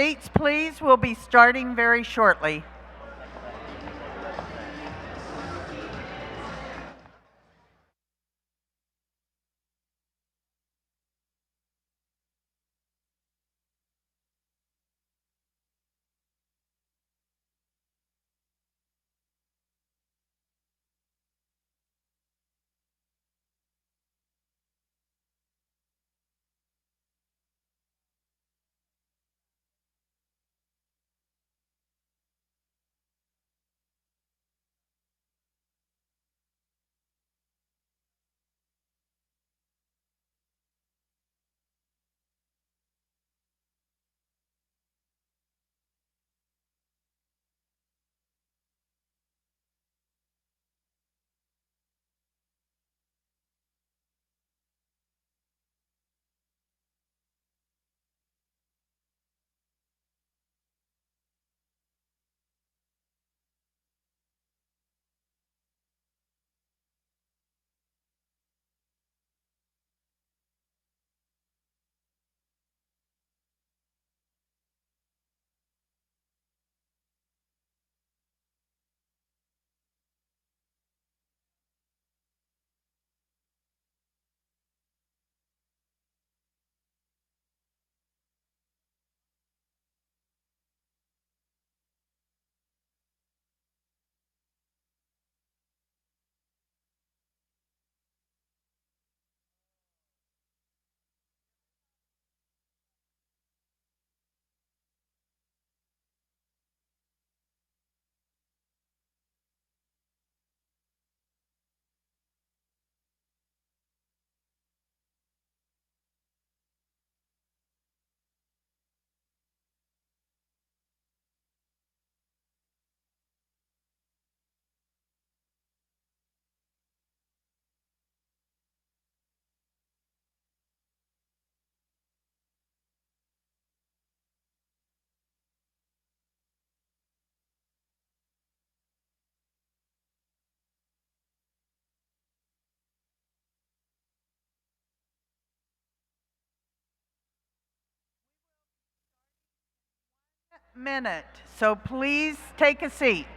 seats, please. We'll be starting very shortly. Minute, so please take a seat.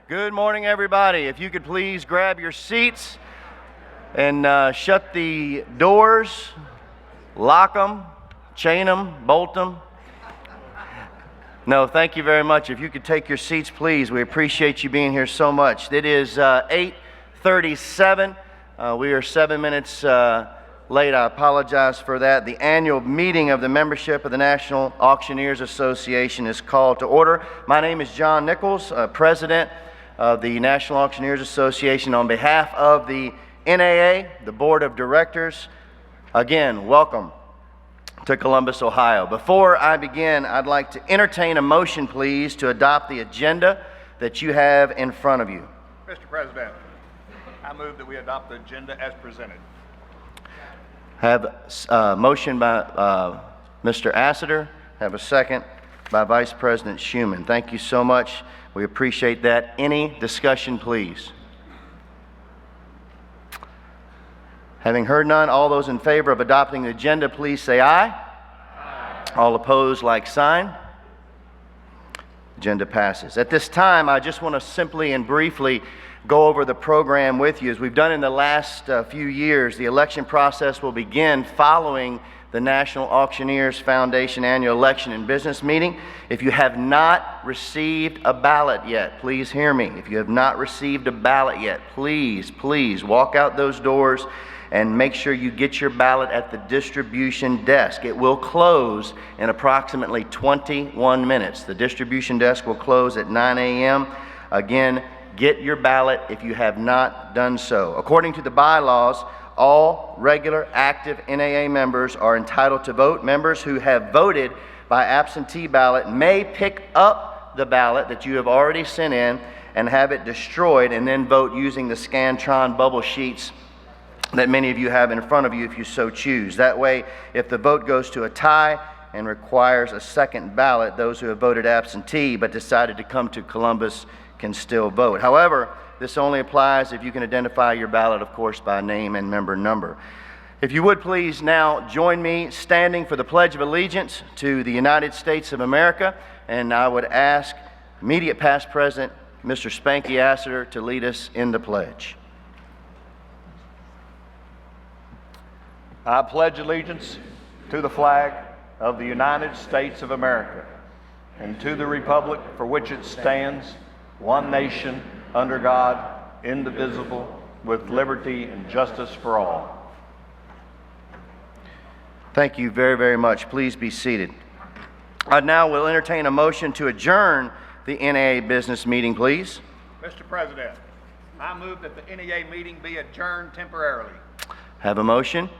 Good morning, everybody. If you could please grab your seats and shut the doors, lock them, chain them, bolt them. No, thank you very much. If you could take your seats, please. We appreciate you being here so much. It is 8:37. We are 7 minutes late. I apologize for that. The annual meeting of the membership of the National Auctioneers Association is called to order. My name is John Nichols, President of the National Auctioneers Association. On behalf of the NAA, the Board of Directors, Again, welcome to Columbus, Ohio. Before I begin, I'd like to entertain a motion, please, to adopt the agenda that you have in front of you. Mr. President, I move that we adopt the agenda as presented. Have a motion by Mr. Assiter. Have a second by Vice President Schuman. Thank you so much. We appreciate that. Any discussion, please? Having heard none, all those in favor of adopting the agenda, please say aye. Aye. All opposed, like sign. Agenda passes. At this time, I just want to simply and briefly go over the program with you. As we've done in the last few years, the election process will begin following the National Auctioneers Foundation annual election and business meeting. If you have not received a ballot yet, please hear me. If you have not received a ballot yet, please walk out those doors and make sure you get your ballot at the distribution desk. It will close in approximately 21 minutes. The distribution desk will close at 9 a.m. Again, get your ballot if you have not done so. According to the bylaws, all regular active NAA members are entitled to vote. Members who have voted by absentee ballot may pick up the ballot that you have already sent in and have it destroyed and then vote using the Scantron bubble sheets that many of you have in front of you if you so choose. That way, if the vote goes to a tie and requires a second ballot, those who have voted absentee but decided to come to Columbus can still vote. However, this only applies if you can identify your ballot, of course, by name and member number. If you would please now join me standing for the Pledge of Allegiance to the United States of America, and I would ask immediate past president, Mr. Spanky Assiter, to lead us in the pledge. I pledge allegiance to the flag of the United States of America and to the republic for which it stands, one nation, under God, indivisible, with liberty and justice for all. Thank you very, very much. Please be seated. I now will entertain a motion to adjourn the NAA business meeting, please. Mr. President, I move that the NEA meeting be adjourned temporarily. Have a motion?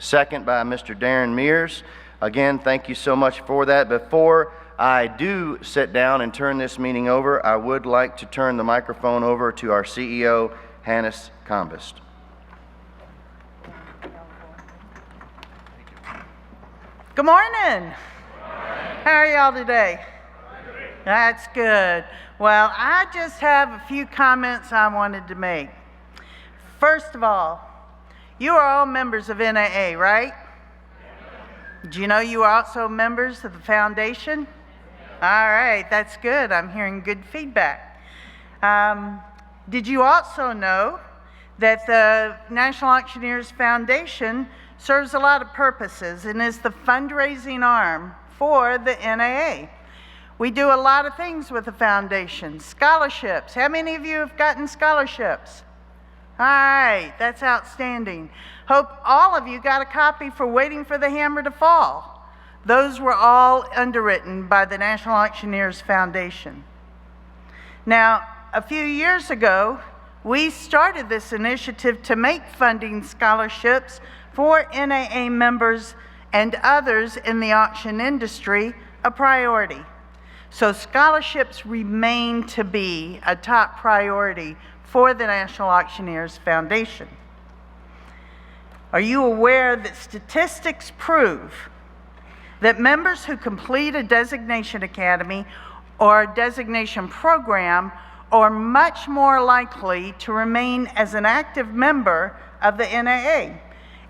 Second by Mr. Darren Mears. Again, thank you so much for that. Before I do sit down and turn this meeting over, I would like to turn the microphone over to our CEO, Hannes Combest. Good morning. How are y'all today? That's good. Well, I just have a few comments I wanted to make. First of all, you are all members of NAA, right? Do you know you are also members of the foundation? All right, that's good. I'm hearing good feedback. Did you also know that the National Auctioneers Foundation serves a lot of purposes and is the fundraising arm for the NAA? We do a lot of things with the foundation. Scholarships. How many of you have gotten scholarships? All right, that's outstanding. Hope all of you got a copy for Waiting for the Hammer to Fall. Those were all underwritten by the National Auctioneers Foundation. Now, a few years ago, we started this initiative to make funding scholarships for NAA members and others in the auction industry a priority. So scholarships remain to be a top priority for the National Auctioneers Foundation. Are you aware that statistics prove that members who complete a designation academy or a designation program are much more likely to remain as an active member of the NAA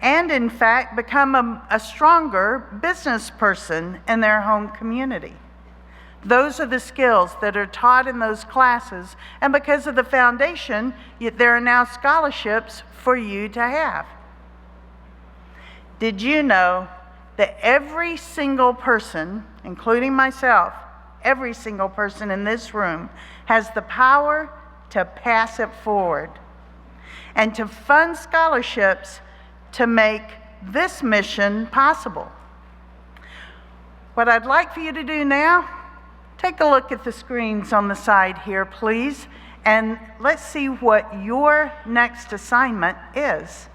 and, in fact, become a stronger business person in their home community? Those are the skills that are taught in those classes, and because of the foundation, there are now scholarships for you to have. Did you know that every single person, including myself, every single person in this room has the power to pass it forward and to fund scholarships to make this mission possible? What I'd like for you to do now, take a look at the screens on the side here, please, and let's see what your next assignment is.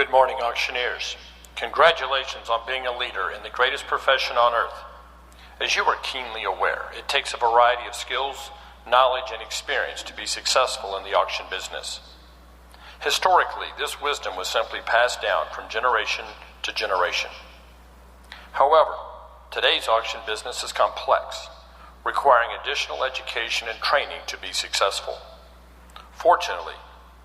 Good morning, auctioneers. Congratulations on being a leader in the greatest profession on earth. As you are keenly aware, it takes a variety of skills, knowledge, and experience to be successful in the auction business. Historically, this wisdom was simply passed down from generation to generation. However, today's auction business is complex, requiring additional education and training to be successful. Fortunately,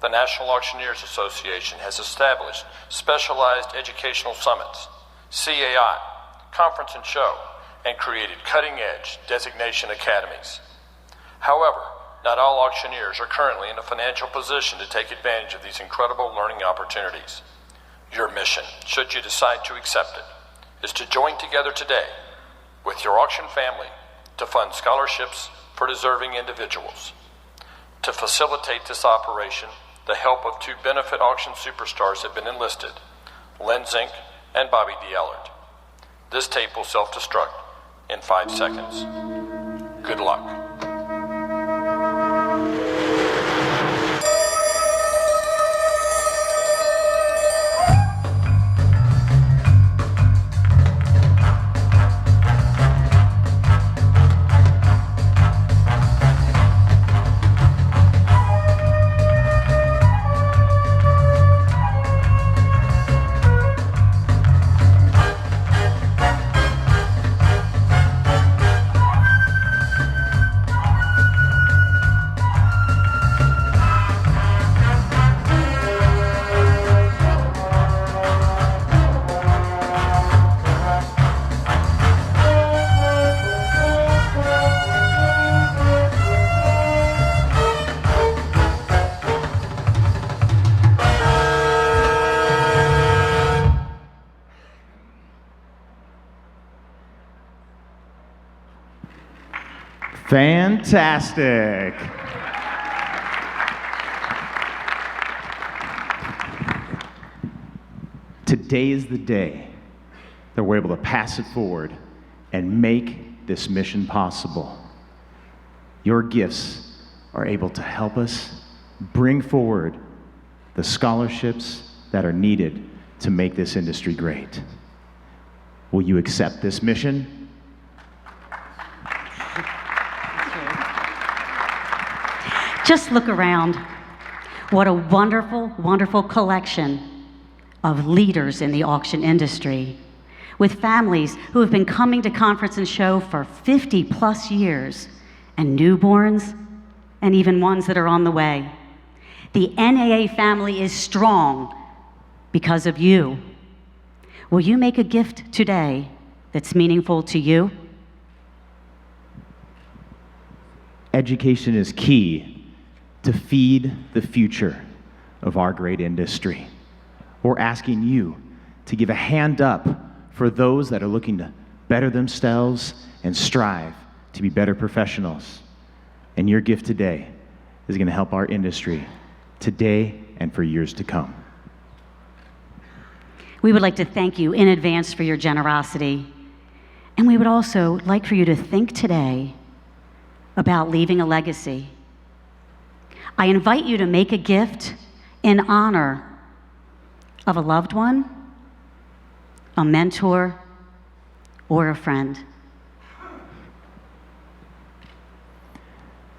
the National Auctioneers Association has established specialized educational summits, CAI, conference and show, and created cutting-edge designation academies. However, not all auctioneers are currently in a financial position to take advantage of these incredible learning opportunities. Your mission, should you decide to accept it, is to join together today with your auction family to fund scholarships for deserving individuals. To facilitate this operation, the help of two benefit auction superstars have been enlisted, Lynn Zink and Bobby D. Allard. This tape will self-destruct in 5 seconds. Good luck. Fantastic. Today is the day that we're able to pass it forward and make this mission possible. Your gifts are able to help us bring forward the scholarships that are needed to make this industry great. Will you accept this mission? Just look around. What a wonderful, wonderful collection of leaders in the auction industry, with families who have been coming to conference and show for 50 plus years, and newborns, and even ones that are on the way. The NAA family is strong because of you. Will you make a gift today that's meaningful to you? Education is key to feed the future of our great industry. We're asking you to give a hand up for those that are looking to better themselves and strive to be better professionals. And your gift today is going to help our industry today and for years to come. We would like to thank you in advance for your generosity. And we would also like for you to think today about leaving a legacy. I invite you to make a gift in honor of a loved one, a mentor, or a friend.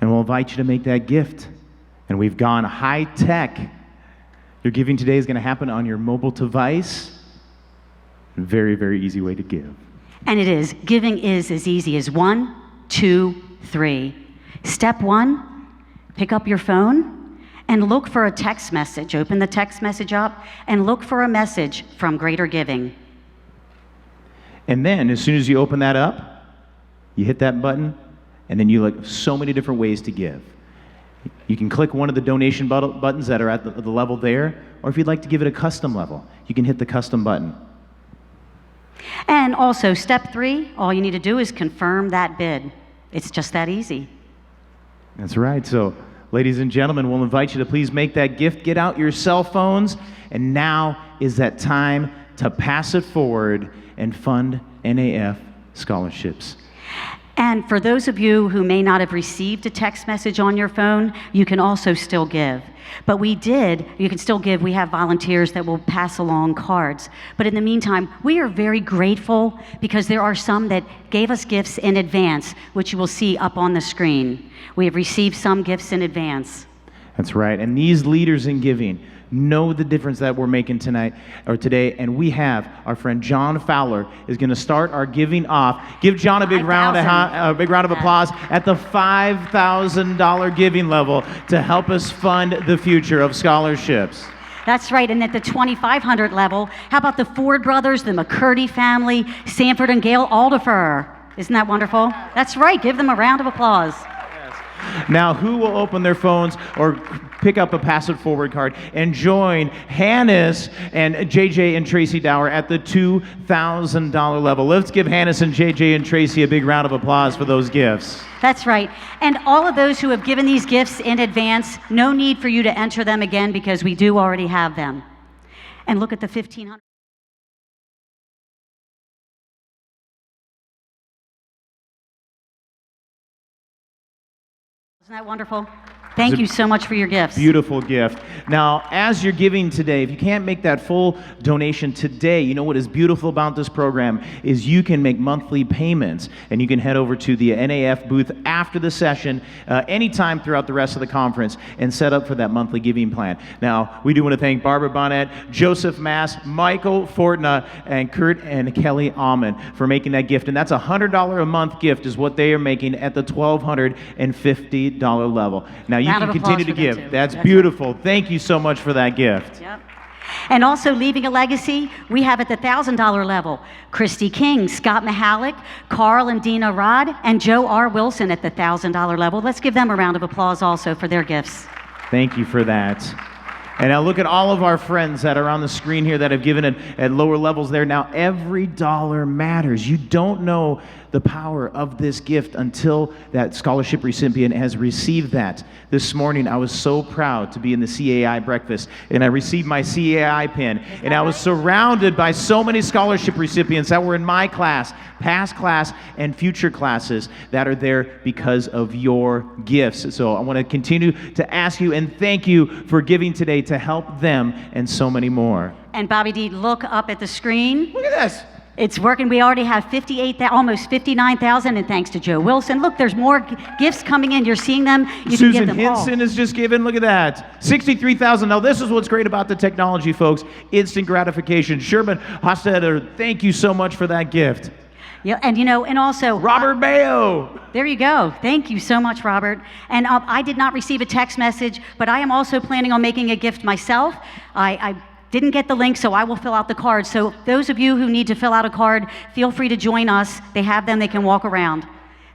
And we'll invite you to make that gift. And we've gone high tech. Your giving today is going to happen on your mobile device. Very, very easy way to give. And it is. Giving is as easy as 1, 2, 3. Step 1, pick up your phone and look for a text message. Open the text message up and look for a message from Greater Giving. And then, as soon as you open that up, you hit that button, and then you look so many different ways to give. You can click one of the donation buttons that are at the level there, or if you'd like to give it a custom level, you can hit the custom button. And also, step 3, all you need to do is confirm that bid. It's just that easy. That's right. So, ladies and gentlemen, we'll invite you to please make that gift. Get out your cell phones, and now is that time to pass it forward and fund NAF scholarships. And for those of you who may not have received a text message on your phone, you can also still give. But you can still give. We have volunteers that will pass along cards. But in the meantime, we are very grateful because there are some that gave us gifts in advance, which you will see up on the screen. We have received some gifts in advance. That's right. And these leaders in giving know the difference that we're making tonight or today. And we have our friend John Fowler is going to start our giving off. Give John a big round of applause at the $5,000 giving level to help us fund the future of scholarships. That's right. And at the $2,500 level, how about the Ford brothers, the McCurdy family, Sanford and Gail Aldifer? Isn't that wonderful? That's right. Give them a round of applause. Now, who will open their phones or pick up a Pass It Forward card and join Hannes and JJ and Tracy Dower at the $2,000 level? Let's give Hannes and JJ and Tracy a big round of applause for those gifts. That's right. And all of those who have given these gifts in advance, no need for you to enter them again because we do already have them. And look at the $1,500. Isn't that wonderful? Thank you so much for your gifts. Beautiful gift. Now, as you're giving today, if you can't make that full donation today, you know what is beautiful about this program is you can make monthly payments, and you can head over to the NAF booth after the session, anytime throughout the rest of the conference, and set up for that monthly giving plan. Now, we do want to thank Barbara Bonnet, Joseph Mass, Michael Fortna, and Kurt and Kelly Almond for making that gift. And that's a $100 a month gift is what they are making at the $1,250 level. Now, you can continue to give. That's beautiful. Right. Thank you so much for that gift. Yep. And also leaving a legacy, we have at the $1,000 level, Christy King, Scott Mihalik, Carl and Dina Rod, and Joe R. Wilson at the $1,000 level. Let's give them a round of applause also for their gifts. Thank you for that. And now look at all of our friends that are on the screen here that have given it at lower levels there. Now every dollar matters. You don't know the power of this gift until that scholarship recipient has received that. This morning, I was so proud to be in the CAI breakfast, and I received my CAI pin, and I was surrounded by so many scholarship recipients that were in my class, past class, and future classes that are there because of your gifts. So I want to continue to ask you and thank you for giving today to help them and so many more. And Bobby D, look up at the screen. Look at this. It's working. We already have almost 59,000, and thanks to Joe Wilson. Look, there's more gifts coming in. You're seeing them. You Susan can give them Hinson is just given. Look at that. 63,000. Now, this is what's great about the technology, folks. Instant gratification. Sherman Hostetler, thank you so much for that gift. Yeah, and also Robert Mayo. There you go. Thank you so much, Robert. And I did not receive a text message, but I am also planning on making a gift myself. I didn't get the link, so I will fill out the card. So those of you who need to fill out a card, feel free to join us. They have them. They can walk around.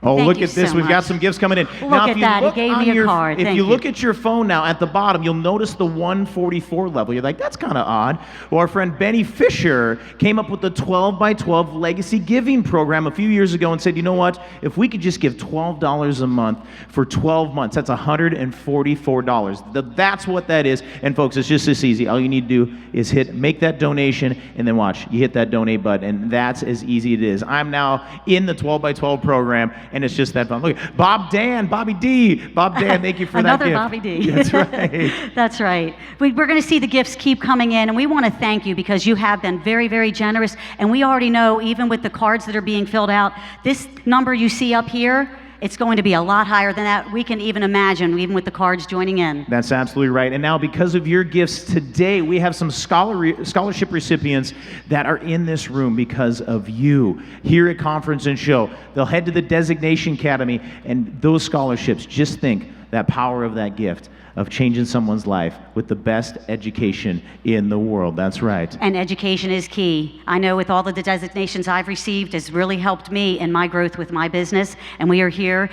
Oh, look at this. We've got some gifts coming in. Look at that. He gave me a card. If you look at your phone now at the bottom, you'll notice the 144 level. You're like, that's kind of odd. Well, our friend Benny Fisher came up with the 12 by 12 legacy giving program a few years ago and said, you know what? If we could just give $12 a month for 12 months, that's $144. That's what that is. And folks, it's just this easy. All you need to do is make that donation, and then watch. You hit that donate button, and that's as easy as it is. I'm now in the 12 by 12 program, and it's just that fun. Look, Bobby Dan, thank you for that gift. Another Bobby D. That's right. That's right. We're going to see the gifts keep coming in, and we want to thank you because you have been very, very generous. And we already know, even with the cards that are being filled out, this number you see up here, it's going to be a lot higher than that. We can even imagine, even with the cards joining in. That's absolutely right. And now, because of your gifts today, we have some scholarship recipients that are in this room because of you. Here at Conference and Show, they'll head to the Designation Academy, and those scholarships, just think that power of that gift of changing someone's life with the best education in the world. That's right. And education is key. I know with all of the designations I've received, it's really helped me in my growth with my business, and we are here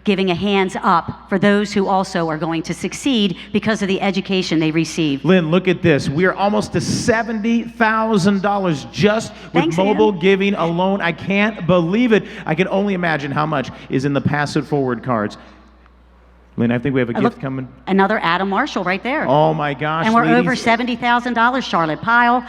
giving a hands up for those who also are going to succeed because of the education they receive. Lynn, look at this. We are almost to $70,000 just with mobile giving alone. I can't believe it. I can only imagine how much is in the Pass It Forward cards. Lynn, I think we have a gift coming. Another Adam Marshall right there. Oh my gosh. And we're over $70,000. Charlotte Pyle.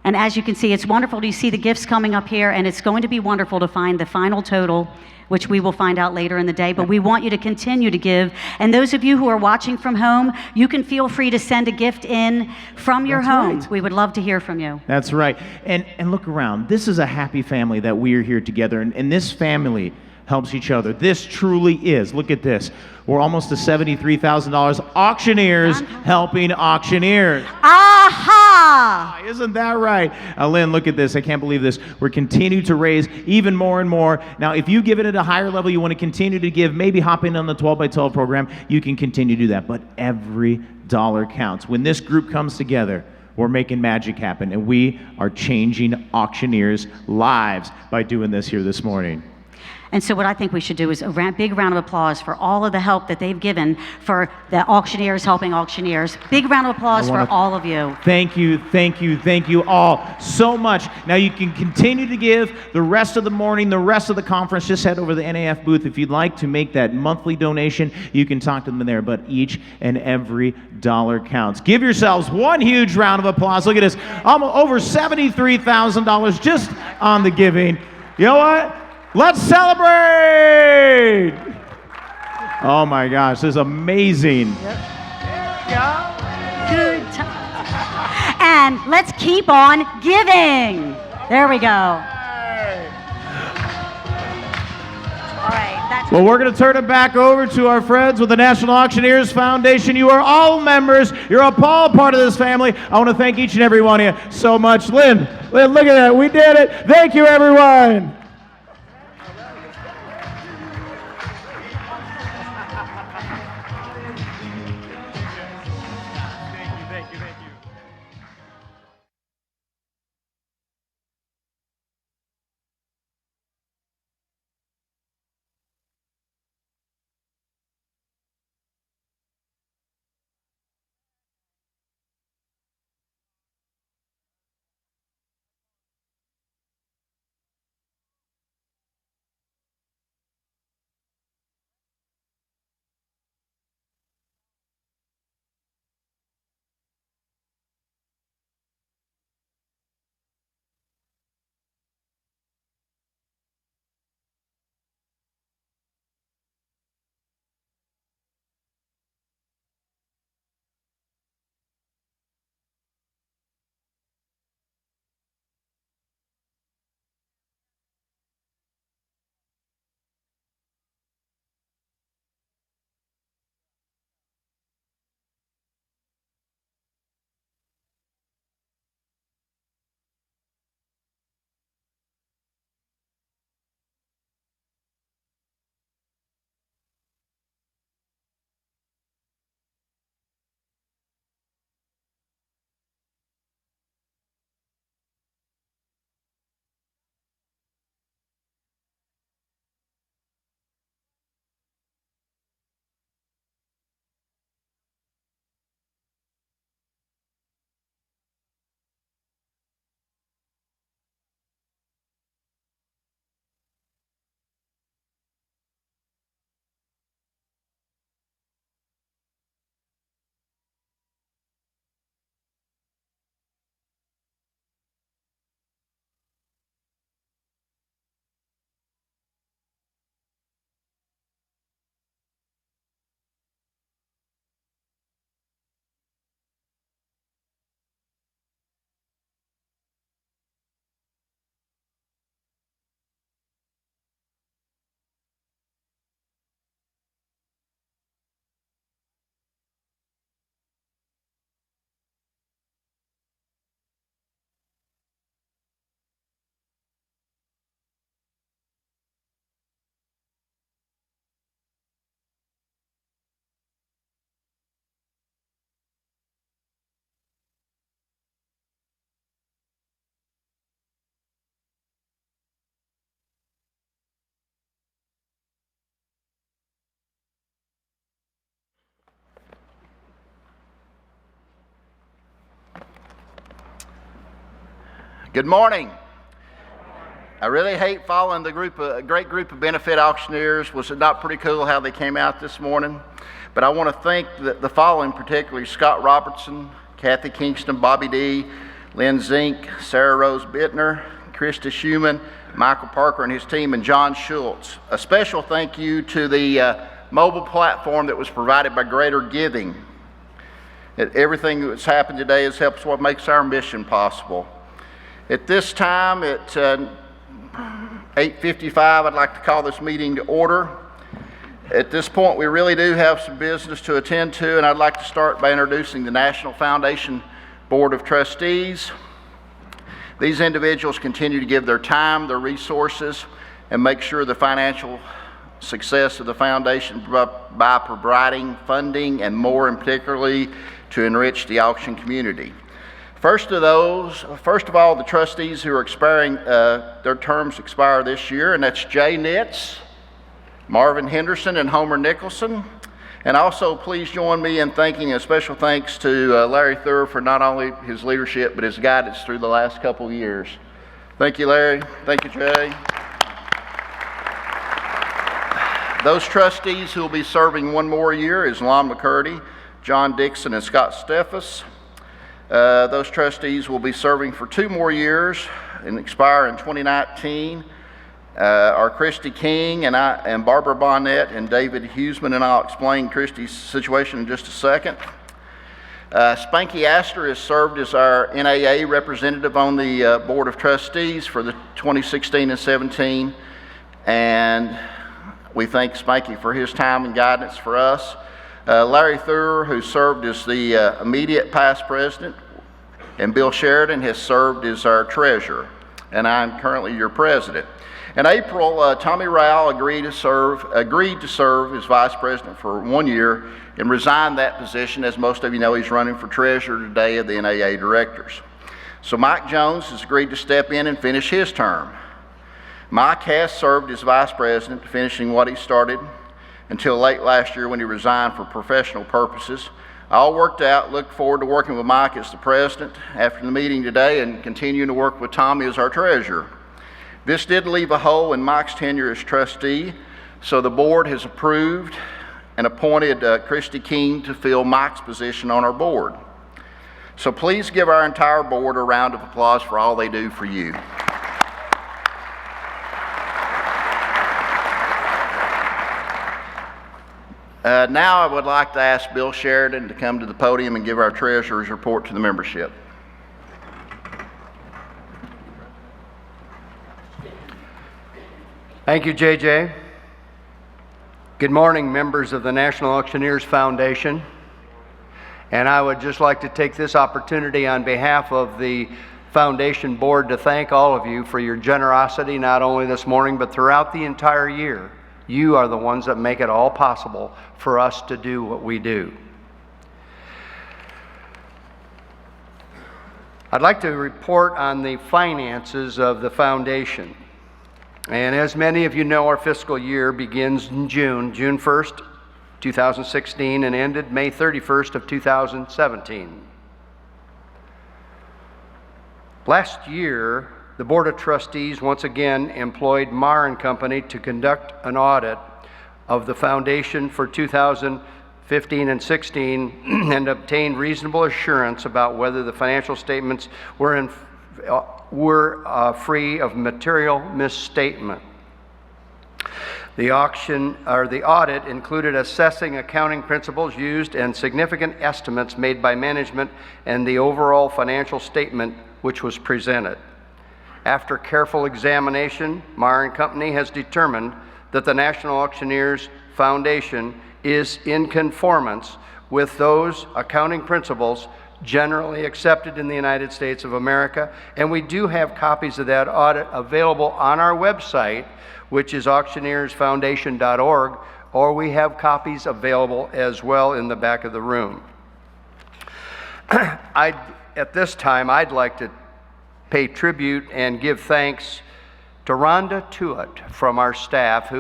And as you can see, it's wonderful to see the gifts coming up here, and it's going to be wonderful to find the final total, which we will find out later in the day. But we want you to continue to give. And those of you who are watching from home, you can feel free to send a gift in from your home. Right. We would love to hear from you. That's right. And look around. This is a happy family that we are here together, and this family helps each other. This truly is. Look at this. We're almost to $73,000. Auctioneers helping auctioneers. Aha! Isn't that right? Lynn, look at this. I can't believe this. We're continuing to raise even more and more. Now, if you give it at a higher level, you want to continue to give, maybe hop in on the 12 by 12 program, you can continue to do that. But every dollar counts. When this group comes together, we're making magic happen, and we are changing auctioneers' lives by doing this here this morning. And so what I think we should do is a big round of applause for all of the help that they've given for the auctioneers helping auctioneers. Big round of applause for all of you. Thank you, thank you, thank you all so much. Now you can continue to give the rest of the morning, the rest of the conference. Just head over to the NAF booth. If you'd like to make that monthly donation, you can talk to them there, but each and every dollar counts. Give yourselves one huge round of applause. Look at this, almost over $73,000 just on the giving. You know what? Let's celebrate! Oh my gosh, this is amazing. Good time. And let's keep on giving. There we go. All right. That's Well, we're going to turn it back over to our friends with the National Auctioneers Foundation. You are all members. You're a part of this family. I want to thank each and every one of you so much. Lynn, look at that. We did it. Thank you, everyone. Good morning. I really hate following the great group of benefit auctioneers. Was it not pretty cool how they came out this morning? But I want to thank the following, particularly Scott Robertson, Kathy Kingston, Bobby D., Lynn Zink, Sarah Rose Bittner, Krista Schumann, Michael Parker and his team, and John Schultz. A special thank you to the mobile platform that was provided by Greater Giving. Everything that's happened today has helped what makes our mission possible. At this time, at 8:55, I'd like to call this meeting to order. At this point, we really do have some business to attend to, and I'd like to start by introducing the National Foundation Board of Trustees. These individuals continue to give their time, their resources, and make sure the financial success of the foundation by providing funding and more, and particularly to enrich the auction community. First of all, the trustees who are expiring, their terms expire this year, and that's Jay Nitz, Marvin Henderson, and Homer Nicholson. And also, please join me in thanking a special thanks to Larry Thur for not only his leadership, but his guidance through the last couple of years. Thank you, Larry. Thank you, Jay. Those trustees who will be serving one more year is Lon McCurdy, John Dixon, and Scott Steffes. Those trustees will be serving for 2 more years and expire in 2019. Are Christy King and Barbara Bonnet and David Huseman, and I'll explain Christy's situation in just a second. Spanky Astor has served as our NAA representative on the Board of Trustees for the 2016 and 17, and we thank Spanky for his time and guidance for us. Larry Thur, who served as the immediate past president, and Bill Sheridan has served as our treasurer, and I'm currently your president. In April, Tommy Rowell agreed to serve as vice president for 1 year and resigned that position. As most of you know, he's running for treasurer today of the NAA directors. So Mike Jones has agreed to step in and finish his term. Mike has served as vice president, finishing what he started until late last year when he resigned for professional purposes. All worked out. Look forward to working with Mike as the president after the meeting today and continuing to work with Tommy as our treasurer. This did leave a hole in Mike's tenure as trustee, so the board has approved and appointed Christy King to fill Mike's position on our board. So please give our entire board a round of applause for all they do for you. Now I would like to ask Bill Sheridan to come to the podium and give our treasurer's report to the membership. Thank you, JJ. Good morning, members of the National Auctioneers Foundation. And I would just like to take this opportunity on behalf of the Foundation Board to thank all of you for your generosity, not only this morning, but throughout the entire year. You are the ones that make it all possible for us to do what we do. I'd like to report on the finances of the foundation. And as many of you know, our fiscal year begins in June 1st, 2016, and ended May 31st of 2017. Last year, the Board of Trustees once again employed Marr & Company to conduct an audit of the foundation for 2015 and 16 and obtain reasonable assurance about whether the financial statements were free of material misstatement. The audit included assessing accounting principles used and significant estimates made by management and the overall financial statement which was presented. After careful examination, Marr & Company has determined that the National Auctioneers Foundation is in conformance with those accounting principles generally accepted in the United States of America, and we do have copies of that audit available on our website, which is auctioneersfoundation.org, or we have copies available as well in the back of the room. At this time, I'd like to pay tribute and give thanks to Rhonda Tuitt from our staff,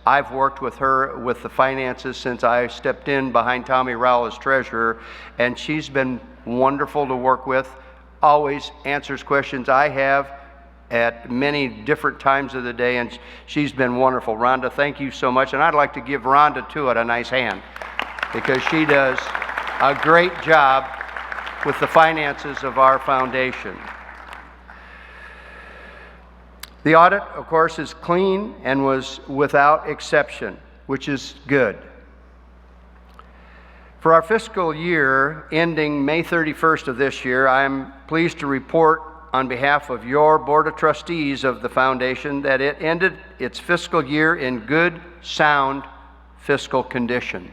I've worked with her with the finances since I stepped in behind Tommy Rowell as treasurer, and she's been wonderful to work with, always answers questions I have at many different times of the day, and she's been wonderful. Rhonda, thank you so much, and I'd like to give Rhonda Tuitt a nice hand because she does a great job with the finances of our foundation. The audit, of course, is clean and was without exception, which is good. For our fiscal year ending May 31st of this year, I am pleased to report on behalf of your Board of Trustees of the Foundation that it ended its fiscal year in good, sound fiscal condition.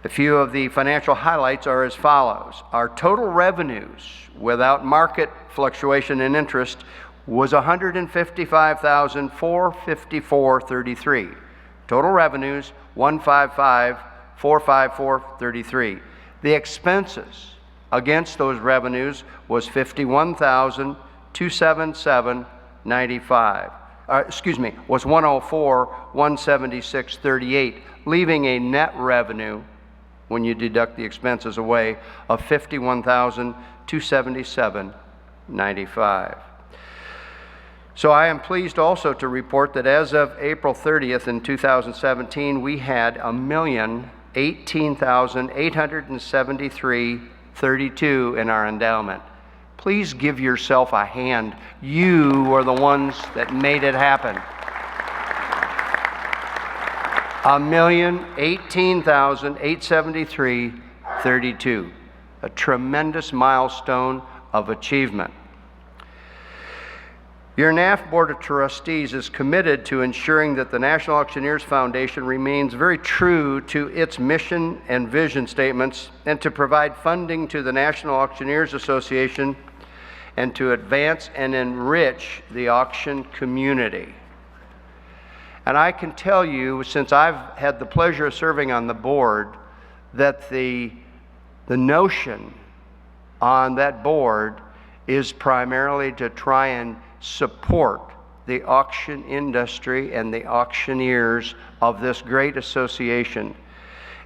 A few of the financial highlights are as follows. Our total revenues without market fluctuation and interest was $155,454.33. Total revenues, $155,454.33. The expenses against those revenues was $51,277.95. Was $104,176.38, leaving a net revenue, when you deduct the expenses away, of $51,277.95. So I am pleased also to report that as of April 30th in 2017, we had 1,018,873.32 in our endowment. Please give yourself a hand. You are the ones that made it happen. 1,018,873.32. A tremendous milestone of achievement. Your NAF Board of Trustees is committed to ensuring that the National Auctioneers Foundation remains very true to its mission and vision statements, and to provide funding to the National Auctioneers Association and to advance and enrich the auction community. And I can tell you, since I've had the pleasure of serving on the board, that the notion on that board is primarily to try and support the auction industry and the auctioneers of this great association.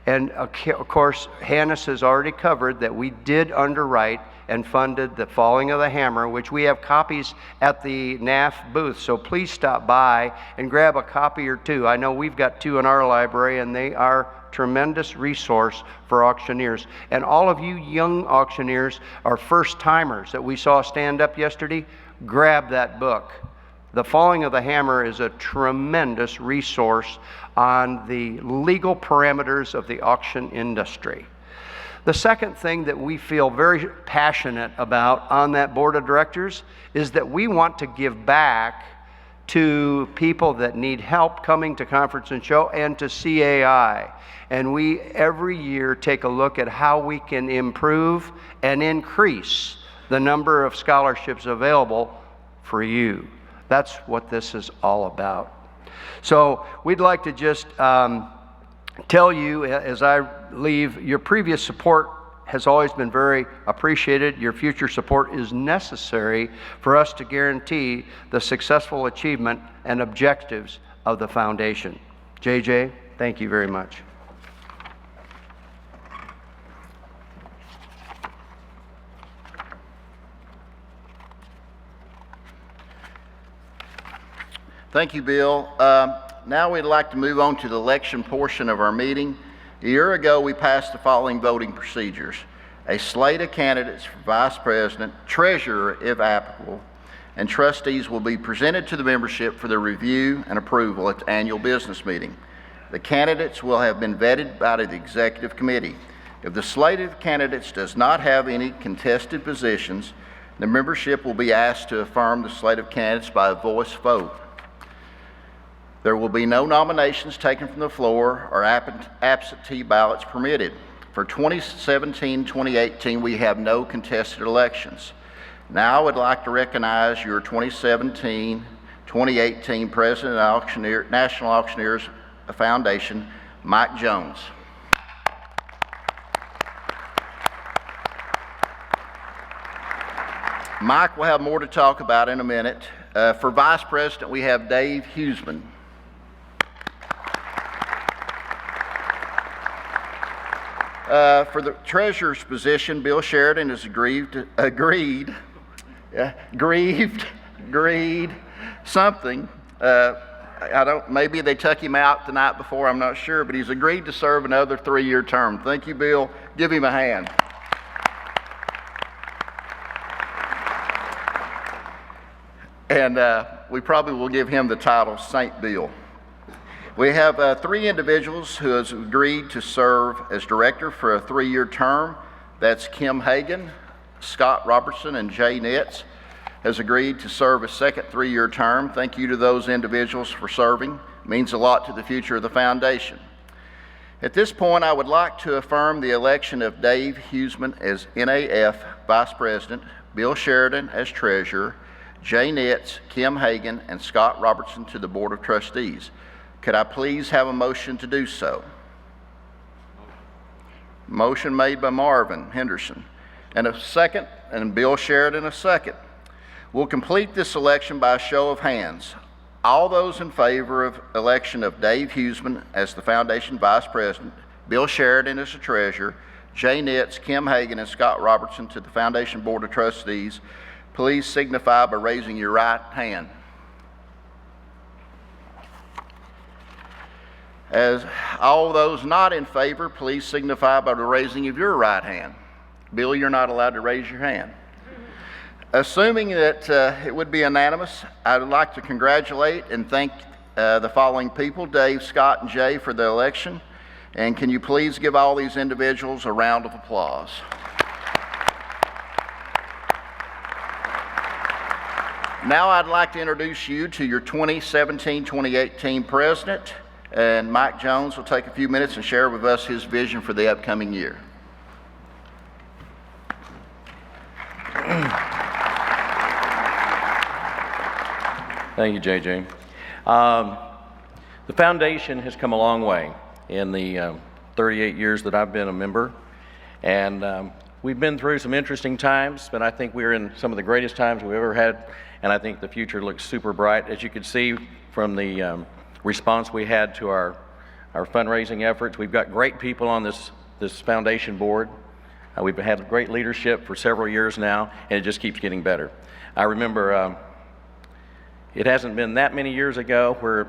And of course, Hannes has already covered that we did underwrite and funded the Falling of the Hammer, which we have copies at the NAF booth. So please stop by and grab a copy or two. I know we've got two in our library, and they are tremendous resource for auctioneers. And all of you young auctioneers are first-timers that we saw stand up yesterday. Grab that book. The Falling of the Hammer is a tremendous resource on the legal parameters of the auction industry. The second thing that we feel very passionate about on that board of directors is that we want to give back to people that need help coming to Conference and Show and to CAI. And we every year take a look at how we can improve and increase the number of scholarships available for you. That's what this is all about. So we'd like to just tell you as I leave, your previous support has always been very appreciated. Your future support is necessary for us to guarantee the successful achievement and objectives of the foundation. JJ, thank you very much. Thank you, Bill. Now we'd like to move on to the election portion of our meeting. A year ago, we passed the following voting procedures. A slate of candidates for vice president, treasurer if applicable, and trustees will be presented to the membership for their review and approval at the annual business meeting. The candidates will have been vetted by the executive committee. If the slate of candidates does not have any contested positions, the membership will be asked to affirm the slate of candidates by a voice vote. There will be no nominations taken from the floor or absentee ballots permitted. For 2017-2018, we have no contested elections. Now I would like to recognize your 2017-2018 President of National Auctioneers Foundation, Mike Jones. Mike will have more to talk about in a minute. For Vice President, we have Dave Huseman. For the treasurer's position, Bill Sheridan has agreed something. Maybe they took him out the night before, I'm not sure, but he's agreed to serve another 3-year term. Thank you, Bill. Give him a hand. And we probably will give him the title Saint Bill. We have 3 individuals who has agreed to serve as director for a 3-year term. That's Kim Hagan, Scott Robertson, and Jay Nitz has agreed to serve a second 3-year term. Thank you to those individuals for serving. It means a lot to the future of the foundation. At this point, I would like to affirm the election of Dave Huseman as NAF Vice President, Bill Sheridan as Treasurer, Jay Nitz, Kim Hagan, and Scott Robertson to the Board of Trustees. Could I please have a motion to do so? Motion made by Marvin Henderson. And a second, and Bill Sheridan a second. We'll complete this election by a show of hands. All those in favor of election of Dave Huseman as the Foundation Vice President, Bill Sheridan as the Treasurer, Jay Nitz, Kim Hagan, and Scott Robertson to the Foundation Board of Trustees, please signify by raising your right hand. As all those not in favor, please signify by the raising of your right hand. Bill, you're not allowed to raise your hand. Assuming that it would be unanimous, I would like to congratulate and thank the following people, Dave, Scott, and Jay, for the election. And can you please give all these individuals a round of applause? Now I'd like to introduce you to your 2017-2018 president, and Mike Jones will take a few minutes and share with us his vision for the upcoming year. Thank you, JJ. The foundation has come a long way in the 38 years that I've been a member, and we've been through some interesting times, but I think we're in some of the greatest times we've ever had, and I think the future looks super bright. As you can see from the response we had to our fundraising efforts, we've got great people on this foundation board. We've had great leadership for several years now, and it just keeps getting better. I remember it hasn't been that many years ago where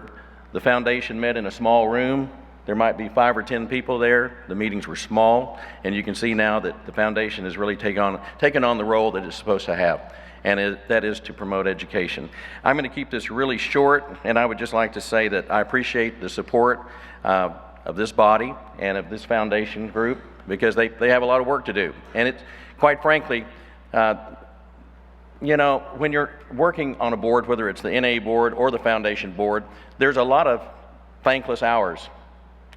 the foundation met in a small room. There might be 5 or 10 people there. The meetings were small, and you can see now that the foundation has really taken on the role that it's supposed to have, and that is to promote education. I'm going to keep this really short, and I would just like to say that I appreciate the support of this body and of this foundation group, because they have a lot of work to do. And it's, quite frankly, you know, when you're working on a board, whether it's the NA board or the foundation board, there's a lot of thankless hours.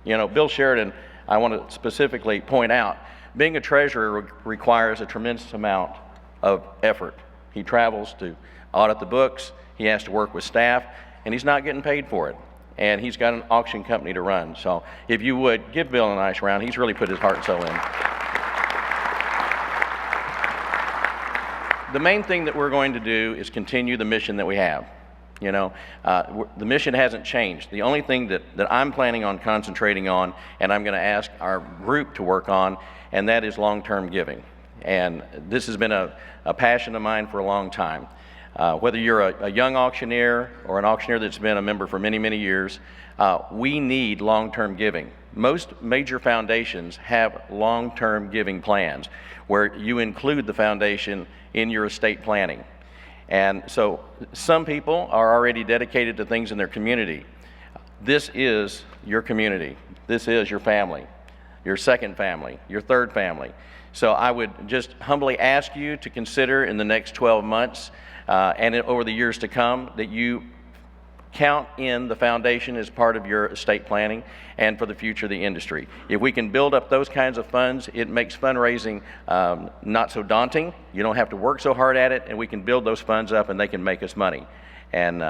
You know, Bill Sheridan, I want to specifically point out, being a treasurer requires a tremendous amount of effort. He travels to audit the books, he has to work with staff, and he's not getting paid for it. And he's got an auction company to run. So if you would, give Bill a nice round. He's really put his heart and soul in. The main thing that we're going to do is continue the mission that we have. You know, the mission hasn't changed. The only thing that I'm planning on concentrating on, and I'm going to ask our group to work on, and that is long-term giving. And this has been a passion of mine for a long time. Whether you're a young auctioneer or an auctioneer that's been a member for many, many years, we need long-term giving. Most major foundations have long-term giving plans where you include the foundation in your estate planning. And so some people are already dedicated to things in their community. This is your community. This is your family, your second family, your third family. So I would just humbly ask you to consider in the next 12 months and over the years to come that you count in the foundation as part of your estate planning and for the future of the industry. If we can build up those kinds of funds, it makes fundraising not so daunting. You don't have to work so hard at it, and we can build those funds up and they can make us money. And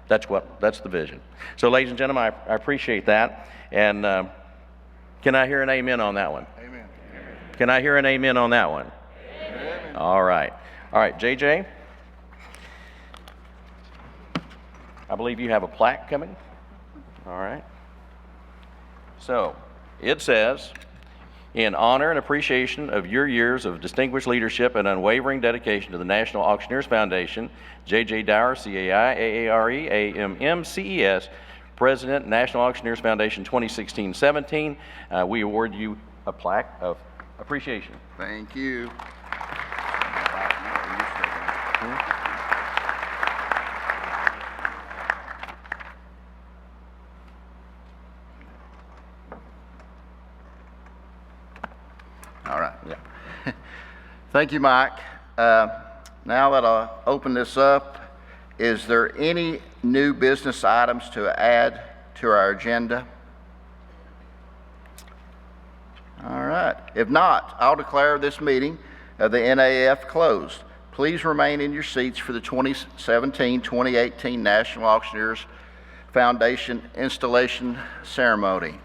that's the vision. So ladies and gentlemen, I appreciate that. And can I hear an amen on that one? Amen. Can I hear an amen on that one? Amen. All right, JJ. I believe you have a plaque coming. All right. So it says, in honor and appreciation of your years of distinguished leadership and unwavering dedication to the National Auctioneers Foundation, J.J. Dower, CAI, AARE, AMM, CES, President, National Auctioneers Foundation 2016-17, we award you a plaque of appreciation. Thank you. Thank you, Mike. Now that I'll open this up, is there any new business items to add to our agenda? All right. If not, I'll declare this meeting of the NAF closed. Please remain in your seats for the 2017-2018 National Auctioneers Foundation installation ceremony.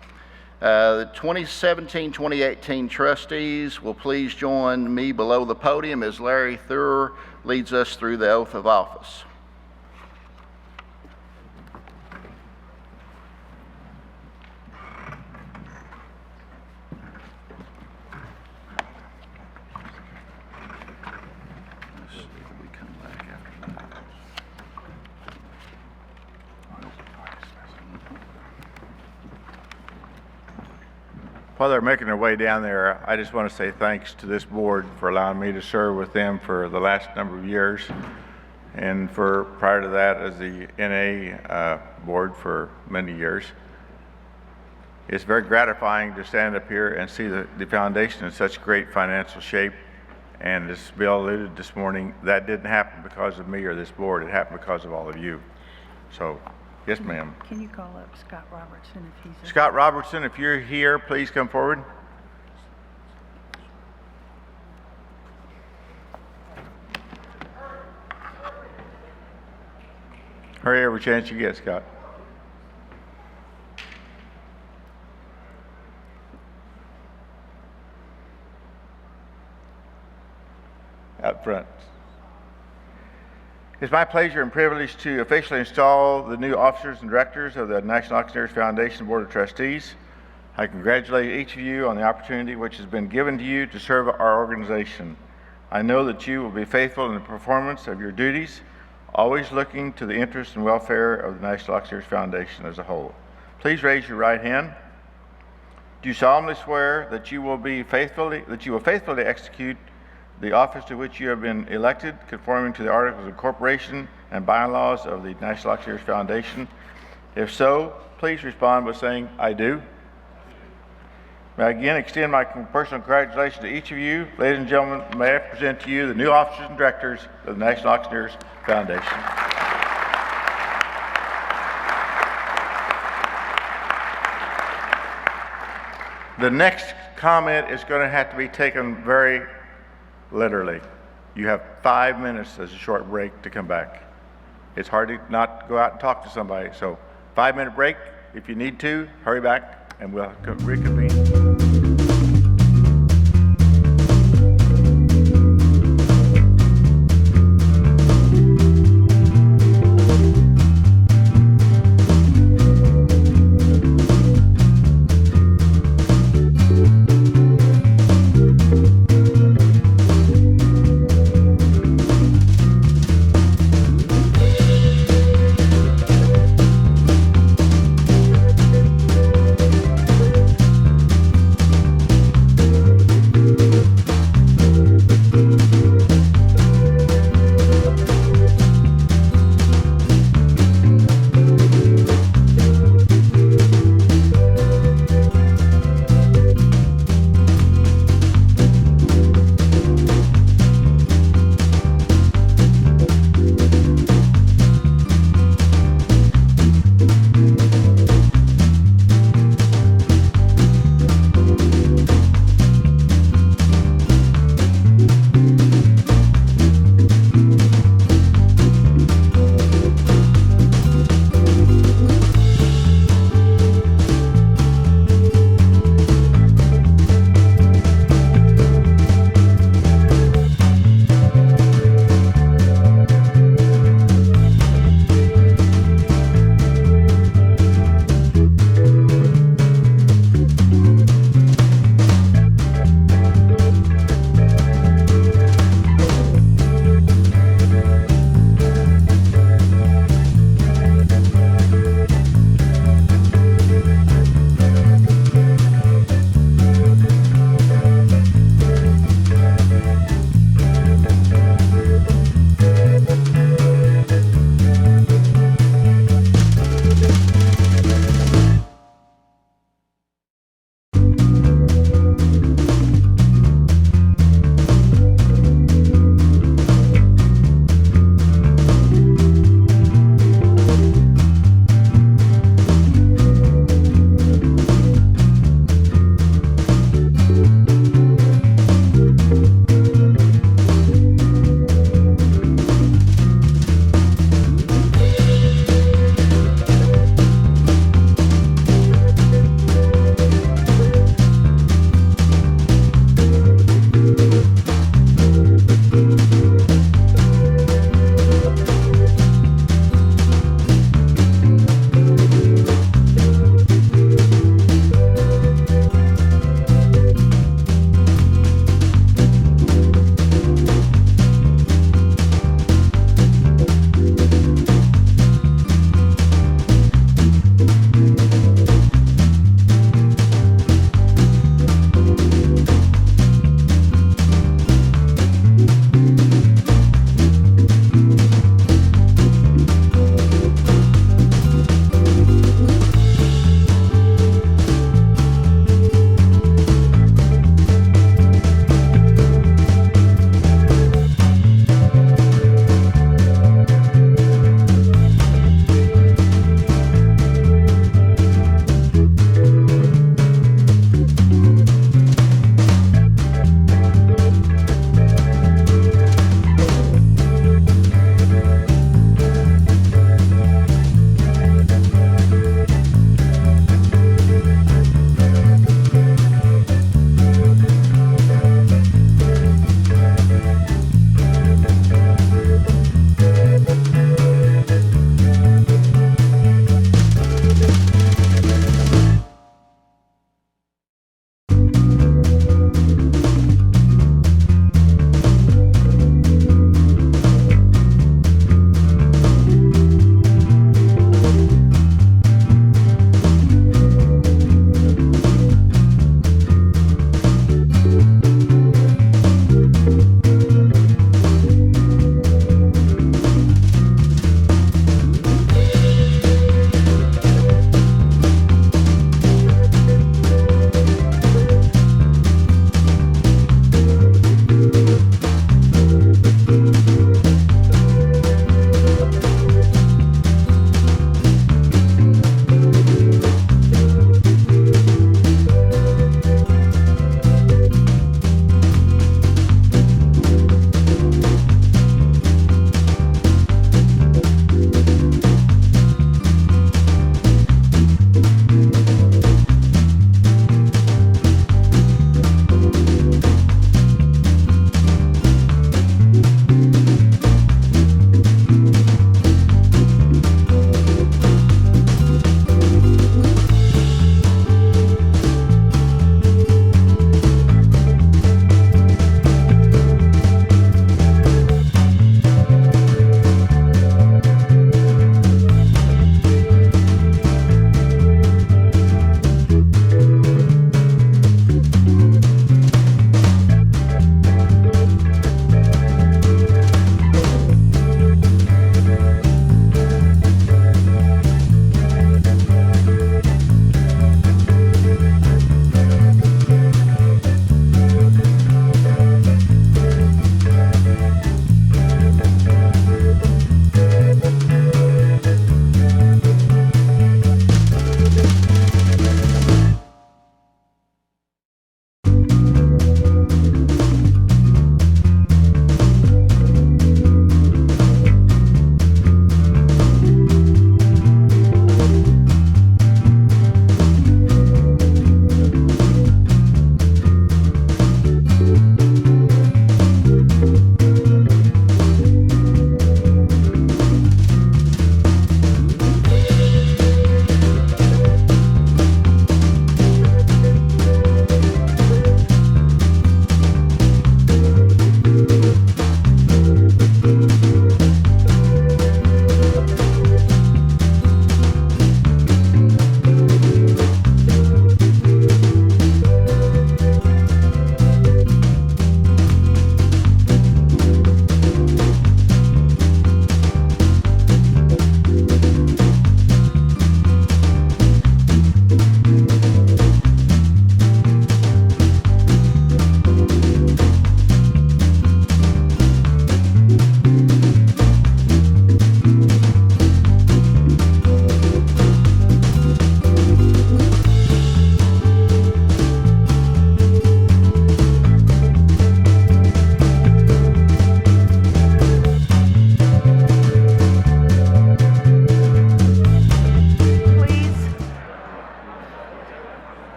The 2017-2018 trustees will please join me below the podium as Larry Thurer leads us through the oath of office. While they're making their way down there, I just want to say thanks to this board for allowing me to serve with them for the last number of years, and for prior to that as the NA board for many years. It's very gratifying to stand up here and see the foundation in such great financial shape. And as Bill alluded this morning, that didn't happen because of me or this board. It happened because of all of you. So, yes, ma'am. Can you call up Scott Robertson if he's... Scott Robertson, if you're here, please come forward. Hurry every chance you get, Scott. Out front. It's my pleasure and privilege to officially install the new officers and directors of the National Auctioneers Foundation Board of Trustees. I congratulate each of you on the opportunity which has been given to you to serve our organization. I know that you will be faithful in the performance of your duties, always looking to the interest and welfare of the National Auctioneers Foundation as a whole. Please raise your right hand. Do you solemnly swear that you will faithfully execute the office to which you have been elected, conforming to the Articles of Incorporation and bylaws of the National Auctioneers Foundation? If so, please respond by saying, I do. May I again extend my personal congratulations to each of you. Ladies and gentlemen, may I present to you the new officers and directors of the National Auctioneers Foundation. The next comment is going to have to be taken very literally. You have 5 minutes as a short break to come back. It's hard to not go out and talk to somebody. So 5-minute break. If you need to, hurry back and we'll reconvene.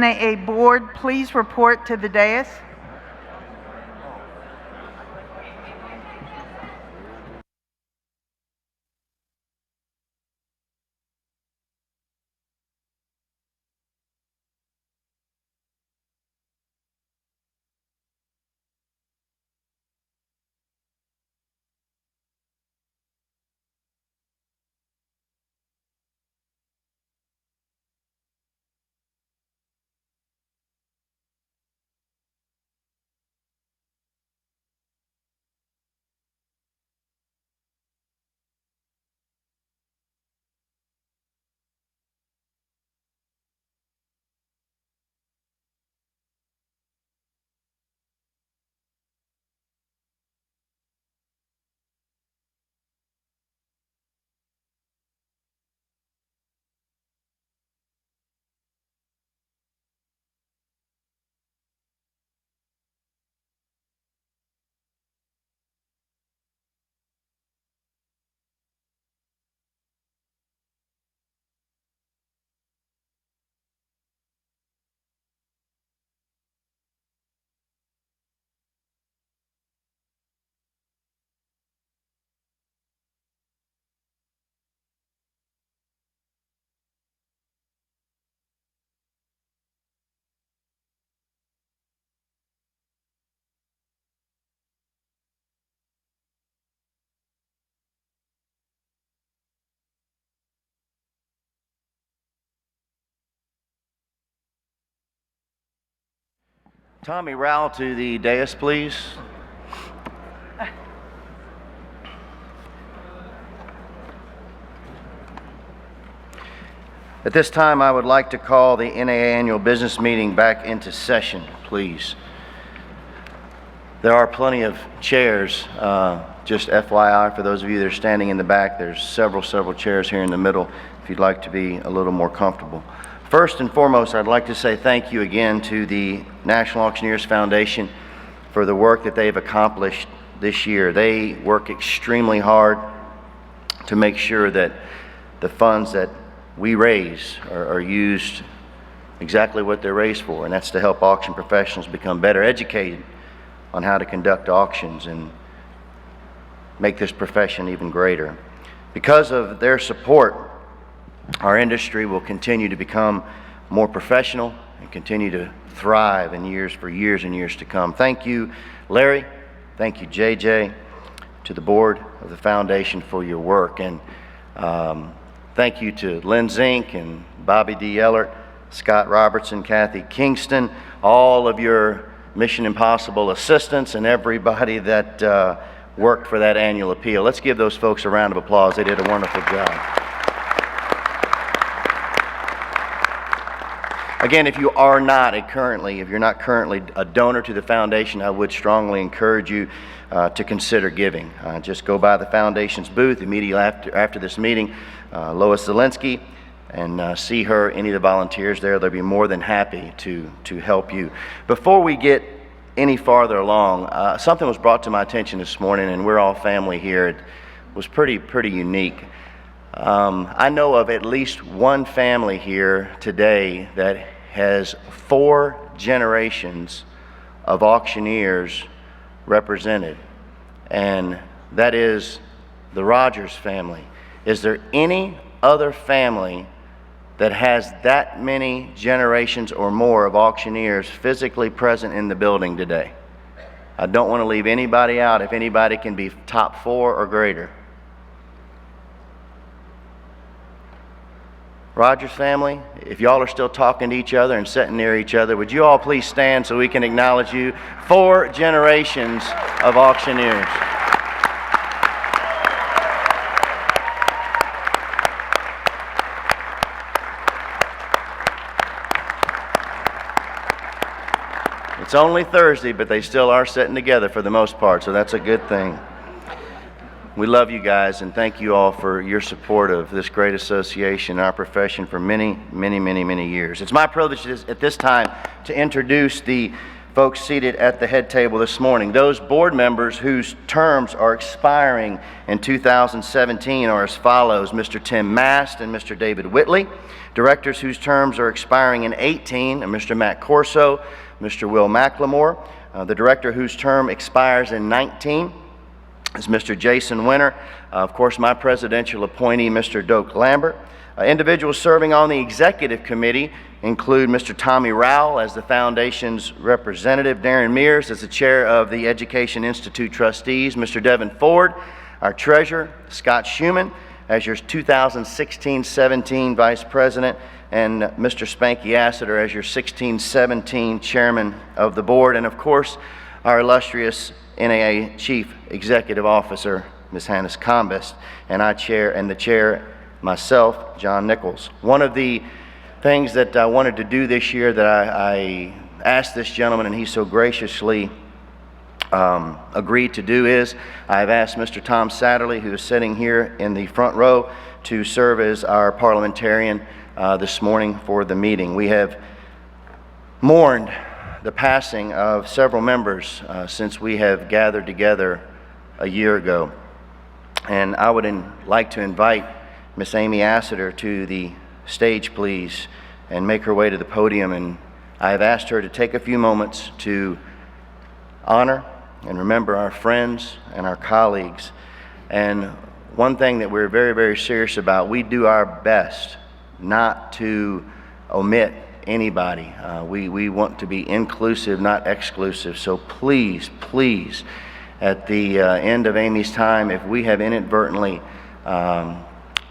NAA Board please report to the dais? Tommy Rowell to the dais, please. At this time, I would like to call the NAA Annual Business Meeting back into session, please. There are plenty of chairs, just FYI, for those of you that are standing in the back, there's several chairs here in the middle if you'd like to be a little more comfortable. First and foremost, I'd like to say thank you again to the National Auctioneers Foundation for the work that they've accomplished this year. They work extremely hard to make sure that the funds that we raise are used exactly what they're raised for, and that's to help auction professionals become better educated on how to conduct auctions and make this profession even greater. Because of their support, our industry will continue to become more professional and continue to thrive in years and years to come. Thank you, Larry. Thank you, JJ, to the board of the foundation for your work. And thank you to Lynn Zink and Bobby D. Ellert, Scott Robertson, Kathy Kingston, all of your Mission Impossible assistants, and everybody that worked for that annual appeal. Let's give those folks a round of applause. They did a wonderful job. Again, if you're not currently a donor to the foundation, I would strongly encourage you to consider giving. Just go by the foundation's booth immediately after this meeting, Lois Zielinski, and see her, any of the volunteers there. They'll be more than happy to help you. Before we get any farther along, something was brought to my attention this morning, and we're all family here. It was pretty unique. I know of at least one family here today that has 4 generations of auctioneers represented, and that is the Rogers family. Is there any other family that has that many generations or more of auctioneers physically present in the building today? I don't want to leave anybody out. If anybody can be top 4 or greater. Rogers family, if y'all are still talking to each other and sitting near each other, would you all please stand so we can acknowledge you? 4 generations of auctioneers. It's only Thursday, but they still are sitting together for the most part, so that's a good thing. We love you guys, and thank you all for your support of this great association, our profession, for many years. It's my privilege at this time to introduce the folks seated at the head table this morning. Those board members whose terms are expiring in 2017 are as follows: Mr. Tim Mast and Mr. David Whitley. Directors whose terms are expiring in 18 are Mr. Matt Corso, Mr. Will McLemore. The director whose term expires in 19 is Mr. Jason Winter. Of course, my presidential appointee, Mr. Doak Lambert. Individuals serving on the executive committee include Mr. Tommy Rowell as the foundation's representative, Darren Mears as the chair of the Education Institute trustees, Mr. Devin Ford, our treasurer, Scott Schumann as your 2016-17 vice president, and Mr. Spanky Assiter as your 16-17 chairman of the board, and of course, our illustrious NAA Chief Executive Officer, Ms. Hannes Combest, and the chair, myself, John Nichols. One of the things that I wanted to do this year that I asked this gentleman, and he so graciously agreed to do, is I've asked Mr. Tom Satterley, who is sitting here in the front row, to serve as our parliamentarian this morning for the meeting. We have mourned the passing of several members since we have gathered together a year ago. And I would like to invite Miss Amy Assiter to the stage, please, and make her way to the podium. And I have asked her to take a few moments to honor and remember our friends and our colleagues. And one thing that we're very, very serious about, we do our best not to omit anybody. We want to be inclusive, not exclusive. So please, please, at the end of Amy's time, if we have inadvertently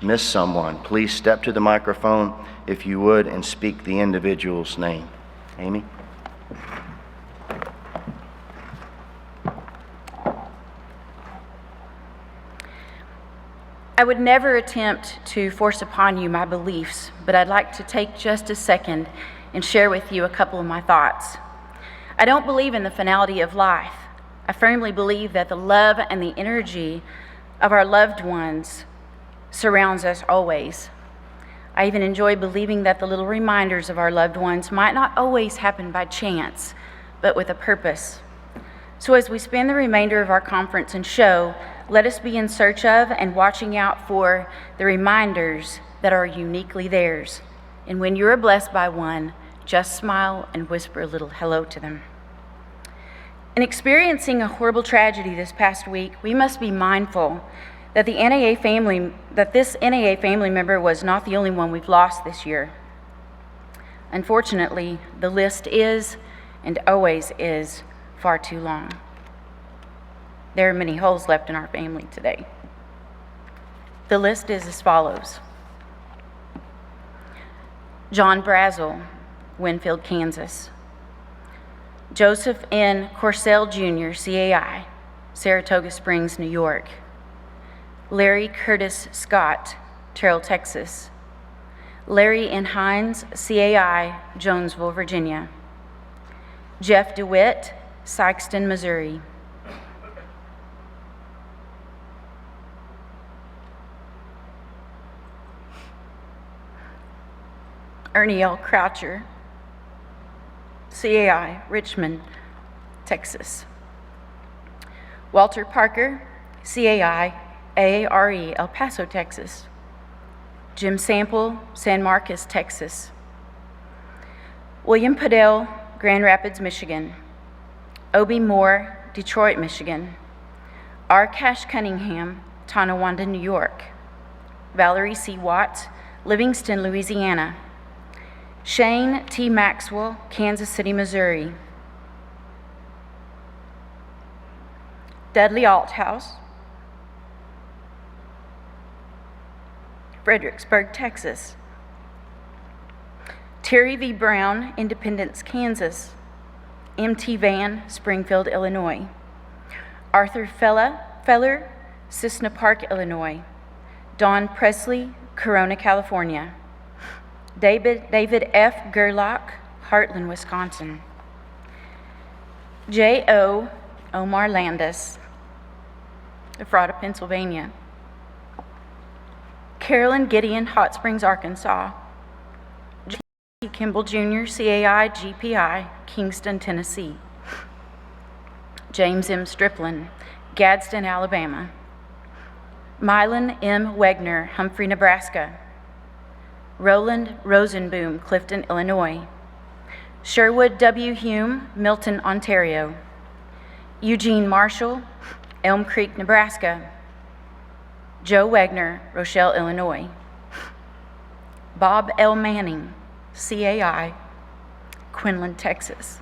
missed someone, please step to the microphone, if you would, and speak the individual's name. Amy? I would never attempt to force upon you my beliefs, but I'd like to take just a second and share with you a couple of my thoughts. I don't believe in the finality of life. I firmly believe that the love and the energy of our loved ones surrounds us always. I even enjoy believing that the little reminders of our loved ones might not always happen by chance, but with a purpose. So as we spend the remainder of our conference and show, let us be in search of and watching out for the reminders that are uniquely theirs. And when you are blessed by one, just smile and whisper a little hello to them. In experiencing a horrible tragedy this past week, we must be mindful that this NAA family member was not the only one we've lost this year. Unfortunately, the list is, and always is, far too long. There are many holes left in our family today. The list is as follows: John Brazel, Winfield, Kansas. Joseph N. Corsell Jr., CAI, Saratoga Springs, New York. Larry Curtis Scott, Terrell, Texas. Larry N. Hines, CAI, Jonesville, Virginia. Jeff DeWitt, Sikeston, Missouri. Ernie L. Croucher, CAI, Richmond, Texas. Walter Parker, CAI, AARE, El Paso, Texas. Jim Sample, San Marcos, Texas. William Padell, Grand Rapids, Michigan. Obie Moore, Detroit, Michigan. R. Cash Cunningham, Tonawanda, New York. Valerie C. Watts, Livingston, Louisiana. Shane T. Maxwell, Kansas City, Missouri. Dudley Althouse, Fredericksburg, Texas. Terry V. Brown, Independence, Kansas. M.T. Van, Springfield, Illinois. Arthur Feller, Cissna Park, Illinois. Don Presley, Corona, California. David F. Gerlach, Heartland, Wisconsin. J.O. Omar Landis, Ephrata, Pennsylvania. Carolyn Gideon, Hot Springs, Arkansas. J. Kimball Jr., CAI, GPI, Kingston, Tennessee. James M. Striplin, Gadsden, Alabama. Mylan M. Wegner, Humphrey, Nebraska. Roland Rosenboom, Clifton, Illinois. Sherwood W. Hume, Milton, Ontario. Eugene Marshall, Elm Creek, Nebraska. Joe Wagner, Rochelle, Illinois. Bob L. Manning, CAI, Quinlan, Texas.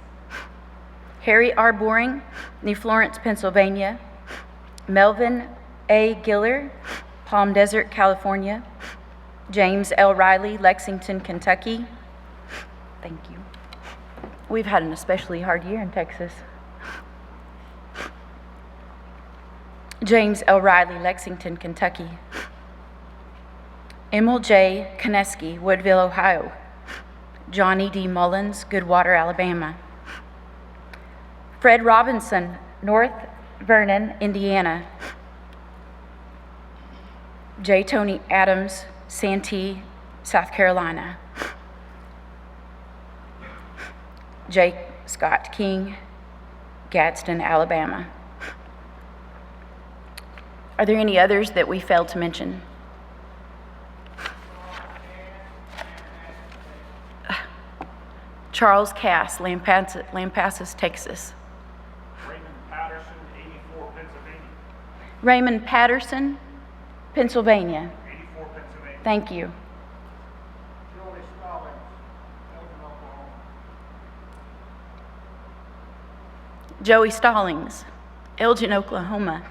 Harry R. Boring, New Florence, Pennsylvania. Melvin A. Giller, Palm Desert, California. James L. Riley, Lexington, Kentucky. Thank you. We've had an especially hard year in Texas. James L. Riley, Lexington, Kentucky. Emil J. Koneski, Woodville, Ohio. Johnny D. Mullins, Goodwater, Alabama. Fred Robinson, North Vernon, Indiana. J. Tony Adams, Santee, South Carolina. Jake Scott King, Gadsden, Alabama. Are there any others that we failed to mention? Charles Cass, Lampasas, Texas. Raymond Patterson, 84, Pennsylvania. Raymond Patterson, Pennsylvania. 84, Pennsylvania. Thank you. Joey Stallings, Elgin, Oklahoma. Joey Stallings, Elgin, Oklahoma.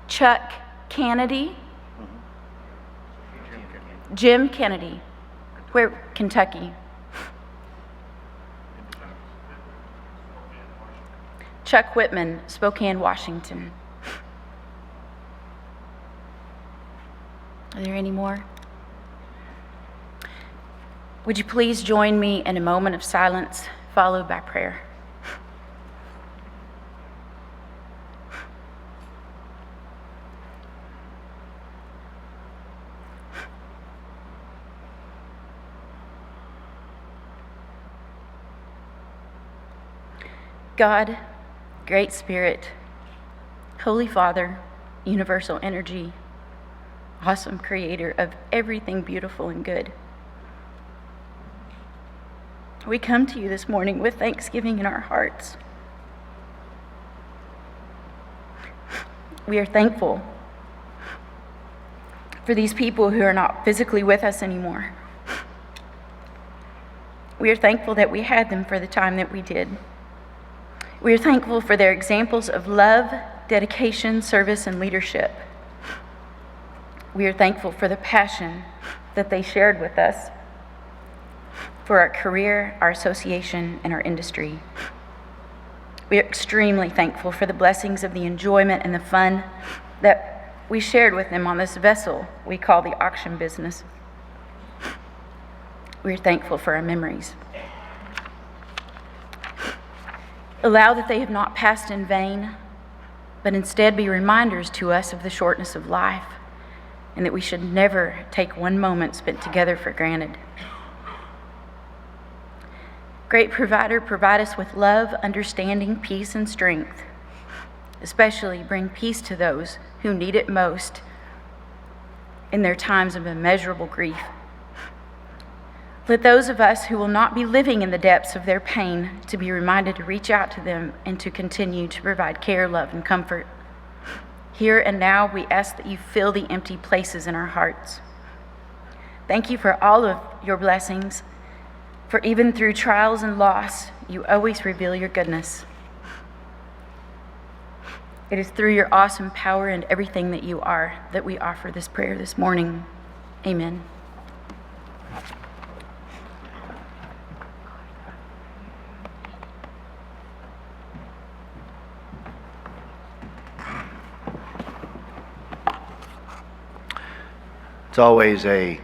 Chuck Kennedy. Jim Kennedy. Where? Kentucky. Chuck Whitman, Spokane, Washington. Are there any more? Would you please join me in a moment of silence, followed by prayer? God, Great Spirit, Holy Father, universal energy, awesome creator of everything beautiful and good. We come to you this morning with thanksgiving in our hearts. We are thankful for these people who are not physically with us anymore. We are thankful that we had them for the time that we did. We are thankful for their examples of love, dedication, service, and leadership. We are thankful for the passion that they shared with us for our career, our association, and our industry. We are extremely thankful for the blessings of the enjoyment and the fun that we shared with them on this vessel we call the auction business. We are thankful for our memories. Allow that they have not passed in vain, but instead be reminders to us of the shortness of life, and that we should never take one moment spent together for granted. Great Provider, provide us with love, understanding, peace, and strength. Especially bring peace to those who need it most in their times of immeasurable grief. Let those of us who will not be living in the depths of their pain to be reminded to reach out to them and to continue to provide care, love, and comfort. Here and now, we ask that you fill the empty places in our hearts. Thank you for all of your blessings, for even through trials and loss, you always reveal your goodness. It is through your awesome power and everything that you are that we offer this prayer this morning. Amen. It's always a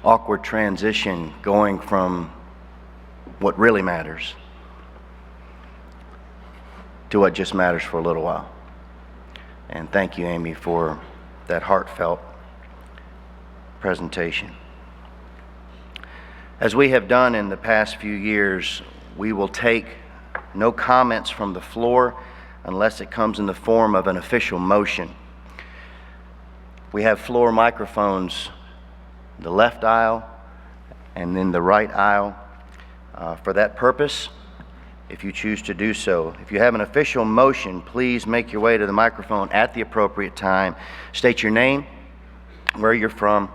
awkward transition going from what really matters to what just matters for a little while. And thank you, Amy, for that heartfelt presentation. As we have done in the past few years, we will take no comments from the floor unless it comes in the form of an official motion. We have floor microphones in the left aisle and in the right aisle for that purpose, if you choose to do so. If you have an official motion, please make your way to the microphone at the appropriate time. State your name, where you're from,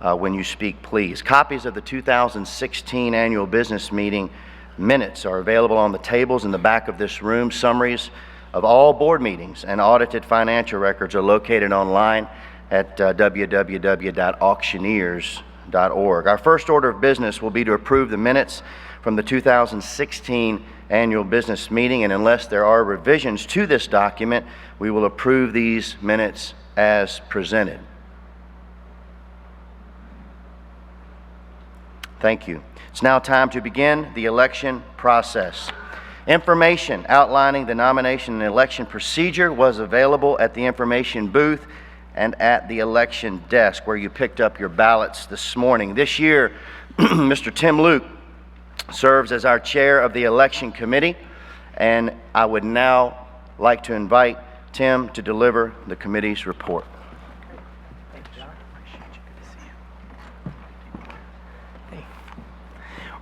when you speak, please. Copies of the 2016 annual business meeting minutes are available on the tables in the back of this room. Summaries of all board meetings and audited financial records are located online at www.auctioneers.org. Our first order of business will be to approve the minutes from the 2016 annual business meeting, and unless there are revisions to this document, we will approve these minutes as presented. Thank you. It's now time to begin the election process. Information outlining the nomination and election procedure was available at the information booth and at the election desk where you picked up your ballots this morning. This year, Mr. Tim Luke serves as our chair of the election committee, and I would now like to invite Tim to deliver the committee's report.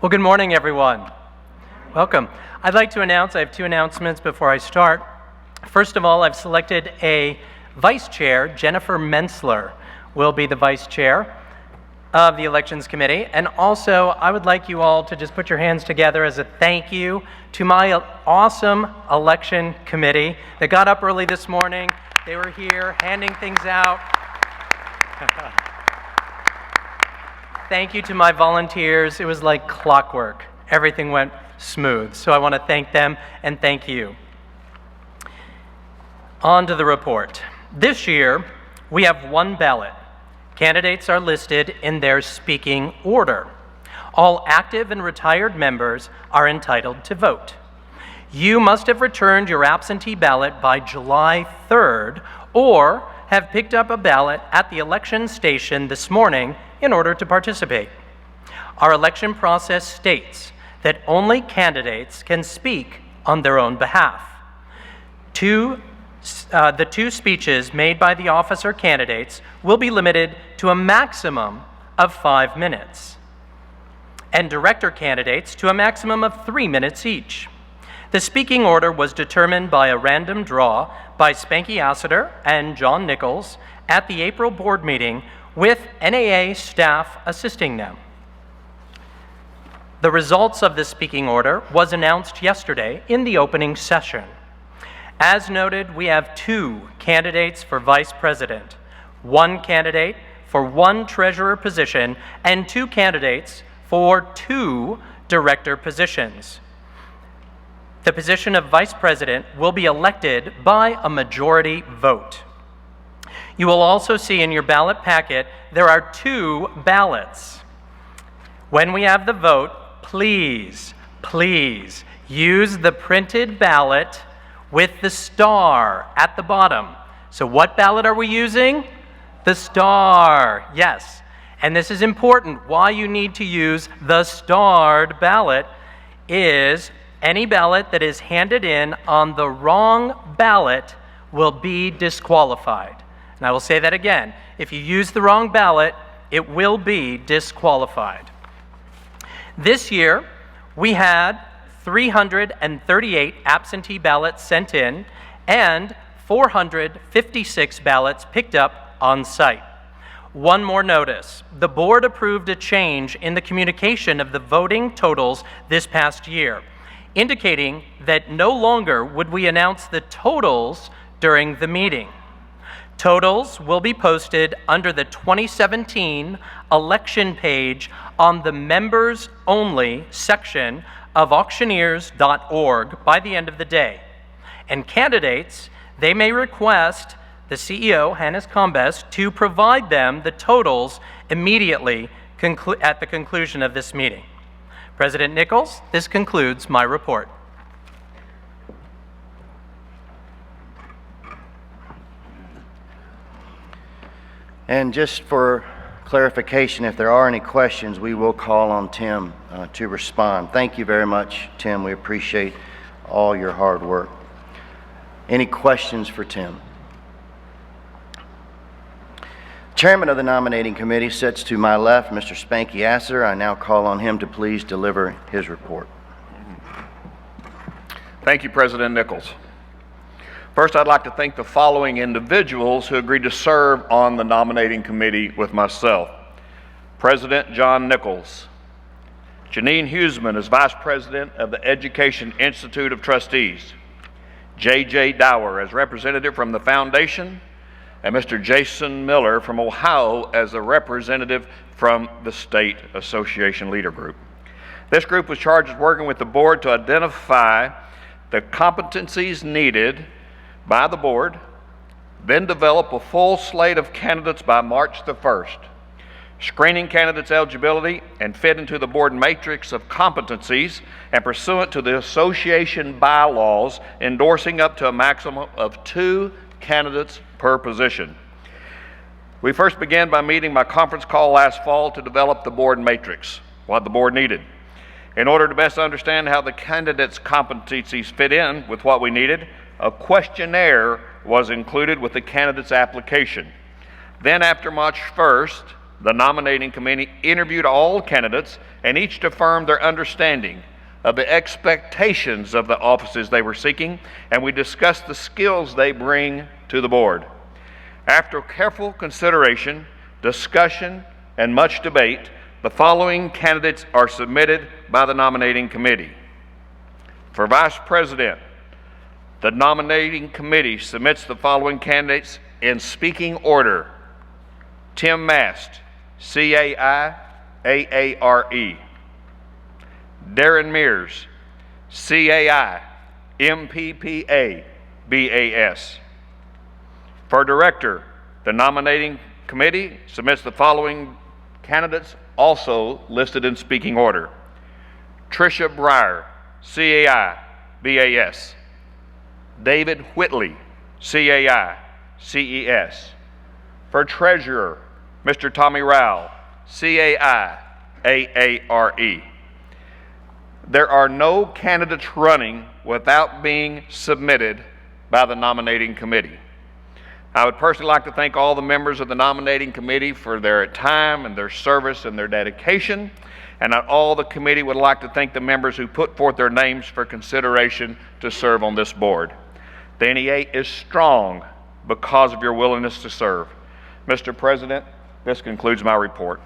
Well, good morning, everyone. Welcome. I'd like to announce, I have two announcements before I start. First of all, I've selected a vice chair. Jennifer Mensler will be the vice chair of the Elections Committee. And also, I would like you all to just put your hands together as a thank you to my awesome election committee that got up early this morning. They were here handing things out. Thank you to my volunteers. It was like clockwork. Everything went smooth. So I want to thank them and thank you. On to the report. This year, we have one ballot. Candidates are listed in their speaking order. All active and retired members are entitled to vote. You must have returned your absentee ballot by July 3rd or have picked up a ballot at the election station this morning in order to participate. Our election process states that only candidates can speak on their own behalf. The two speeches made by the officer candidates will be limited to a maximum of 5 minutes, and director candidates to a maximum of 3 minutes each. The speaking order was determined by a random draw by Spanky Assiter and John Nichols at the April board meeting, with NAA staff assisting them. The results of the speaking order was announced yesterday in the opening session. As noted, we have 2 candidates for vice president, 1 candidate for 1 treasurer position, and 2 candidates for 2 director positions. The position of vice president will be elected by a majority vote. You will also see in your ballot packet there are 2 ballots. When we have the vote, please use the printed ballot with the star at the bottom. So what ballot are we using? The star, yes. And this is important. Why you need to use the starred ballot is any ballot that is handed in on the wrong ballot will be disqualified. And I will say that again. If you use the wrong ballot, it will be disqualified. This year, we had 338 absentee ballots sent in and 456 ballots picked up on site. One more notice. The board approved a change in the communication of the voting totals this past year, indicating that no longer would we announce the totals during the meeting. Totals will be posted under the 2017 election page on the members only section of auctioneers.org by the end of the day. And candidates, they may request the CEO, Hannes Combes, to provide them the totals immediately at the conclusion of this meeting. President Nichols, this concludes my report. And just for clarification, if there are any questions, we will call on Tim to respond. Thank you very much, Tim. We appreciate all your hard work. Any questions for Tim? Chairman of the nominating committee sits to my left, Mr. Spanky Asser. I now call on him to please deliver his report. Thank you, President Nichols. First, I'd like to thank the following individuals who agreed to serve on the nominating committee with myself. President John Nichols. Janine Huseman is Vice President of the Education Institute of Trustees. J.J. Dower as representative from the Foundation, and Mr. Jason Miller from Ohio as a representative from the State Association Leader Group. This group was charged with working with the board to identify the competencies needed by the board, then develop a full slate of candidates by March the 1st, screening candidates' eligibility and fit into the board matrix of competencies, and pursuant to the association bylaws, endorsing up to a maximum of 2 candidates per position. We first began by meeting by conference call last fall to develop the board matrix, what the board needed. In order to best understand how the candidates' competencies fit in with what we needed, a questionnaire was included with the candidate's application. Then after March 1st, the nominating committee interviewed all candidates and each affirmed their understanding of the expectations of the offices they were seeking, and we discussed the skills they bring to the board. After careful consideration, discussion, and much debate, the following candidates are submitted by the nominating committee. For Vice President, the nominating committee submits the following candidates in speaking order. Tim Mast, C-A-I-A-A-R-E. Darren Mears, C-A-I-M-P-P-A-B-A-S. For Director, the nominating committee submits the following candidates also listed in speaking order. Tricia Breyer, C-A-I-B-A-S. David Whitley, C-A-I-C-E-S. For Treasurer, Mr. Tommy Rowell, C-A-I-A-A-R-E. There are no candidates running without being submitted by the nominating committee. I would personally like to thank all the members of the nominating committee for their time and their service and their dedication. And all the committee would like to thank the members who put forth their names for consideration to serve on this board. The NEA is strong because of your willingness to serve. Mr. President, this concludes my report.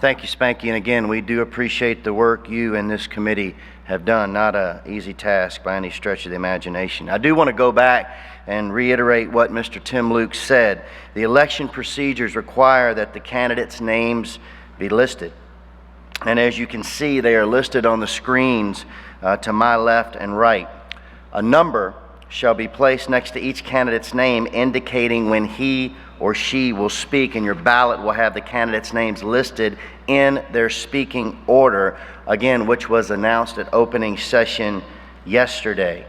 Thank you, Spanky. And again, we do appreciate the work you and this committee have done. Not an easy task by any stretch of the imagination. I do want to go back and reiterate what Mr. Tim Luke said. The election procedures require that the candidates' names be listed. And as you can see, they are listed on the screens to my left and right. A number shall be placed next to each candidate's name, indicating when he or she will speak, and your ballot will have the candidates' names listed in their speaking order, again, which was announced at opening session yesterday.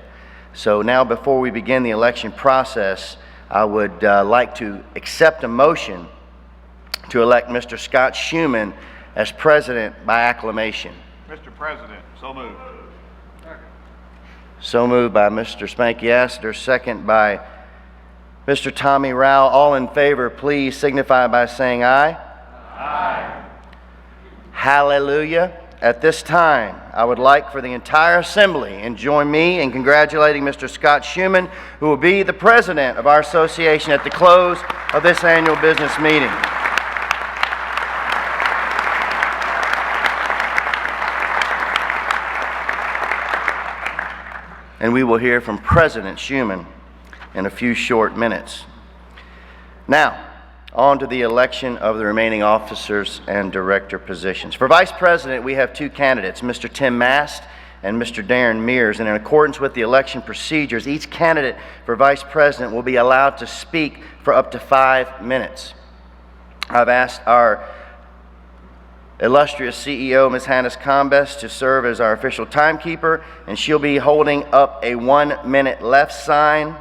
So now, before we begin the election process, I would like to accept a motion to elect Mr. Scott Schuman as president by acclamation. Mr. President, so moved. So moved by Mr. Spanky Astor, second by Mr. Tommy Rowell. All in favor, please signify by saying aye. Aye. Hallelujah. At this time, I would like for the entire assembly and join me in congratulating Mr. Scott Schuman, who will be the president of our association at the close of this annual business meeting. And we will hear from President Schuman in a few short minutes. Now, on to the election of the remaining officers and director positions. For Vice President, we have 2 candidates, Mr. Tim Mast and Mr. Darren Mears. And in accordance with the election procedures, each candidate for Vice President will be allowed to speak for up to 5 minutes. I've asked our illustrious CEO, Ms. Hannes Combest, to serve as our official timekeeper, and she'll be holding up a 1-minute left sign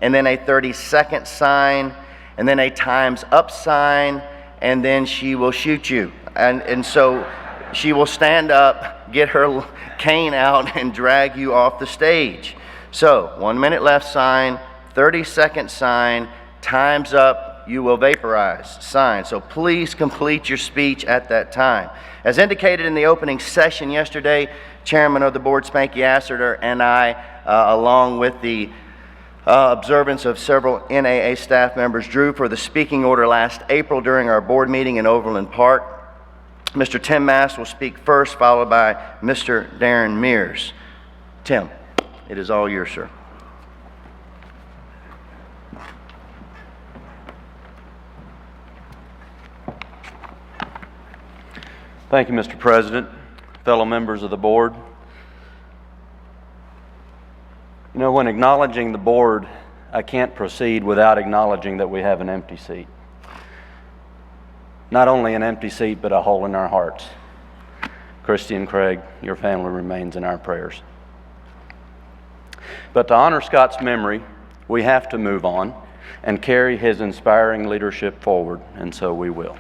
and then a 30-second sign, and then a time's up sign, and then she will shoot you. And so she will stand up, get her cane out, and drag you off the stage. So 1 minute left sign, 30-second sign, time's up, you will vaporize sign. So please complete your speech at that time. As indicated in the opening session yesterday, Chairman of the Board, Spanky Asserter, and I, along with the observance of several NAA staff members, drew for the speaking order last April during our board meeting in Overland Park. Mr. Tim Mast will speak first, followed by Mr. Darren Mears. Tim, it is all yours, sir. Thank you, Mr. President, fellow members of the board. You know, when acknowledging the board, I can't proceed without acknowledging that we have an empty seat. Not only an empty seat, but a hole in our hearts. Christy and Craig, your family remains in our prayers. But to honor Scott's memory, we have to move on and carry his inspiring leadership forward, and so we will.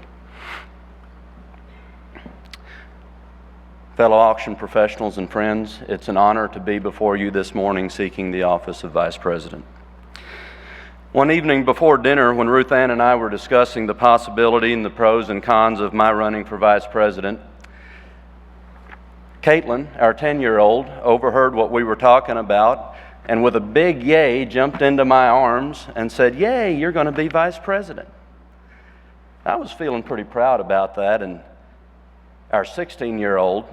Fellow auction professionals and friends, it's an honor to be before you this morning seeking the office of Vice President. One evening before dinner, when Ruth Ann and I were discussing the possibility and the pros and cons of my running for Vice President, Caitlin, our 10-year-old, overheard what we were talking about and with a big yay jumped into my arms and said, "Yay, you're going to be Vice President." I was feeling pretty proud about that, and our 16-year-old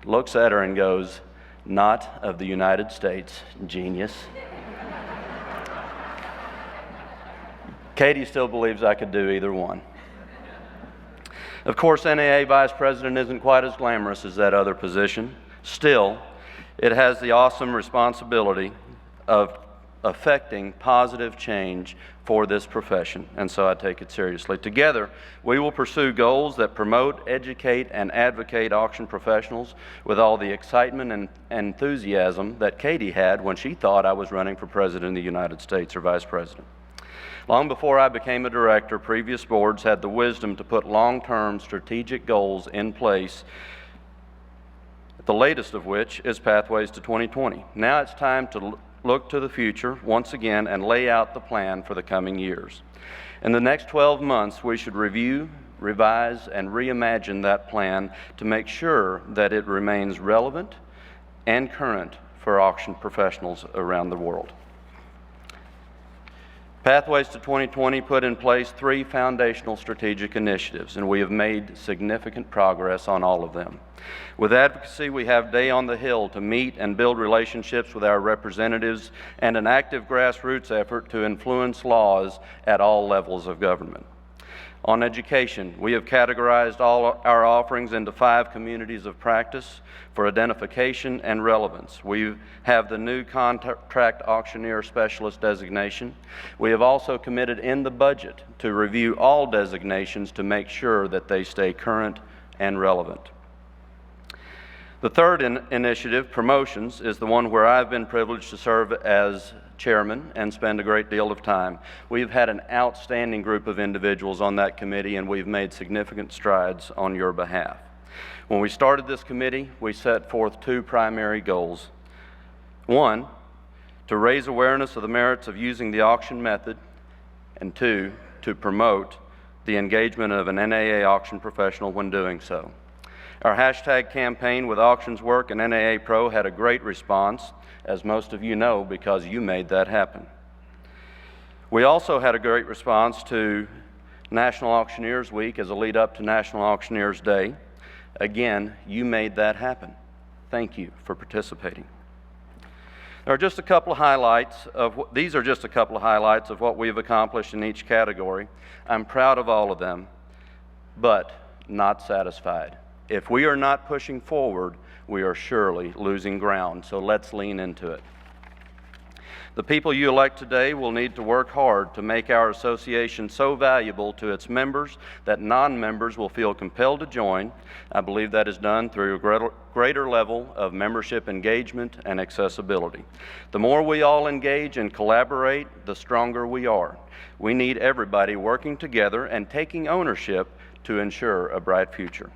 looks at her and goes, "Not of the United States, genius." Katie still believes I could do either one. Of course, NAA Vice President isn't quite as glamorous as that other position. Still, it has the awesome responsibility of affecting positive change for this profession, and so I take it seriously. Together, we will pursue goals that promote, educate, and advocate auction professionals with all the excitement and enthusiasm that Katie had when she thought I was running for President of the United States or Vice President. Long before I became a director, previous boards had the wisdom to put long-term strategic goals in place, the latest of which is Pathways to 2020. Now it's time to look to the future once again and lay out the plan for the coming years. In the next 12 months, we should review, revise, and reimagine that plan to make sure that it remains relevant and current for auction professionals around the world. Pathways to 2020 put in place 3 foundational strategic initiatives, and we have made significant progress on all of them. With advocacy, we have Day on the Hill to meet and build relationships with our representatives and an active grassroots effort to influence laws at all levels of government. On education, we have categorized all our offerings into 5 communities of practice for identification and relevance. We have the new contract auctioneer specialist designation. We have also committed in the budget to review all designations to make sure that they stay current and relevant. The third initiative, promotions, is the one where I've been privileged to serve as chairman and spend a great deal of time. We've had an outstanding group of individuals on that committee, and we've made significant strides on your behalf. When we started this committee, we set forth 2 primary goals. 1, to raise awareness of the merits of using the auction method, and 2, to promote the engagement of an NAA auction professional when doing so. Our hashtag campaign with Auctions Work and NAA Pro had a great response, as most of you know, because you made that happen. We also had a great response to National Auctioneers Week as a lead up to National Auctioneers Day. Again, you made that happen. Thank you for participating. These are just a couple of highlights of what we've accomplished in each category. I'm proud of all of them, but not satisfied. If we are not pushing forward, we are surely losing ground, so let's lean into it. The people you elect today will need to work hard to make our association so valuable to its members that non-members will feel compelled to join. I believe that is done through a greater level of membership engagement and accessibility. The more we all engage and collaborate, the stronger we are. We need everybody working together and taking ownership to ensure a bright future.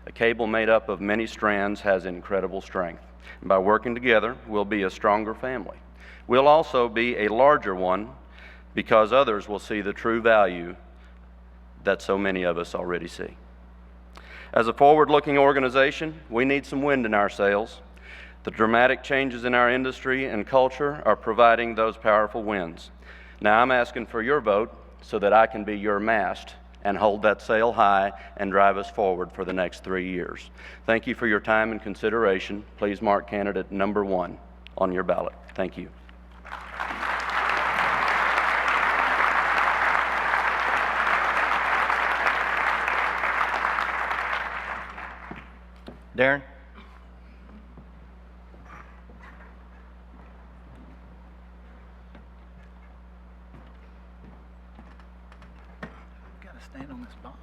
A cable made up of many strands has incredible strength. And by working together, we'll be a stronger family. We'll also be a larger one because others will see the true value that so many of us already see. As a forward-looking organization, we need some wind in our sails. The dramatic changes in our industry and culture are providing those powerful winds. Now I'm asking for your vote so that I can be your mast and hold that sail high and drive us forward for the next 3 years. Thank you for your time and consideration. Please mark candidate number 1 on your ballot. Thank you. Darren? Got to stand on this box.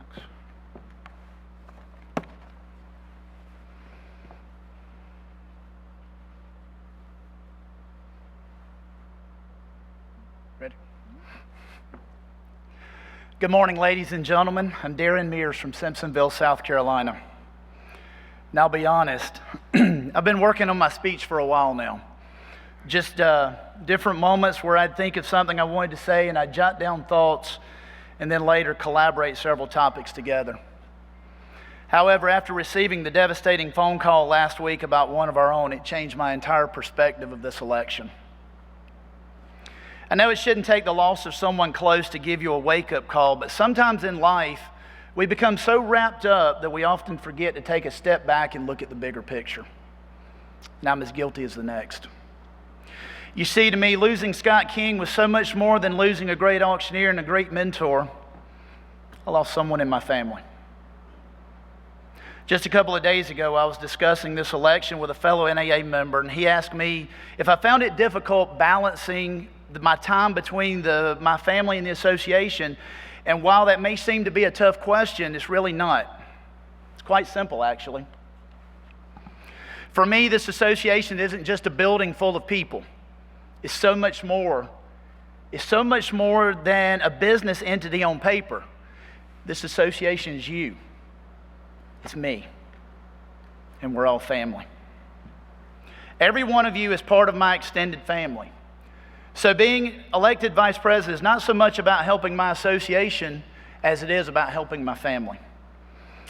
Ready? Good morning, ladies and gentlemen. I'm Darren Mears from Simpsonville, South Carolina. Now, I'll be honest, I've been working on my speech for a while now. Just different moments where I'd think of something I wanted to say and I'd jot down thoughts and then later collaborate several topics together. However, after receiving the devastating phone call last week about one of our own, it changed my entire perspective of this election. I know it shouldn't take the loss of someone close to give you a wake-up call, but sometimes in life, we become so wrapped up that we often forget to take a step back and look at the bigger picture. And I'm as guilty as the next. You see, to me, losing Scott King was so much more than losing a great auctioneer and a great mentor. I lost someone in my family. Just a couple of days ago, I was discussing this election with a fellow NAA member, and he asked me if I found it difficult balancing my time between my family and the association. And while that may seem to be a tough question, it's really not. It's quite simple, actually. For me, this association isn't just a building full of people. It's so much more. It's so much more than a business entity on paper. This association is you. It's me. And we're all family. Every one of you is part of my extended family. So being elected vice president is not so much about helping my association as it is about helping my family.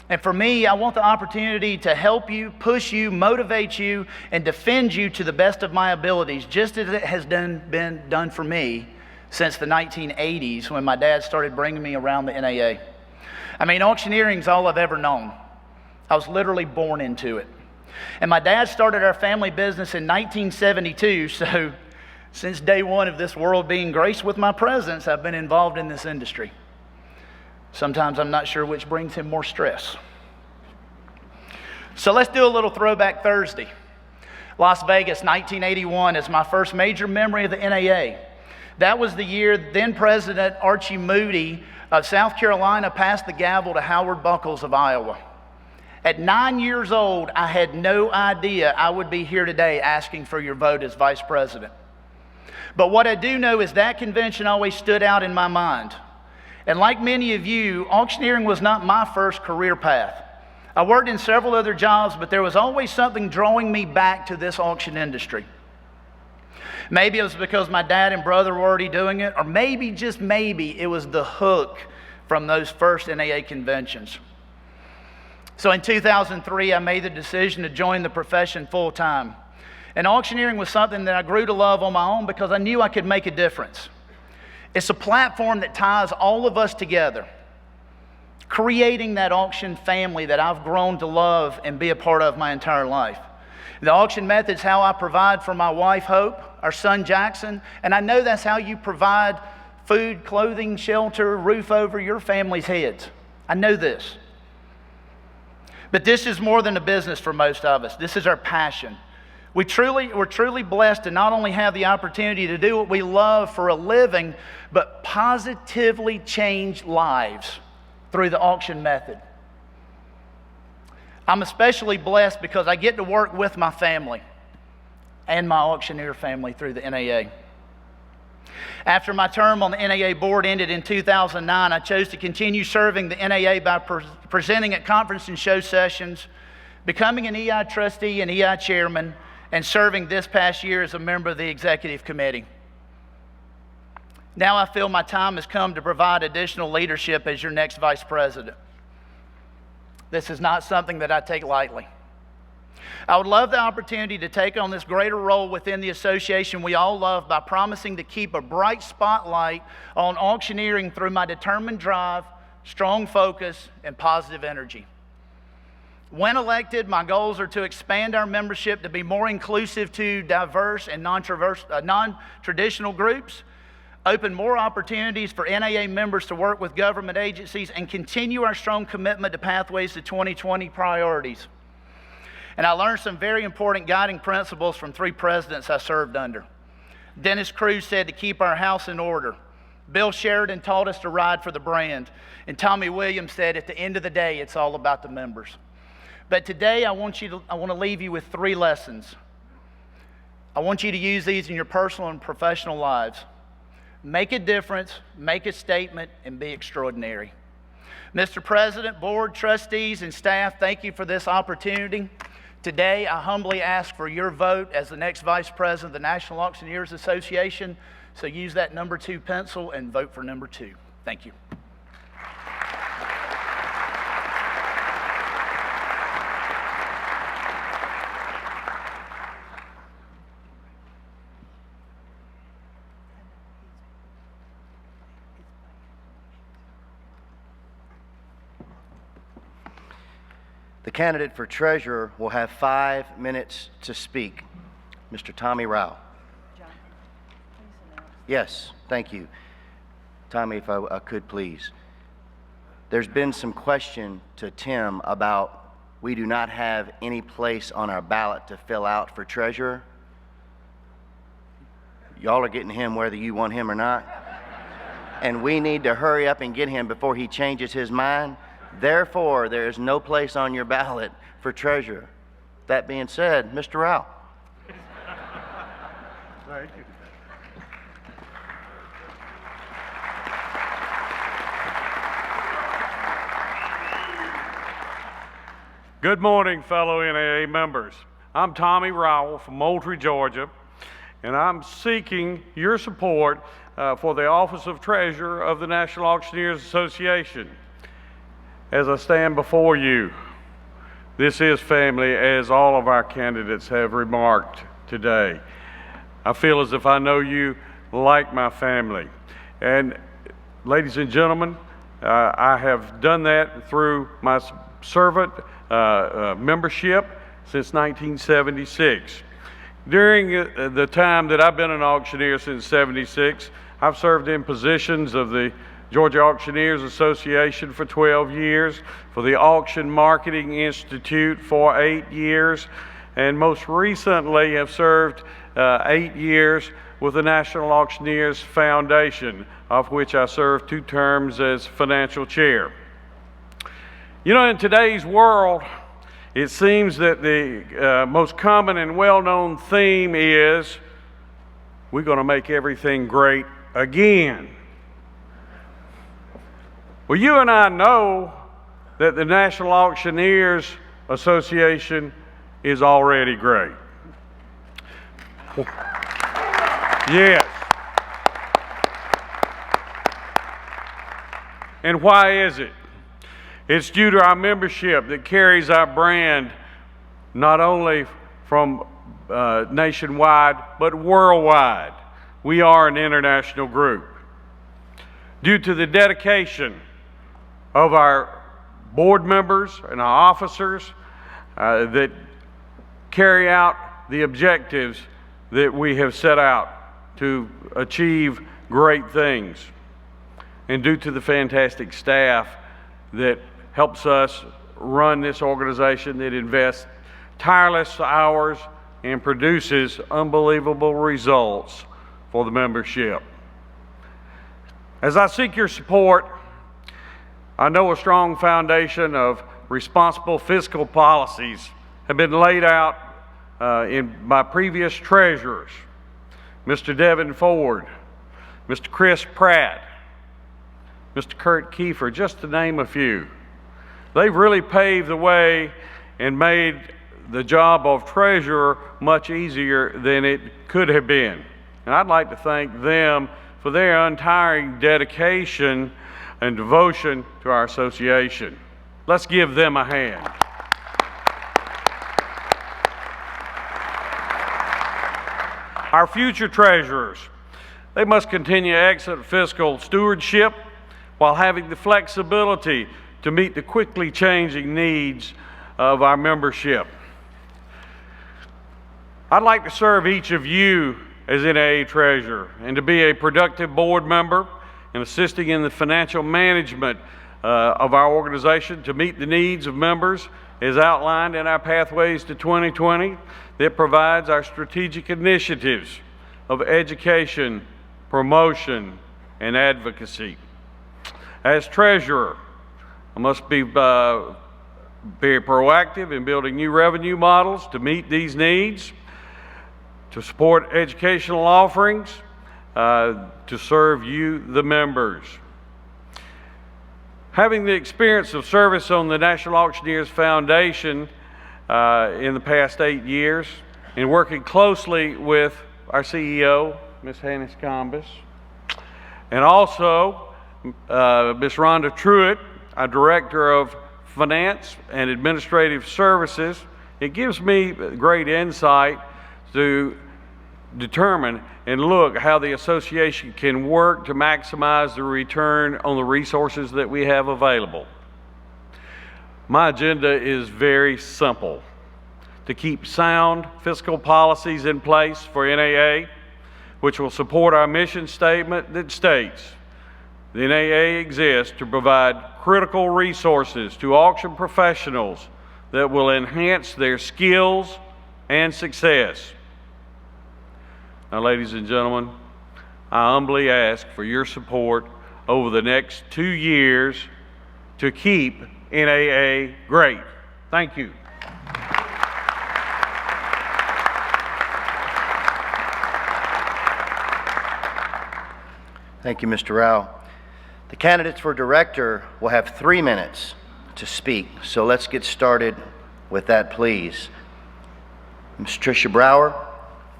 And for me, I want the opportunity to help you, push you, motivate you, and defend you to the best of my abilities, just as it has been done for me since the 1980s when my dad started bringing me around the NAA. I mean, auctioneering is all I've ever known. I was literally born into it. And my dad started our family business in 1972, so since day one of this world being graced with my presence, I've been involved in this industry. Sometimes I'm not sure which brings him more stress. So let's do a little throwback Thursday. Las Vegas, 1981 is my first major memory of the NAA. That was the year then President Archie Moody of South Carolina passed the gavel to Howard Buckles of Iowa. At 9 years old, I had no idea I would be here today asking for your vote as vice president. But what I do know is that convention always stood out in my mind. And like many of you, auctioneering was not my first career path. I worked in several other jobs, but there was always something drawing me back to this auction industry. Maybe it was because my dad and brother were already doing it, or maybe, just maybe, it was the hook from those first NAA conventions. So in 2003, I made the decision to join the profession full time. And auctioneering was something that I grew to love on my own because I knew I could make a difference. It's a platform that ties all of us together, creating that auction family that I've grown to love and be a part of my entire life. The auction method is how I provide for my wife, Hope, our son, Jackson, and I know that's how you provide food, clothing, shelter, roof over your family's heads. I know this. But this is more than a business for most of us. This is our passion. We're truly blessed to not only have the opportunity to do what we love for a living, but positively change lives through the auction method. I'm especially blessed because I get to work with my family and my auctioneer family through the NAA. After my term on the NAA board ended in 2009, I chose to continue serving the NAA by presenting at conference and show sessions, becoming an EI trustee and EI chairman, and serving this past year as a member of the executive committee. Now I feel my time has come to provide additional leadership as your next vice president. This is not something that I take lightly. I would love the opportunity to take on this greater role within the association we all love by promising to keep a bright spotlight on auctioneering through my determined drive, strong focus, and positive energy. When elected, my goals are to expand our membership to be more inclusive to diverse and non-traditional groups, open more opportunities for NAA members to work with government agencies, and continue our strong commitment to Pathways to 2020 priorities. And I learned some very important guiding principles from 3 presidents I served under. Dennis Cruz said to keep our house in order. Bill Sheridan taught us to ride for the brand. And Tommy Williams said, at the end of the day, it's all about the members. But today, I want to leave you with 3 lessons. I want you to use these in your personal and professional lives. Make a difference, make a statement, and be extraordinary. Mr. President, board, trustees, and staff, thank you for this opportunity. Today, I humbly ask for your vote as the next Vice President of the National Auctioneers Association. So use that number 2 pencil and vote for number 2. Thank you. The candidate for treasurer will have 5 minutes to speak. Mr. Tommy Rao. Yes, thank you. Tommy, if I could please. There's been some question to Tim about we do not have any place on our ballot to fill out for treasurer. Y'all are getting him whether you want him or not. And we need to hurry up and get him before he changes his mind. Therefore, there is no place on your ballot for treasurer. That being said, Mr. Rao. Thank you. Good morning, fellow NAA members. I'm Tommy Rowell from Moultrie, Georgia, and I'm seeking your support for the office of Treasurer of the National Auctioneers Association. As I stand before you, this is family, as all of our candidates have remarked today. I feel as if I know you like my family. And ladies and gentlemen, I have done that through my servant membership since 1976. During the time that I've been an auctioneer since '76, I've served in positions of the Georgia Auctioneers Association for 12 years, for the Auction Marketing Institute for 8 years, and most recently have served 8 years with the National Auctioneers Foundation, of which I served 2 terms as financial chair. You know, in today's world, it seems that the most common and well-known theme is we're going to make everything great again. Well, you and I know that the National Auctioneers Association is already great. Yes. And why is it? It's due to our membership that carries our brand not only from nationwide, but worldwide. We are an international group. Due to the dedication of our board members and our officers that carry out the objectives that we have set out to achieve great things. And due to the fantastic staff that helps us run this organization, that invests tireless hours and produces unbelievable results for the membership. As I seek your support, I know a strong foundation of responsible fiscal policies have been laid out by previous treasurers, Mr. Devin Ford, Mr. Chris Pratt, Mr. Kurt Kiefer, just to name a few. They've really paved the way and made the job of treasurer much easier than it could have been. And I'd like to thank them for their untiring dedication and devotion to our association. Let's give them a hand. Our future treasurers, they must continue excellent fiscal stewardship while having the flexibility to meet the quickly changing needs of our membership. I'd like to serve each of you as NAA treasurer and to be a productive board member and assisting in the financial management of our organization to meet the needs of members as outlined in our Pathways to 2020 that provides our strategic initiatives of education, promotion, and advocacy. As treasurer, I must be very proactive in building new revenue models to meet these needs, to support educational offerings, to serve you, the members. Having the experience of service on the National Auctioneers Foundation in the past 8 years and working closely with our CEO, Ms. Hannes Combis, and also Ms. Rhonda Truitt, our Director of Finance and Administrative Services, it gives me great insight to determine and look how the association can work to maximize the return on the resources that we have available. My agenda is very simple: to keep sound fiscal policies in place for NAA, which will support our mission statement that states the NAA exists to provide critical resources to auction professionals that will enhance their skills and success. Now, ladies and gentlemen, I humbly ask for your support over the next 2 years to keep NAA great. Thank you. Thank you, Mr. Rao. The candidates for director will have 3 minutes to speak, so let's get started with that, please. Ms. Tricia Brower,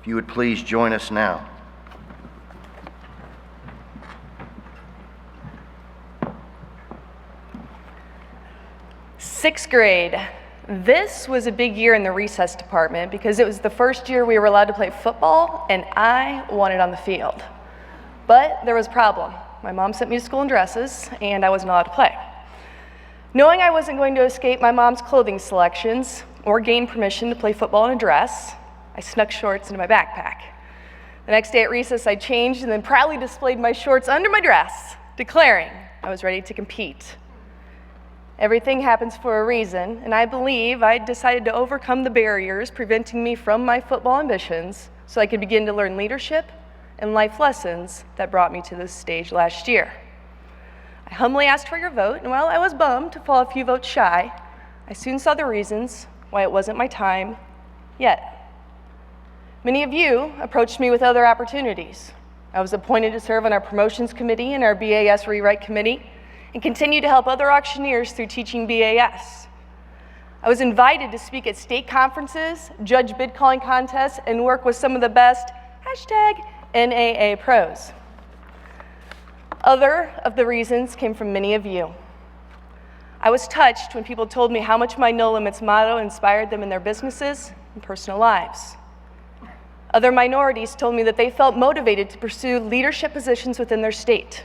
if you would please join us now. Sixth grade. This was a big year in the recess department because it was the first year we were allowed to play football, and I wanted on the field. But there was a problem. My mom sent me to school in dresses, and I wasn't allowed to play. Knowing I wasn't going to escape my mom's clothing selections or gain permission to play football in a dress, I snuck shorts into my backpack. The next day at recess, I changed and then proudly displayed my shorts under my dress, declaring I was ready to compete. Everything happens for a reason, and I believe I decided to overcome the barriers preventing me from my football ambitions so I could begin to learn leadership and life lessons that brought me to this stage last year. I humbly asked for your vote, and while I was bummed to fall a few votes shy, I soon saw the reasons why it wasn't my time yet. Many of you approached me with other opportunities. I was appointed to serve on our promotions committee and our BAS rewrite committee and continue to help other auctioneers through teaching BAS. I was invited to speak at state conferences, judge bid calling contests, and work with some of the best #NAA pros. Other of the reasons came from many of you. I was touched when people told me how much my No Limits motto inspired them in their businesses and personal lives. Other minorities told me that they felt motivated to pursue leadership positions within their state.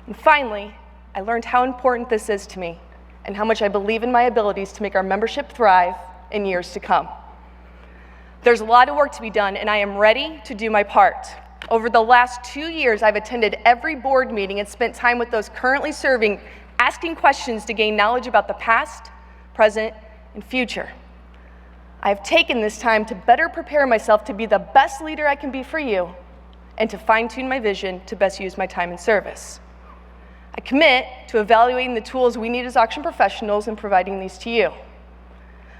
And finally, I learned how important this is to me and how much I believe in my abilities to make our membership thrive in years to come. There's a lot of work to be done, and I am ready to do my part. Over the last 2 years, I've attended every board meeting and spent time with those currently serving, asking questions to gain knowledge about the past, present, and future. I've taken this time to better prepare myself to be the best leader I can be for you and to fine-tune my vision to best use my time in service. I commit to evaluating the tools we need as auction professionals and providing these to you.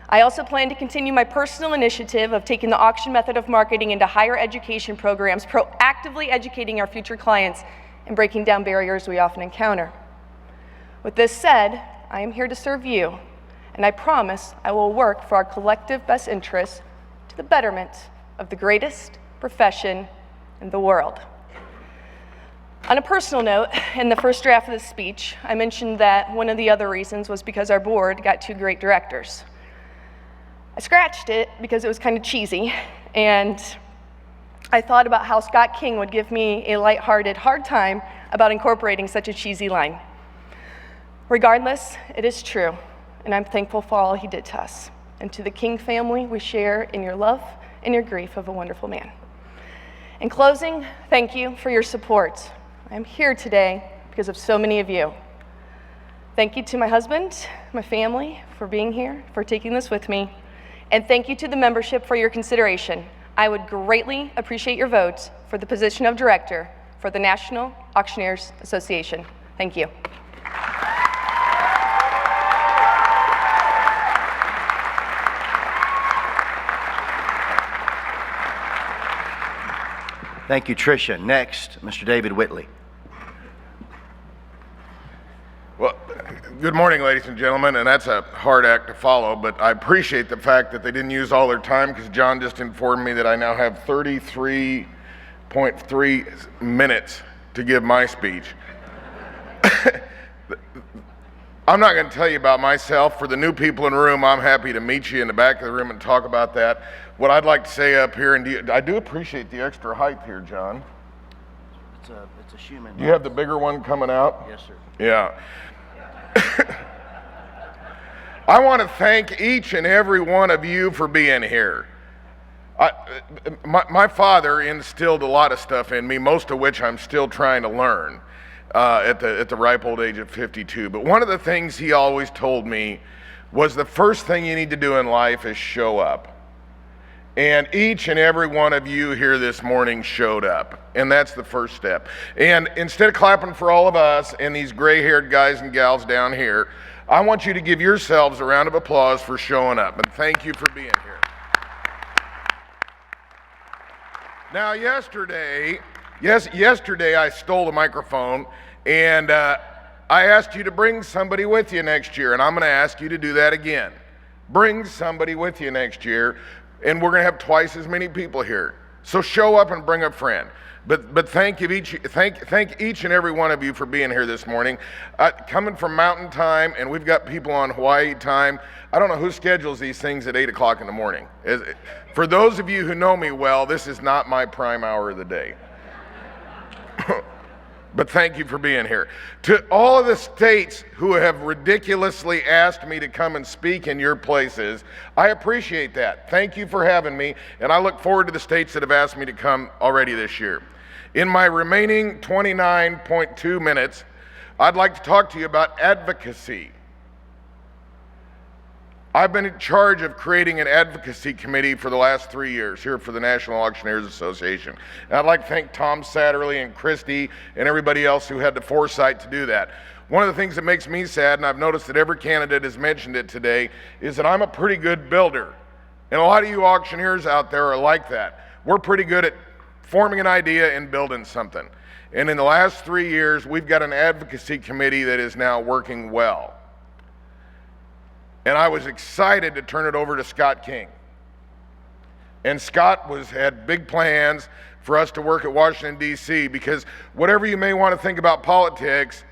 I also plan to continue my personal initiative of taking the auction method of marketing into higher education programs, proactively educating our future clients and breaking down barriers we often encounter. With this said, I am here to serve you, and I promise I will work for our collective best interests to the betterment of the greatest profession in the world. On a personal note, in the first draft of this speech, I mentioned that one of the other reasons was because our board got 2 great directors. I scratched it because it was kind of cheesy, and I thought about how Scott King would give me a lighthearted hard time about incorporating such a cheesy line. Regardless, it is true, and I'm thankful for all he did to us. And to the King family, we share in your love and your grief of a wonderful man. In closing, thank you for your support. I'm here today because of so many of you. Thank you to my husband, my family, for being here, for taking this with me. And thank you to the membership for your consideration. I would greatly appreciate your vote for the position of director for the National Auctioneers Association. Thank you. Thank you, Tricia. Next, Mr. David Whitley. Well, good morning, ladies and gentlemen, and that's a hard act to follow, but I appreciate the fact that they didn't use all their time because John just informed me that I now have 33.3 minutes to give my speech. I'm not going to tell you about myself. For the new people in the room, I'm happy to meet you in the back of the room and talk about that. What I'd like to say up here, and I do appreciate the extra height here, John. It's a Schumann. Do you have the bigger one coming out? Yes, sir. Yeah. I want to thank each and every one of you for being here. My father instilled a lot of stuff in me, most of which I'm still trying to learn at the ripe old age of 52. But one of the things he always told me was the first thing you need to do in life is show up. And each and every one of you here this morning showed up. And that's the first step. And instead of clapping for all of us and these gray-haired guys and gals down here, I want you to give yourselves a round of applause for showing up. And thank you for being here. Now, yesterday I stole the microphone, and I asked you to bring somebody with you next year, and I'm going to ask you to do that again. Bring somebody with you next year, and we're going to have twice as many people here. So show up and bring a friend. But thank each and every one of you for being here this morning. Coming from Mountain Time, and we've got people on Hawaii time. I don't know who schedules these things at 8 o'clock in the morning. For those of you who know me well, this is not my prime hour of the day. But thank you for being here. To all of the states who have ridiculously asked me to come and speak in your places, I appreciate that. Thank you for having me, and I look forward to the states that have asked me to come already this year. In my remaining 29.2 minutes, I'd like to talk to you about advocacy. I've been in charge of creating an advocacy committee for the last 3 years here for the National Auctioneers Association. And I'd like to thank Tom Satterley and Christy and everybody else who had the foresight to do that. One of the things that makes me sad, and I've noticed that every candidate has mentioned it today, is that I'm a pretty good builder. And a lot of you auctioneers out there are like that. We're pretty good at forming an idea and building something. And in the last 3 years, we've got an advocacy committee that is now working well. And I was excited to turn it over to Scott King. And Scott had big plans for us to work at Washington, D.C., because whatever you may want to think about politics,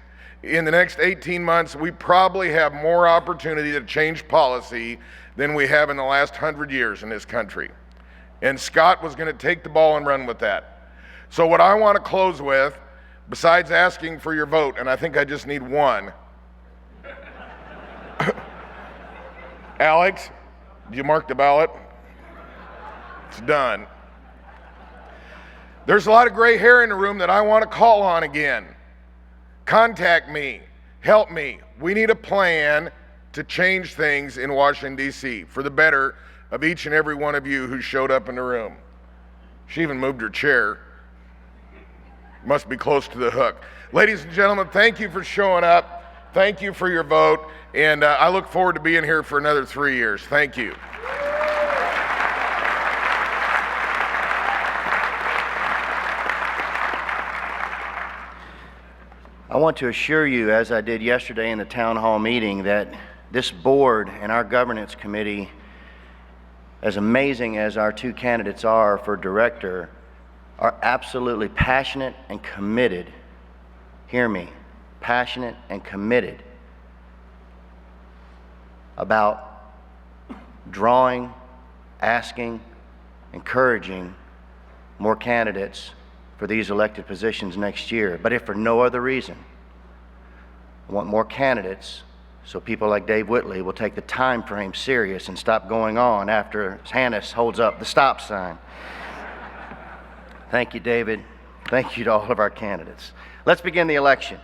in the next 18 months, we probably have more opportunity to change policy than we have in the last 100 years in this country. And Scott was going to take the ball and run with that. So what I want to close with, besides asking for your vote, and I think I just need one, Alex, did you mark the ballot? It's done. There's a lot of gray hair in the room that I want to call on again. Contact me. Help me. We need a plan to change things in Washington, D.C. for the better of each and every one of you who showed up in the room. She even moved her chair. Must be close to the hook. Ladies and gentlemen, thank you for showing up. Thank you for your vote. And I look forward to being here for another 3 years. Thank you. I want to assure you, as I did yesterday in the town hall meeting, that this board and our governance committee, as amazing as our two candidates are for director, are absolutely passionate and committed. Hear me, passionate and committed about drawing, asking, encouraging more candidates for these elected positions next year. But if for no other reason, I want more candidates so people like Dave Whitley will take the time frame serious and stop going on after Hannes holds up the stop sign. Thank you, David. Thank you to all of our candidates. Let's begin the election.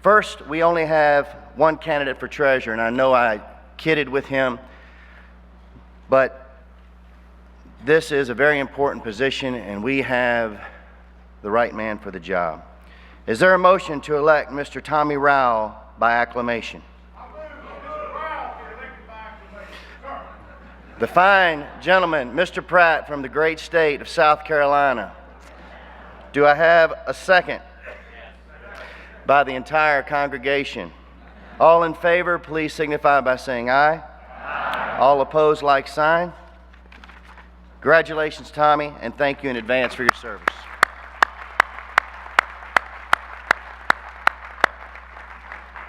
First, we only have one candidate for treasurer, and I know I kidded with him, but this is a very important position, and we have the right man for the job. Is there a motion to elect Mr. Tommy Rowell by acclamation? The fine gentleman, Mr. Pratt, from the great state of South Carolina. Do I have a second? By the entire congregation. All in favor, please signify by saying aye. Aye. All opposed, like sign. Congratulations, Tommy, and thank you in advance for your service.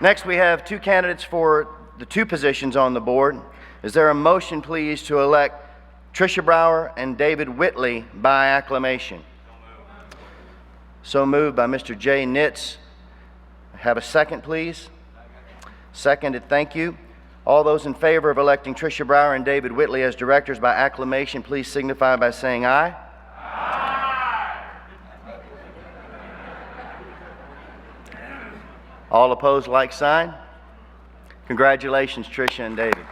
Next, we have two candidates for the two positions on the board. Is there a motion, please, to elect Tricia Brower and David Whitley by acclamation? So moved by Mr. Jay Nitz. Have a second, please? Seconded, thank you. All those in favor of electing Tricia Brower and David Whitley as directors by acclamation, please signify by saying aye. Aye. All opposed, like sign. Congratulations, Tricia and David.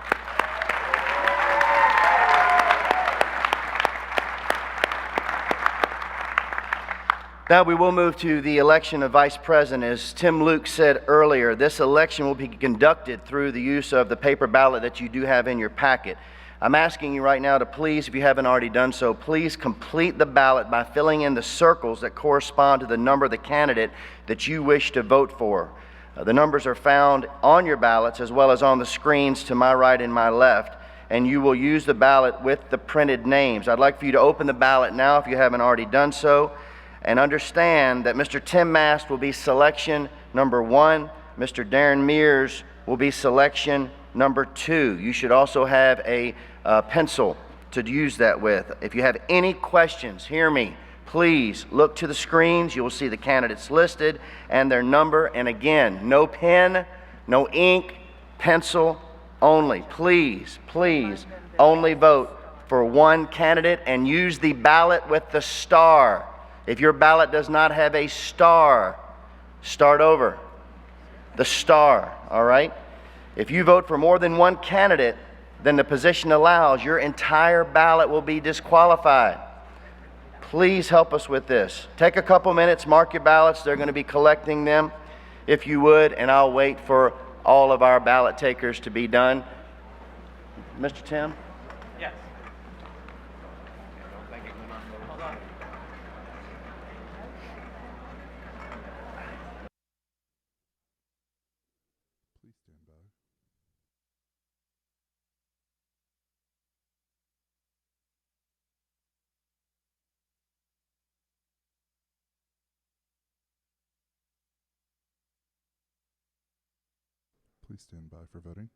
Now we will move to the election of Vice President. As Tim Luke said earlier, this election will be conducted through the use of the paper ballot that you do have in your packet. I'm asking you right now to please, if you haven't already done so, please complete the ballot by filling in the circles that correspond to the number of the candidate that you wish to vote for. The numbers are found on your ballots as well as on the screens to my right and my left, and you will use the ballot with the printed names. I'd like for you to open the ballot now if you haven't already done so. And understand that Mr. Tim Mast will be selection number 1. Mr. Darren Mears will be selection number 2. You should also have a pencil to use that with. If you have any questions, hear me. Please look to the screens. You will see the candidates listed and their number. And again, no pen, no ink, pencil only. Please, please, only vote for one candidate and use the ballot with the star. If your ballot does not have a star, start over. The star, all right? If you vote for more than one candidate than the position allows, your entire ballot will be disqualified. Please help us with this. Take a couple minutes, mark your ballots. They're going to be collecting them, if you would, and I'll wait for all of our ballot takers to be done. Mr. Tim? Yes. Please stand by for voting.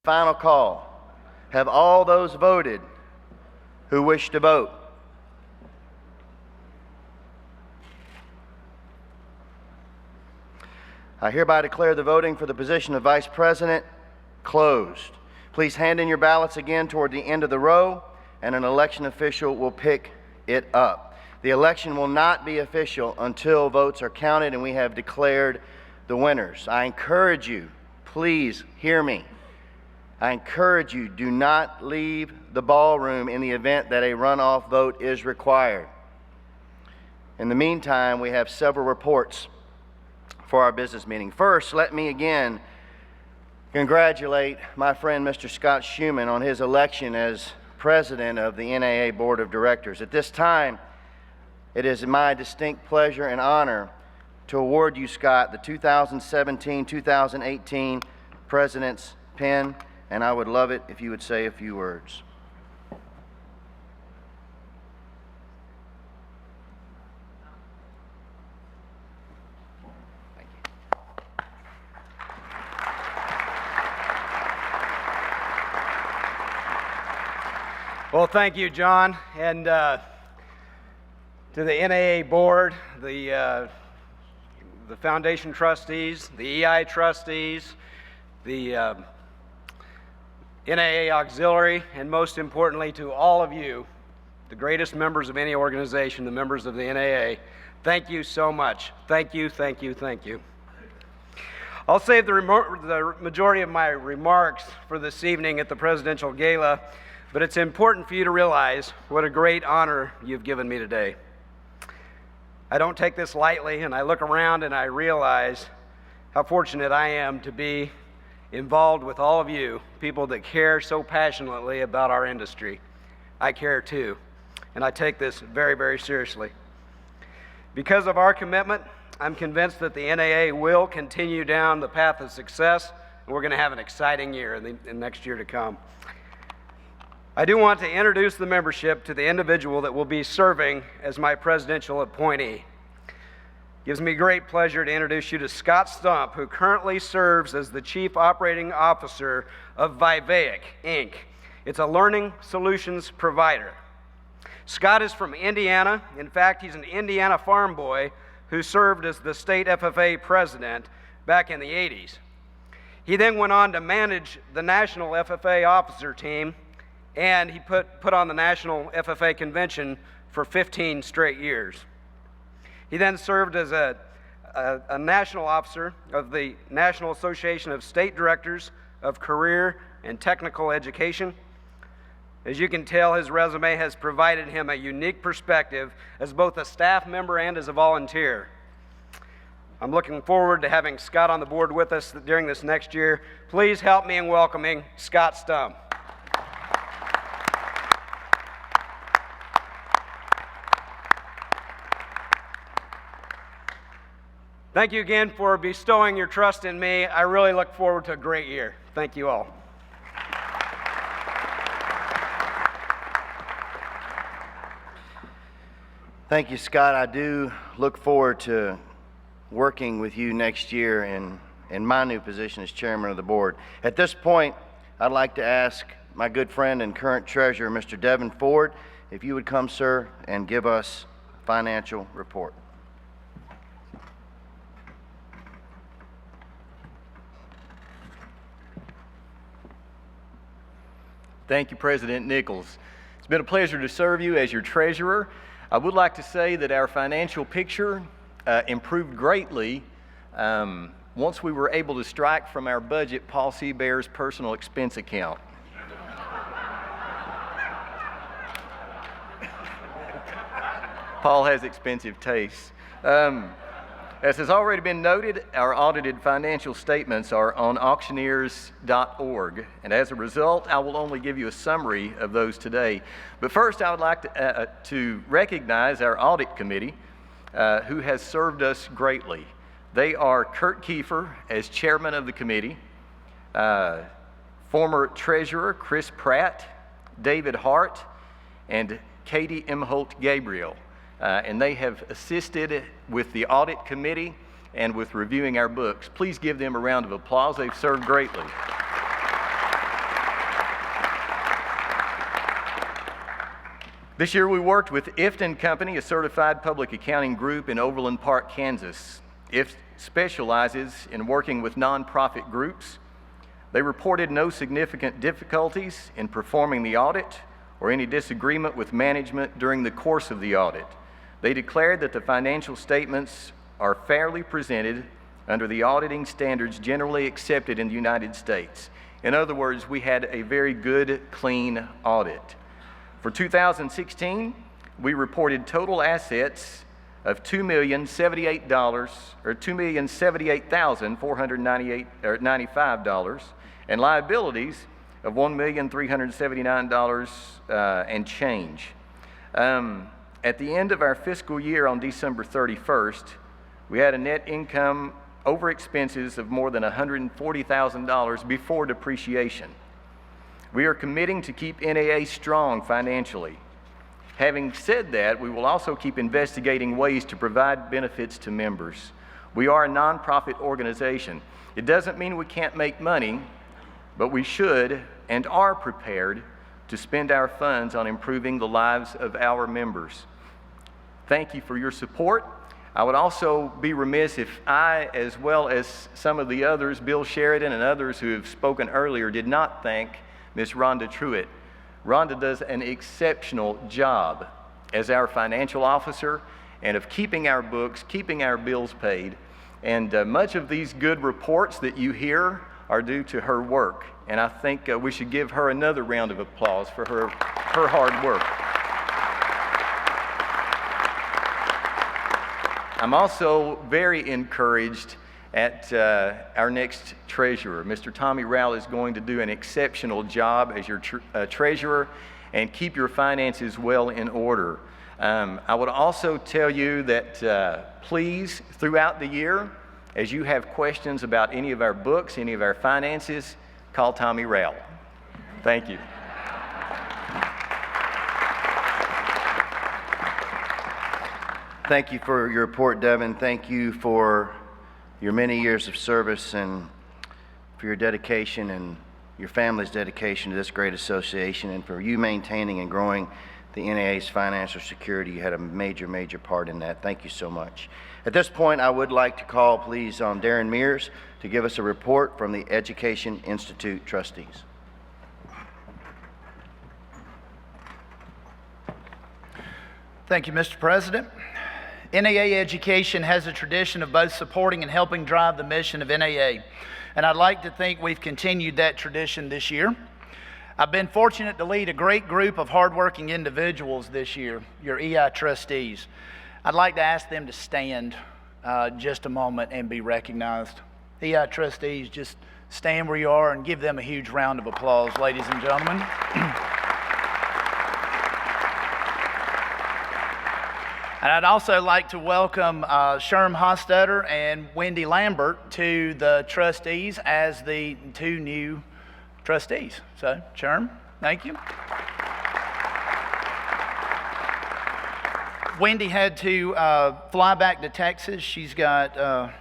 Final call. Have all those voted who wish to vote? I hereby declare the voting for the position of Vice President closed. Please hand in your ballots again toward the end of the row, and an election official will pick it up. The election will not be official until votes are counted and we have declared the winners. I encourage you, please hear me. I encourage you, do not leave the ballroom in the event that a runoff vote is required. In the meantime, we have several reports for our business meeting. First, let me again congratulate my friend Mr. Scott Schumann on his election as president of the NAA Board of Directors. At this time, it is my distinct pleasure and honor to award you, Scott, the 2017-2018 President's Pin, and I would love it if you would say a few words. Well, thank you, John, and to the NAA board, the foundation trustees, the EI trustees, the NAA auxiliary, and most importantly to all of you, the greatest members of any organization, the members of the NAA. Thank you so much. Thank you, thank you, thank you. I'll save the majority of my remarks for this evening at the Presidential Gala, but it's important for you to realize what a great honor you've given me today. I don't take this lightly, and I look around and I realize how fortunate I am to be involved with all of you, people that care so passionately about our industry. I care too, and I take this very, very seriously. Because of our commitment, I'm convinced that the NAA will continue down the path of success, and we're going to have an exciting year in the next year to come. I do want to introduce the membership to the individual that will be serving as my presidential appointee. It gives me great pleasure to introduce you to Scott Stump, who currently serves as the Chief Operating Officer of Vivaic, Inc. It's a learning solutions provider. Scott is from Indiana. In fact, he's an Indiana farm boy who served as the state FFA president back in the 80s. He then went on to manage the national FFA officer team, and he put on the National FFA Convention for 15 straight years. He then served as a national officer of the National Association of State Directors of Career and Technical Education. As you can tell, his resume has provided him a unique perspective as both a staff member and as a volunteer. I'm looking forward to having Scott on the board with us during this next year. Please help me in welcoming Scott Stump. Thank you again for bestowing your trust in me. I really look forward to a great year. Thank you all. Thank you, Scott. I do look forward to working with you next year in my new position as chairman of the board. At this point, I'd like to ask my good friend and current treasurer, Mr. Devin Ford, if you would come, sir, and give us a financial report. Thank you, President Nichols. It's been a pleasure to serve you as your treasurer. I would like to say that our financial picture improved greatly once we were able to strike from our budget Paul Seabear's personal expense account. Paul has expensive tastes. As has already been noted, our audited financial statements are on auctioneers.org, and as a result, I will only give you a summary of those today. But first, I would like to recognize our audit committee, who has served us greatly. They are Kurt Kiefer as chairman of the committee, former treasurer Chris Pratt, David Hart, and Katie Imholt Gabriel. And they have assisted with the audit committee and with reviewing our books. Please give them a round of applause. They've served greatly. This year we worked with Ifton Company, a certified public accounting group in Overland Park, Kansas. IFT specializes in working with nonprofit groups. They reported no significant difficulties in performing the audit or any disagreement with management during the course of the audit. They declared that the financial statements are fairly presented under the auditing standards generally accepted in the United States. In other words, we had a very good, clean audit. For 2016, we reported total assets of $2,078,495 and liabilities of $1,379 and change. At the end of our fiscal year on December 31st, we had a net income over expenses of more than $140,000 before depreciation. We are committing to keep NAA strong financially. Having said that, we will also keep investigating ways to provide benefits to members. We are a nonprofit organization. It doesn't mean we can't make money, but we should and are prepared to spend our funds on improving the lives of our members. Thank you for your support. I would also be remiss if I, as well as some of the others, Bill Sheridan and others who have spoken earlier, did not thank Ms. Rhonda Truitt. Rhonda does an exceptional job as our financial officer and of keeping our books, keeping our bills paid. And much of these good reports that you hear are due to her work. And I think we should give her another round of applause for her hard work. I'm also very encouraged at our next treasurer. Mr. Tommy Rowell is going to do an exceptional job as your treasurer and keep your finances well in order. I would also tell you that please, throughout the year, as you have questions about any of our books, any of our finances, call Tommy Rowell. Thank you. Thank you for your report, Devin. Thank you for your many years of service and for your dedication and your family's dedication to this great association, and for you maintaining and growing the NAA's financial security. You had a major, major part in that. Thank you so much. At this point, I would like to call, please, on Darren Mears to give us a report from the Education Institute trustees. Thank you, Mr. President. NAA Education has a tradition of both supporting and helping drive the mission of NAA, and I'd like to think we've continued that tradition this year. I've been fortunate to lead a great group of hardworking individuals this year, your EI trustees. I'd like to ask them to stand just a moment and be recognized. EI trustees, just stand where you are and give them a huge round of applause, ladies and gentlemen. And I'd also like to welcome Sherm Hostetter and Wendy Lambert to the trustees as the two new trustees. So, Sherm, thank you. Wendy had to fly back to Texas. She's got,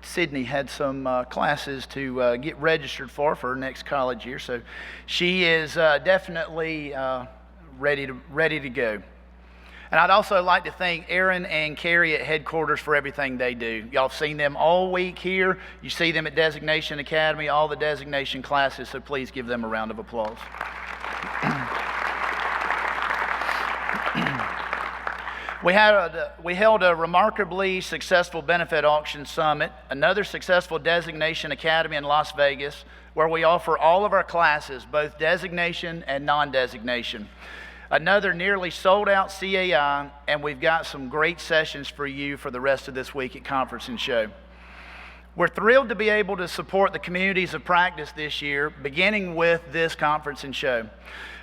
Sydney had some classes to get registered for her next college year. So she is definitely ready to go. And I'd also like to thank Aaron and Carrie at headquarters for everything they do. Y'all have seen them all week here. You see them at Designation Academy, all the designation classes, so please give them a round of applause. We held a remarkably successful benefit auction summit, another successful Designation Academy in Las Vegas, where we offer all of our classes, both designation and non-designation. Another nearly sold out CAI, and we've got some great sessions for you for the rest of this week at Conference and Show. We're thrilled to be able to support the communities of practice this year, beginning with this Conference and Show.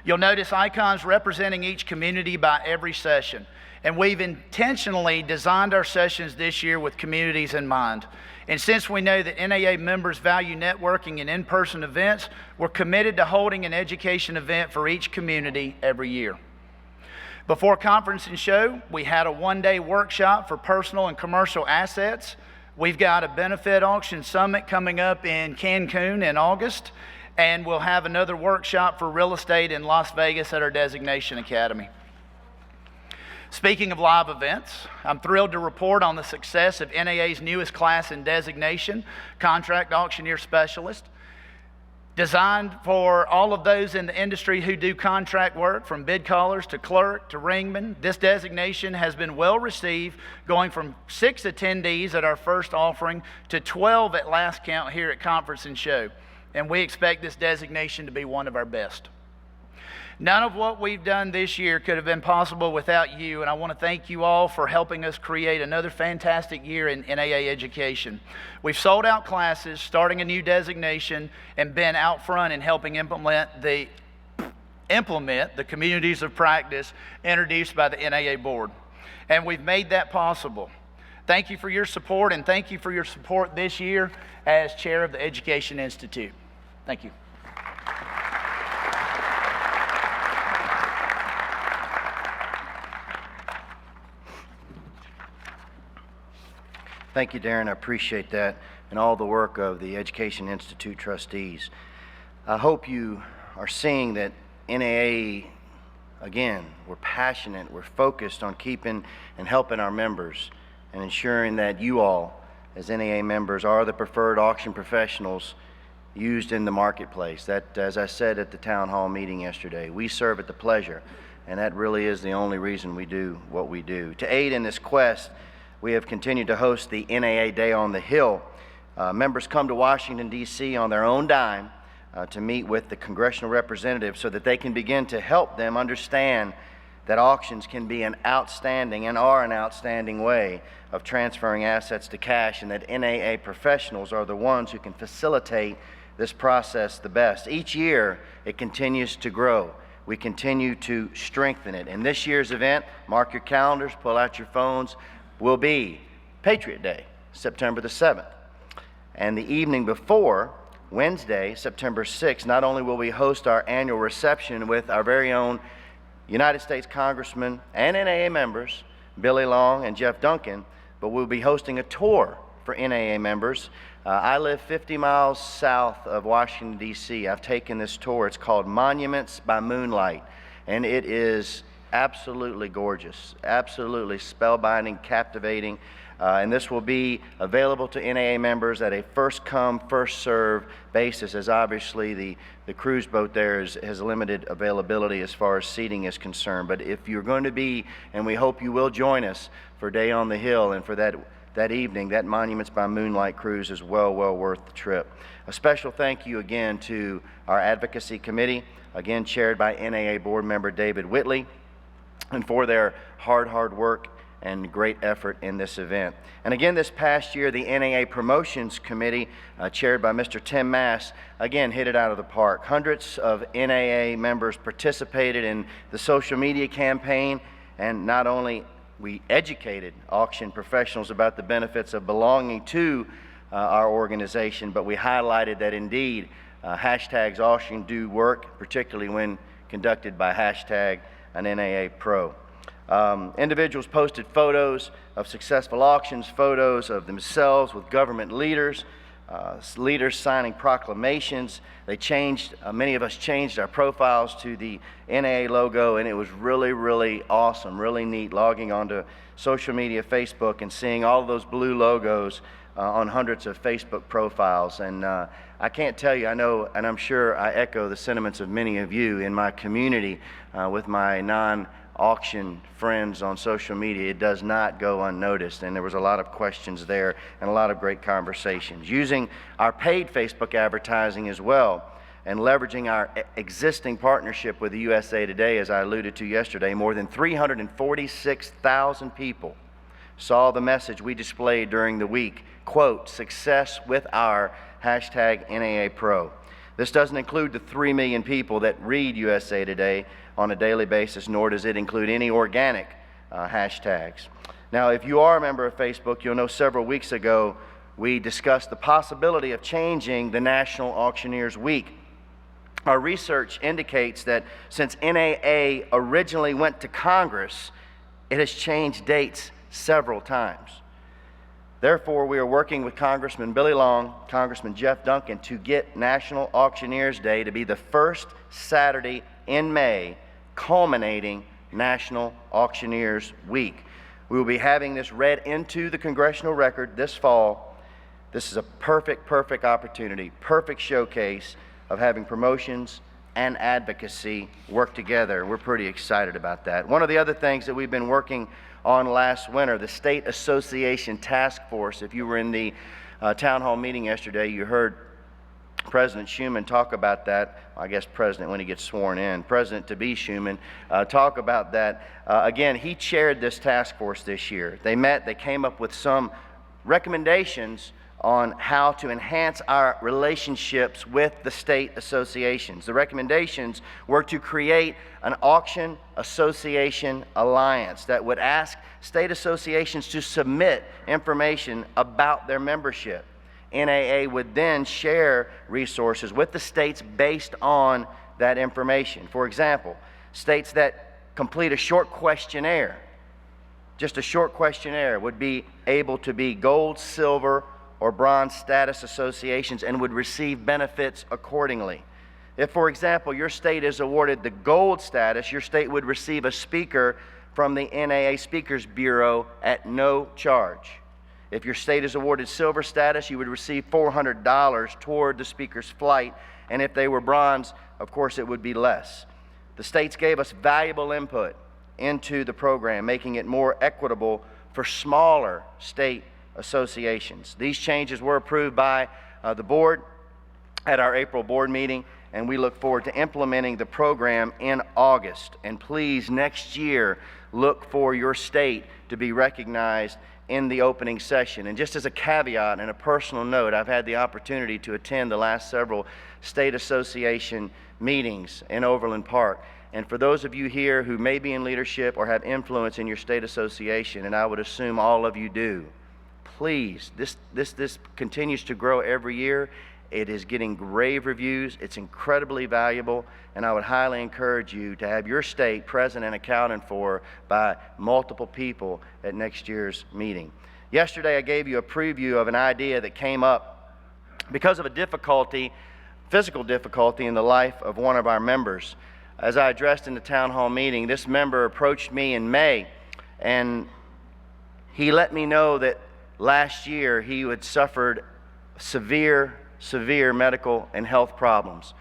You'll notice icons representing each community by every session, and we've intentionally designed our sessions this year with communities in mind. And since we know that NAA members value networking and in-person events, we're committed to holding an education event for each community every year. Before Conference and Show, we had a one-day workshop for personal and commercial assets. We've got a benefit auction summit coming up in Cancun in August, and we'll have another workshop for real estate in Las Vegas at our Designation Academy. Speaking of live events, I'm thrilled to report on the success of NAA's newest class and designation, Contract Auctioneer Specialist. Designed for all of those in the industry who do contract work, from bid callers to clerk to ringman, this designation has been well received, going from 6 attendees at our first offering to 12 at last count here at Conference and Show. And we expect this designation to be one of our best. None of what we've done this year could have been possible without you, and I want to thank you all for helping us create another fantastic year in NAA education. We've sold out classes, starting a new designation, and been out front in helping implement the communities of practice introduced by the NAA board. And we've made that possible. Thank you for your support, and thank you for your support this year as chair of the Education Institute. Thank you. Thank you, Darren. I appreciate that and all the work of the Education Institute trustees. I hope you are seeing that NAA, again, we're passionate, we're focused on keeping and helping our members and ensuring that you all, as NAA members, are the preferred auction professionals used in the marketplace. That, as I said at the town hall meeting yesterday, we serve at the pleasure, and that really is the only reason we do what we do. To aid in this quest, we have continued to host the NAA Day on the Hill. Members come to Washington, D.C. on their own dime to meet with the congressional representatives so that they can begin to help them understand that auctions can be an outstanding and are an outstanding way of transferring assets to cash, and that NAA professionals are the ones who can facilitate this process the best. Each year, it continues to grow. We continue to strengthen it. And this year's event, mark your calendars, pull out your phones, will be Patriot Day, September the 7th. And the evening before, Wednesday, September 6th, not only will we host our annual reception with our very own United States Congressman and NAA members, Billy Long and Jeff Duncan, but we'll be hosting a tour for NAA members. I live 50 miles south of Washington, D.C. I've taken this tour. It's called Monuments by Moonlight, and it is absolutely gorgeous, absolutely spellbinding, captivating, and this will be available to NAA members at a first-come, first-served basis, as obviously the cruise boat there has limited availability as far as seating is concerned. But if you're going to be, and we hope you will join us for Day on the Hill and for that evening, that Monuments by Moonlight cruise is well worth the trip. A special thank you again to our advocacy committee, again chaired by NAA board member David Whitley, and for their hard work and great effort in this event. And again, this past year, the NAA Promotions Committee, chaired by Mr. Tim Mass, again hit it out of the park. Hundreds of NAA members participated in the social media campaign, and not only we educated auction professionals about the benefits of belonging to our organization, but we highlighted that indeed hashtags auction do work, particularly when conducted by hashtag an NAA Pro. Individuals posted photos of successful auctions, photos of themselves with government leaders, leaders signing proclamations. They changed, many of us changed our profiles to the NAA logo, and it was really awesome, really neat logging onto social media, Facebook, and seeing all of those blue logos on hundreds of Facebook profiles. And I can't tell you, I know, and I'm sure I echo the sentiments of many of you in my community with my non-auction friends on social media. It does not go unnoticed, and there was a lot of questions there and a lot of great conversations. Using our paid Facebook advertising as well, and leveraging our existing partnership with the USA Today, as I alluded to yesterday, more than 346,000 people saw the message we displayed during the week, quote, "Success with our hashtag NAA Pro." This doesn't include the 3 million people that read USA Today on a daily basis, nor does it include any organic hashtags. Now, if you are a member of Facebook, you'll know several weeks ago we discussed the possibility of changing the National Auctioneers Week. Our research indicates that since NAA originally went to Congress, it has changed dates several times. Therefore, we are working with Congressman Billy Long, Congressman Jeff Duncan, to get National Auctioneers Day to be the first Saturday in May, culminating National Auctioneers Week. We will be having this read into the congressional record this fall. This is a perfect opportunity, perfect showcase of having promotions and advocacy work together. We're pretty excited about that. One of the other things that we've been working on last winter, the State Association Task Force. If you were in the town hall meeting yesterday, you heard President Schuman talk about that. I guess President when he gets sworn in. President-to-be Schuman talk about that. Again, he chaired this task force this year. They met, they came up with some recommendations on how to enhance our relationships with the state associations. The recommendations were to create an auction association alliance that would ask state associations to submit information about their membership. NAA would then share resources with the states based on that information. For example, states that complete a short questionnaire, just a short questionnaire, would be able to be gold, silver, or bronze status associations and would receive benefits accordingly. If, for example, your state is awarded the gold status, your state would receive a speaker from the NAA Speakers Bureau at no charge. If your state is awarded silver status, you would receive $400 toward the speaker's flight, and if they were bronze, of course, it would be less. The states gave us valuable input into the program, making it more equitable for smaller state associations. These changes were approved by the board at our April board meeting, and we look forward to implementing the program in August. And please, next year, look for your state to be recognized in the opening session. And just as a caveat and a personal note, I've had the opportunity to attend the last several state association meetings in Overland Park. And for those of you here who may be in leadership or have influence in your state association, and I would assume all of you do, please, this continues to grow every year. It is getting rave reviews. It's incredibly valuable, and I would highly encourage you to have your state present and accounted for by multiple people at next year's meeting. Yesterday, I gave you a preview of an idea that came up because of a physical difficulty in the life of one of our members. As I addressed in the town hall meeting, this member approached me in May, and he let me know that last year he had suffered severe medical and health problems.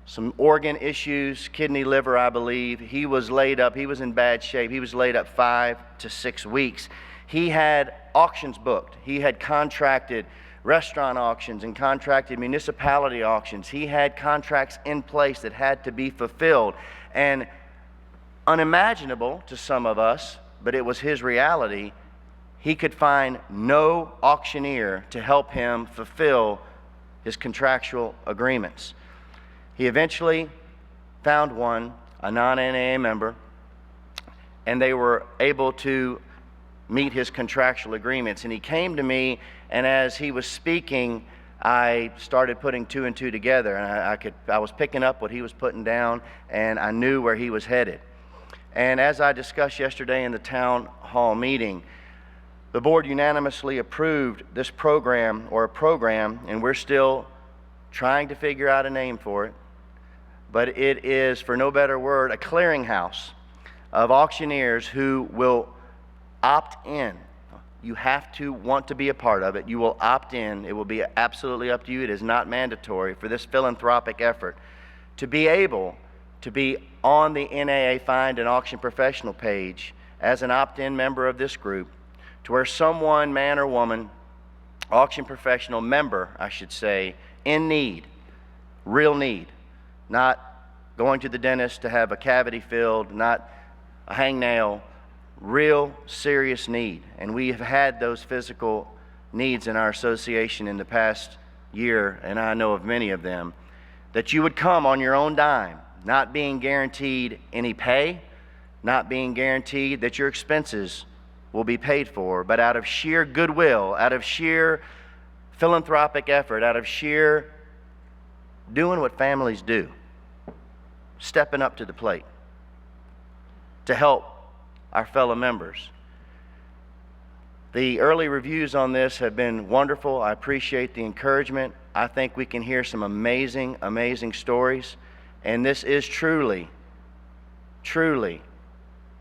Some organ issues, kidney, liver, I believe. He was laid up. He was in bad shape. He was laid up 5 to 6 weeks. He had auctions booked. He had contracted restaurant auctions and contracted municipality auctions. He had contracts in place that had to be fulfilled. And unimaginable to some of us, but it was his reality, he could find no auctioneer to help him fulfill his contractual agreements. He eventually found one, a non-NAA member, and they were able to meet his contractual agreements. And he came to me, and as he was speaking, I started putting two and two together, and I was picking up what he was putting down, and I knew where he was headed. And as I discussed yesterday in the town hall meeting, the board unanimously approved this program, and we're still trying to figure out a name for it, but it is, for no better word, a clearinghouse of auctioneers who will opt in. You have to want to be a part of it. You will opt in. It will be absolutely up to you. It is not mandatory for this philanthropic effort to be able to be on the NAA Find and Auction Professional page as an opt-in member of this group, to where someone, man or woman, auction professional member, I should say, in need, real need, not going to the dentist to have a cavity filled, not a hangnail, real serious need. And we have had those physical needs in our association in the past year, and I know of many of them, that you would come on your own dime, not being guaranteed any pay, not being guaranteed that your expenses will be paid for, but out of sheer goodwill, out of sheer philanthropic effort, out of sheer doing what families do, stepping up to the plate to help our fellow members. The early reviews on this have been wonderful. I appreciate the encouragement. I think we can hear some amazing, amazing stories. And this is truly, truly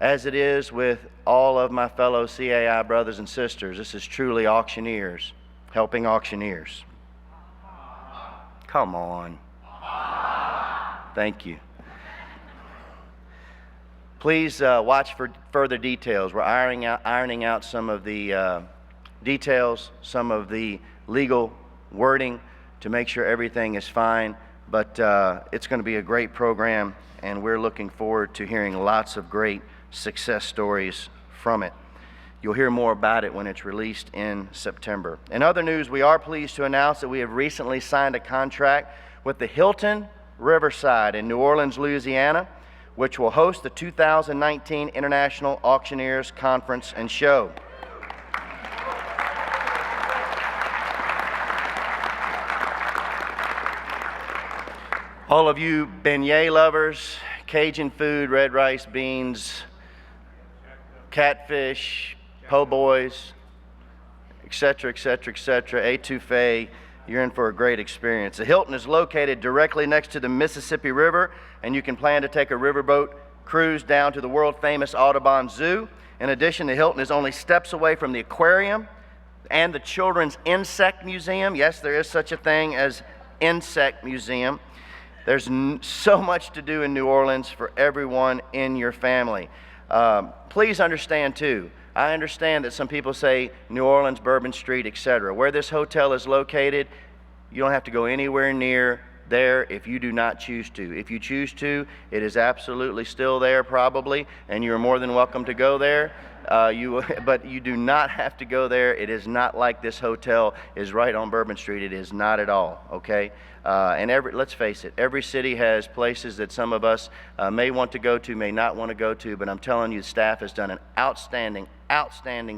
as it is with all of my fellow CAI brothers and sisters. This is truly auctioneers helping auctioneers. Come on. Thank you. Please watch for further details. We're ironing out some of the details, some of the legal wording to make sure everything is fine. But it's going to be a great program, and we're looking forward to hearing lots of great success stories from it. You'll hear more about it when it's released in September. In other news, we are pleased to announce that we have recently signed a contract with the Hilton Riverside in New Orleans, Louisiana, which will host the 2019 International Auctioneers Conference and Show. All of you beignet lovers, Cajun food, red rice, beans, catfish, po' boys, etc., etc., etc., etouffee, you're in for a great experience. The Hilton is located directly next to the Mississippi River, and you can plan to take a riverboat cruise down to the world-famous Audubon Zoo. In addition, the Hilton is only steps away from the aquarium and the Children's Insect Museum. Yes, there is such a thing as Insect Museum. There's so much to do in New Orleans for everyone in your family. Please understand, too, I understand that some people say New Orleans, Bourbon Street, etc. Where this hotel is located, you don't have to go anywhere near there if you do not choose to. If you choose to, it is absolutely still there probably, and you're more than welcome to go there. But you do not have to go there. It is not like this hotel is right on Bourbon Street. It is not at all, okay? And let's face it, every city has places that some of us may want to go to, may not want to go to, but I'm telling you, the staff has done an outstanding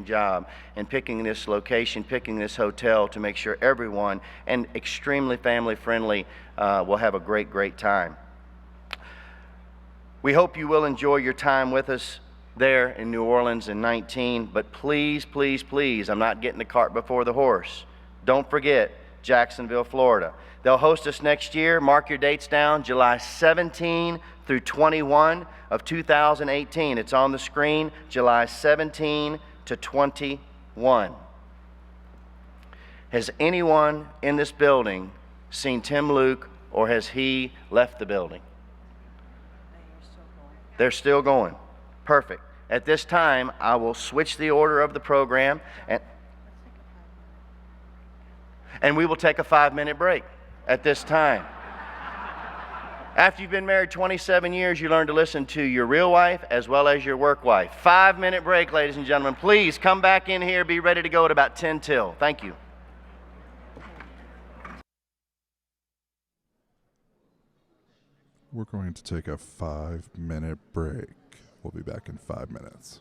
job in picking this location, picking this hotel to make sure everyone, and extremely family friendly, will have a great time. We hope you will enjoy your time with us there in New Orleans in 19, but please, I'm not getting the cart before the horse. Don't forget Jacksonville, Florida. They'll host us next year. Mark your dates down, July 17 through 21 of 2018. It's on the screen, July 17 to 21. Has anyone in this building seen Tim Luke, or has he left the building? They're still going. Perfect. At this time, I will switch the order of the program, and we will take a 5-minute break at this time. After you've been married 27 years, you learn to listen to your real wife as well as your work wife. 5-minute break, ladies and gentlemen. Please come back in here. Be ready to go at about 10 till. Thank you. We're going to take a 5-minute break. We'll be back in 5 minutes.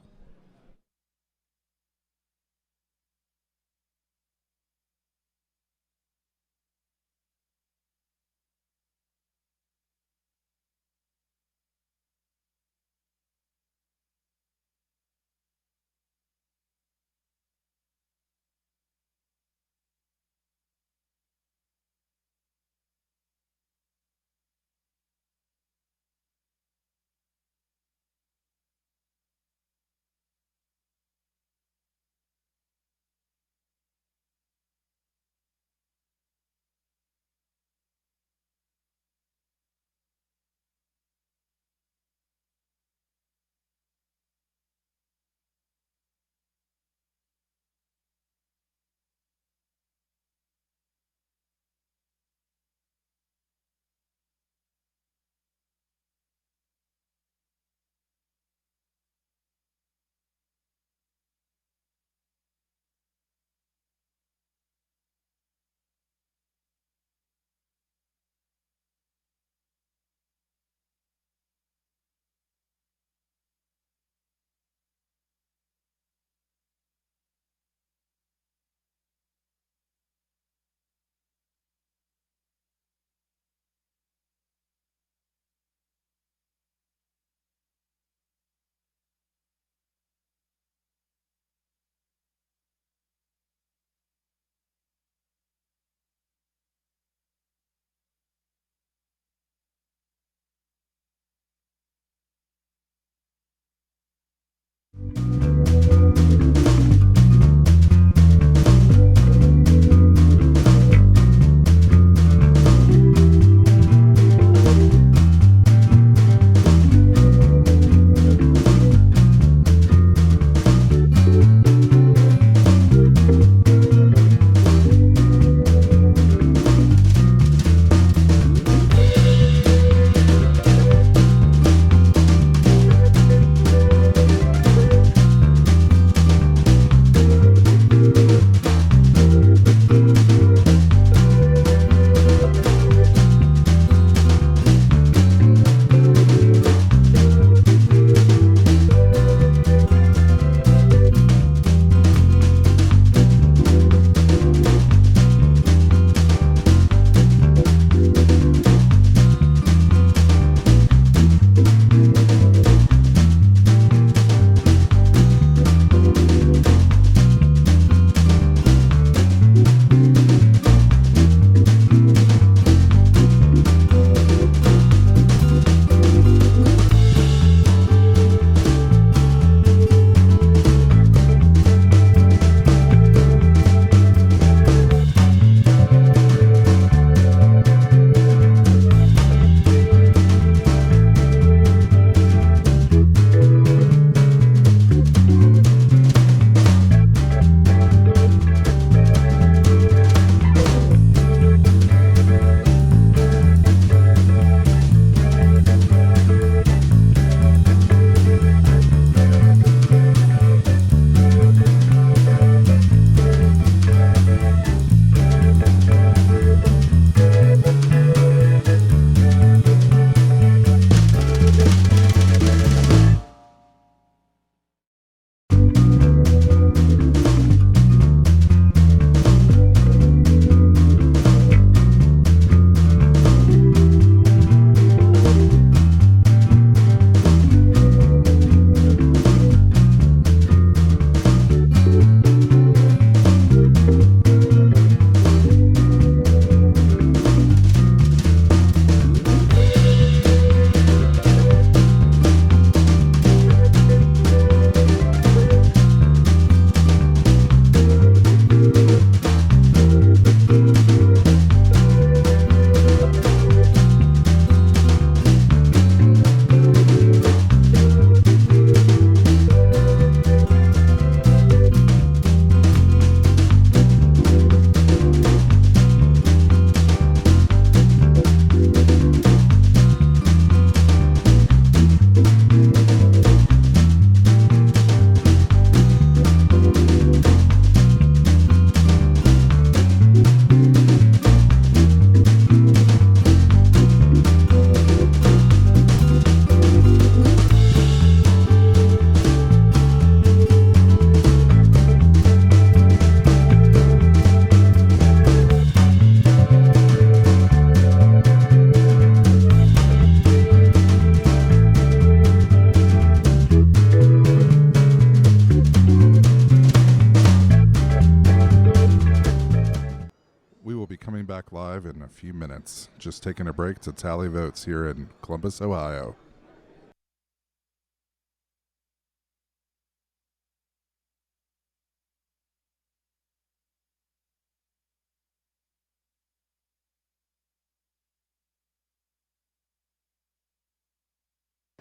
live in a few minutes. Just taking a break to tally votes here in Columbus, Ohio.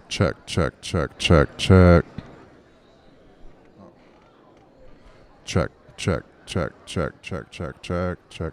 Check, check, check, check, check. Check, check, check, check, check, check, check, check.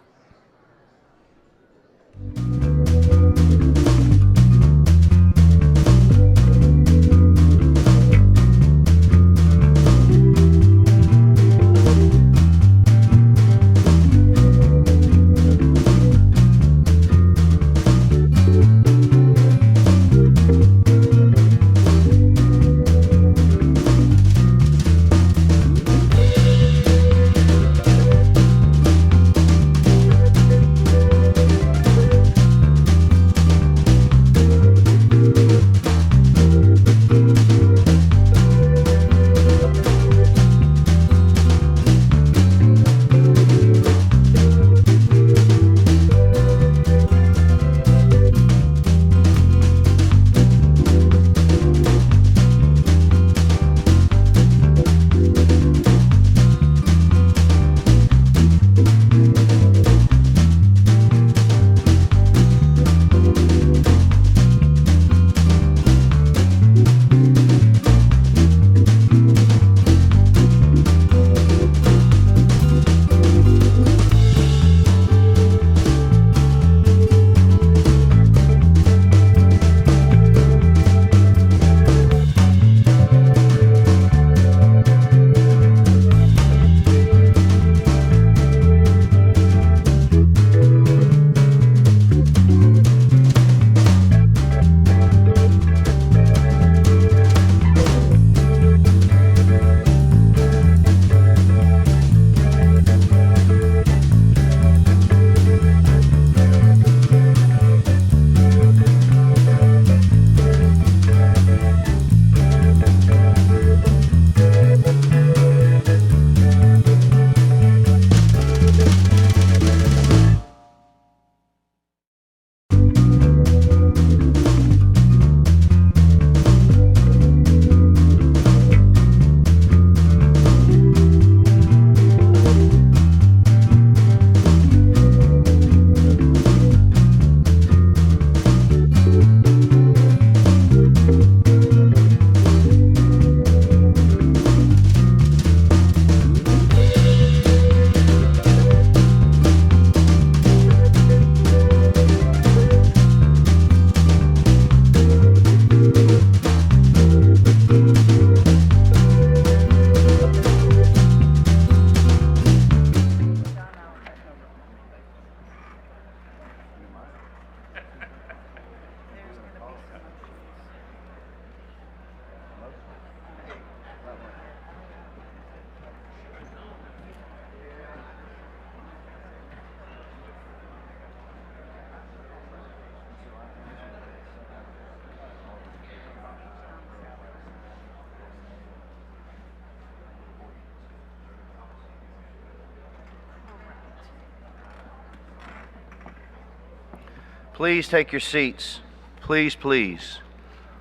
Please take your seats. Please, please.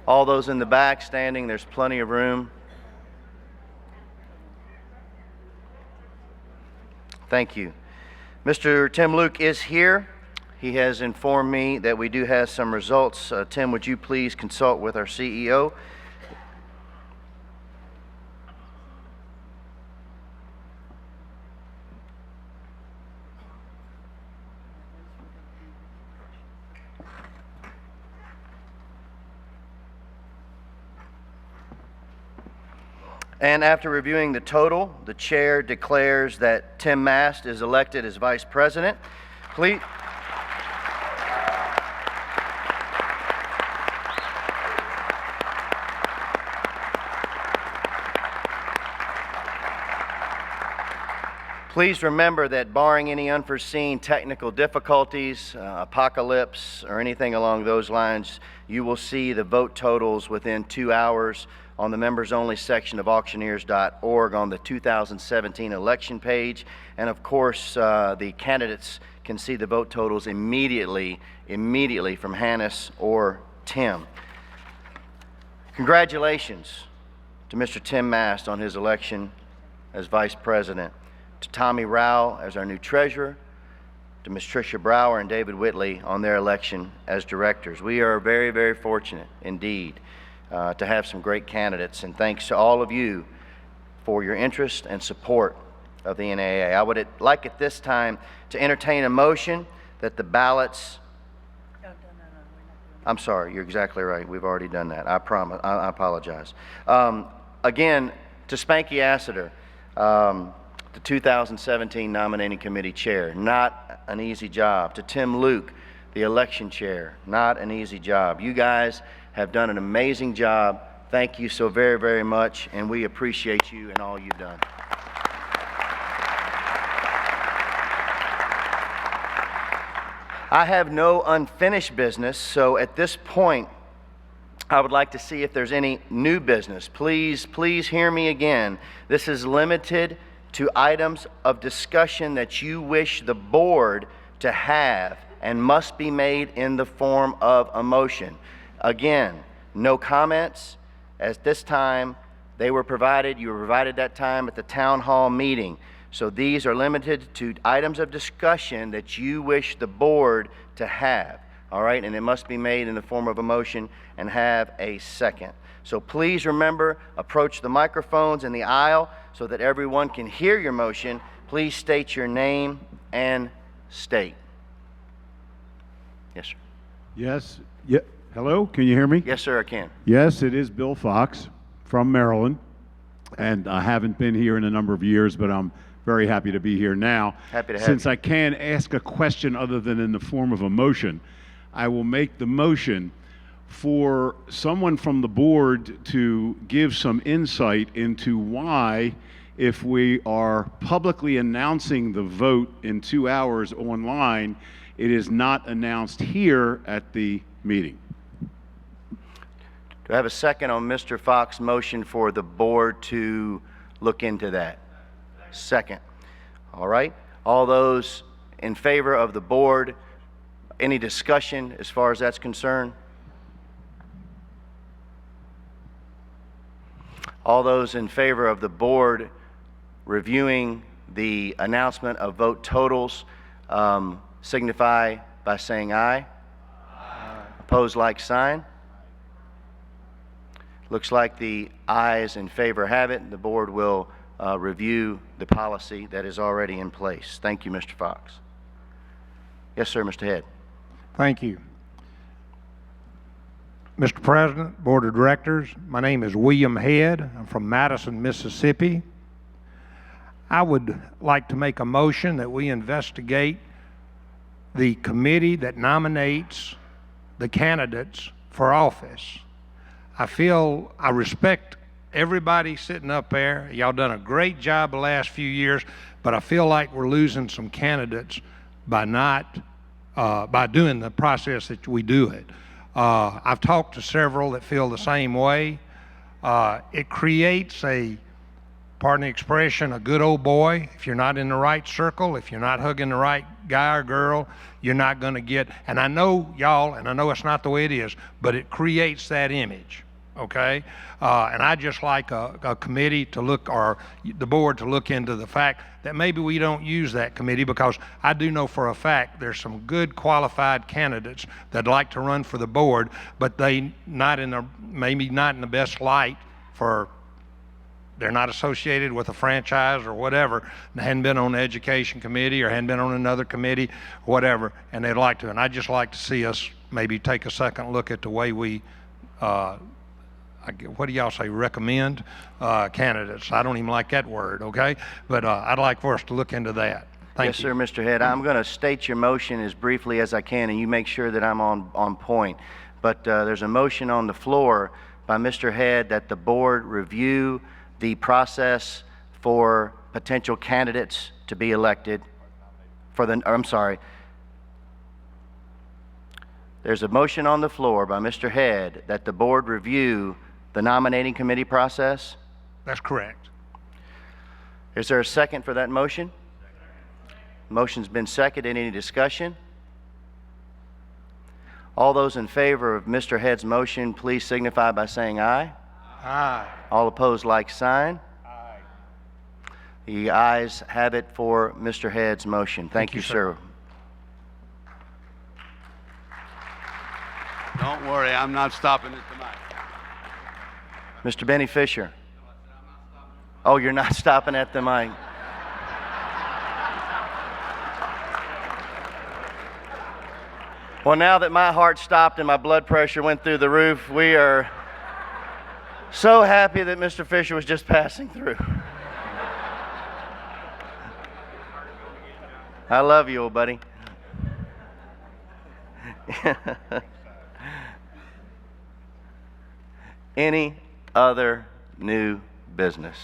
All those in the back standing, there's plenty of room. Thank you. Mr. Tim Luke is here. He has informed me that we do have some results. Tim, would you please consult with our CEO? And after reviewing the total, the chair declares that Tim Mast is elected as vice president. Please. Please remember that barring any unforeseen technical difficulties, apocalypse, or anything along those lines, you will see the vote totals within 2 hours on the members-only section of auctioneers.org on the 2017 election page. And of course, the candidates can see the vote totals immediately from Hannes or Tim. Congratulations to Mr. Tim Mast on his election as Vice President, to Tommy Rowell as our new Treasurer, to Ms. Tricia Brower and David Whitley on their election as Directors. We are very, very fortunate indeed to have some great candidates, and thanks to all of you for your interest and support of the NAA. I would like at this time to entertain a motion that the ballots... I'm sorry, you're exactly right. We've already done that. I apologize. Again, to Spanky Assiter, the 2017 Nominating Committee Chair, not an easy job. To Tim Luke, the Election Chair, not an easy job. You guys have done an amazing job. Thank you so very, very much, and we appreciate you and all you've done. I have no unfinished business, so at this point, I would like to see if there's any new business. Please hear me again. This is limited to items of discussion that you wish the board to have and must be made in the form of a motion. Again, no comments. At this time, you were provided that time at the town hall meeting. So these are limited to items of discussion that you wish the board to have. All right, and it must be made in the form of a motion and have a second. So please remember, approach the microphones in the aisle so that everyone can hear your motion. Please state your name and state. Yes, sir. Yes. Yeah. Hello, can you hear me? Yes, sir, I can. Yes, it is Bill Fox from Maryland, and I haven't been here in a number of years, but I'm very happy to be here now. Happy to have Since you. I can't ask a question other than in the form of a motion, I will make the motion for someone from the board to give some insight into why, if we are publicly announcing the vote in 2 hours online, it is not announced here at the meeting. Do I have a second on Mr. Fox's motion for the board to look into that? Second. All right. All those in favor of the board, any discussion as far as that's concerned? All those in favor of the board reviewing the announcement of vote totals signify by saying aye. Aye. Opposed, like sign. Looks like the ayes in favor have it. The board will review the policy that is already in place. Thank you, Mr. Fox. Yes, sir, Mr. Head. Thank you. Mr. President, Board of Directors, my name is William Head. I'm from Madison, Mississippi. I would like to make a motion that we investigate the committee that nominates the candidates for office. I respect everybody sitting up there. Y'all done a great job the last few years, but I feel like we're losing some candidates by doing the process that we do it. I've talked to several that feel the same way. It creates pardon the expression, a good old boy. If you're not in the right circle, if you're not hugging the right guy or girl, you're not going to get, and I know y'all, and I know it's not the way it is, but it creates that image, okay? And I just like a committee to look, or the board to look into the fact that maybe we don't use that committee, because I do know for a fact there's some good qualified candidates that like to run for the board, but maybe not in the best light they're not associated with a franchise or whatever, and hadn't been on the education committee or hadn't been on another committee, whatever, and they'd like to. And I'd just like to see us maybe take a second look at the way we, what do y'all say, recommend candidates. I don't even like that word, okay? But I'd like for us to look into that. Thank Yes, you. sir, Mr. Head. I'm going to state your motion as briefly as I can, and you make sure that I'm on point. But there's a motion on the floor by Mr. Head that the board review the process for potential candidates to be elected for the, I'm sorry. There's a motion on the floor by Mr. Head that the board review the nominating committee process. That's correct. Is there a second for that motion? Motion's been seconded. Any discussion? All those in favor of Mr. Head's motion, please signify by saying aye. Aye. All opposed, like sign. Aye. The ayes have it for Mr. Head's motion. Thank you, sir. Don't worry, I'm not stopping it tonight. Mr. Benny Fisher. Oh, you're not stopping at the mic. Well, now that my heart stopped and my blood pressure went through the roof, we are so happy that Mr. Fisher was just passing through. I love you, old buddy. Any other new business?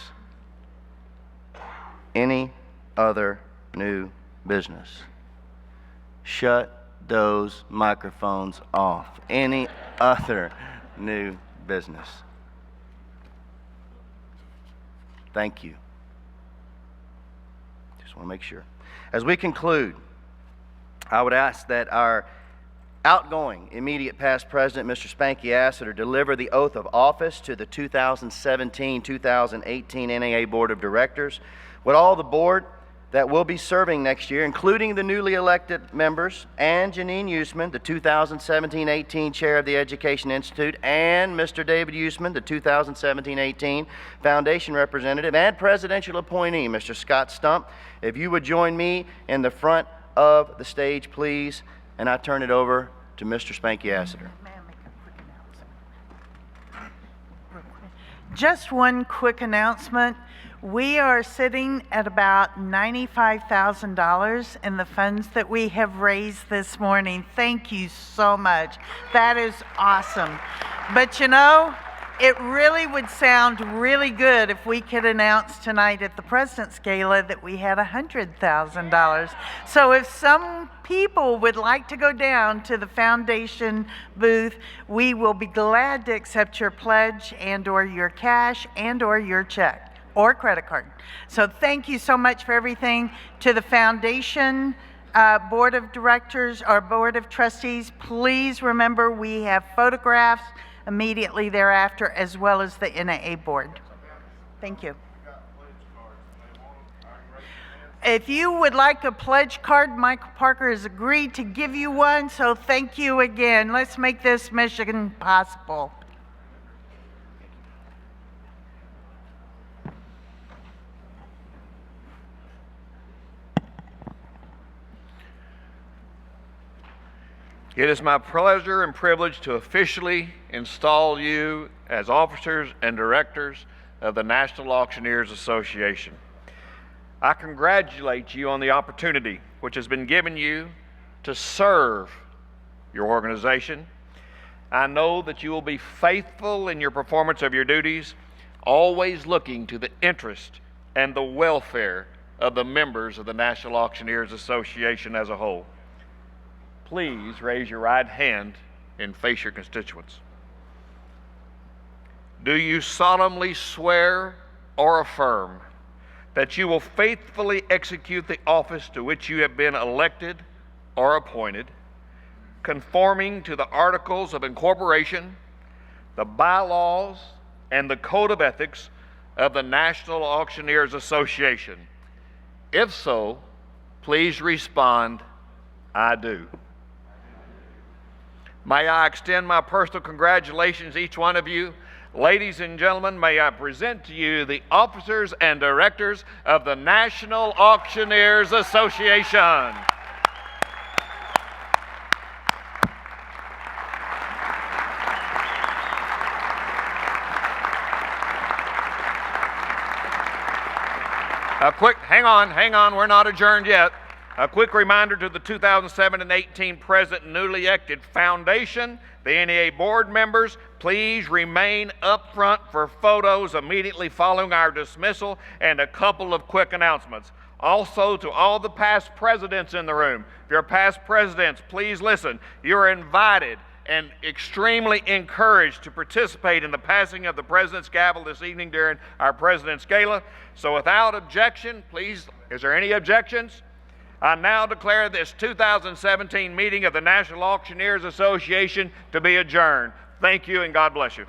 Any other new business? Shut those microphones off. Any other new business? Thank you. Just want to make sure. As we conclude, I would ask that our outgoing immediate past president, Mr. Spanky Assiter, deliver the oath of office to the 2017-2018 NAA Board of Directors. Would all the board that will be serving next year, including the newly elected members, and Janine Usman, the 2017-18 Chair of the Education Institute, and Mr. David Usman, the 2017-18 Foundation Representative, and Presidential Appointee, Mr. Scott Stump, if you would join me in the front of the stage, please, and I turn it over to Mr. Spanky Assiter. Just one quick announcement. We are sitting at about $95,000 in the funds that we have raised this morning. Thank you so much. That is awesome. But you know, it really would sound really good if we could announce tonight at the President's Gala that we had $100,000. So if some people would like to go down to the foundation booth, we will be glad to accept your pledge and or your cash and or your check or credit card. So thank you so much for everything. To the foundation board of directors or board of trustees, please remember we have photographs immediately thereafter, as well as the NAA board. Thank you. If you would like a pledge card, Michael Parker has agreed to give you one, so thank you again. Let's make this mission possible. It is my pleasure and privilege to officially install you as officers and directors of the National Auctioneers Association. I congratulate you on the opportunity which has been given you to serve your organization. I know that you will be faithful in your performance of your duties, always looking to the interest and the welfare of the members of the National Auctioneers Association as a whole. Please raise your right hand and face your constituents. Do you solemnly swear or affirm that you will faithfully execute the office to which you have been elected or appointed, conforming to the Articles of Incorporation, the bylaws, and the Code of Ethics of the National Auctioneers Association? If so, please respond, I do. May I extend my personal congratulations to each one of you. Ladies and gentlemen, may I present to you the officers and directors of the National Auctioneers Association. Hang on, we're not adjourned yet. A quick reminder to the 2007 and 18 President and newly elected Foundation, the NAA board members, please remain up front for photos immediately following our dismissal, and a couple of quick announcements. Also, to all the past presidents in the room, if you're past presidents, please listen. You're invited and extremely encouraged to participate in the passing of the President's Gavel this evening during our President's Gala. So without objection, please, is there any objections? I now declare this 2017 meeting of the National Auctioneers Association to be adjourned. Thank you and God bless you.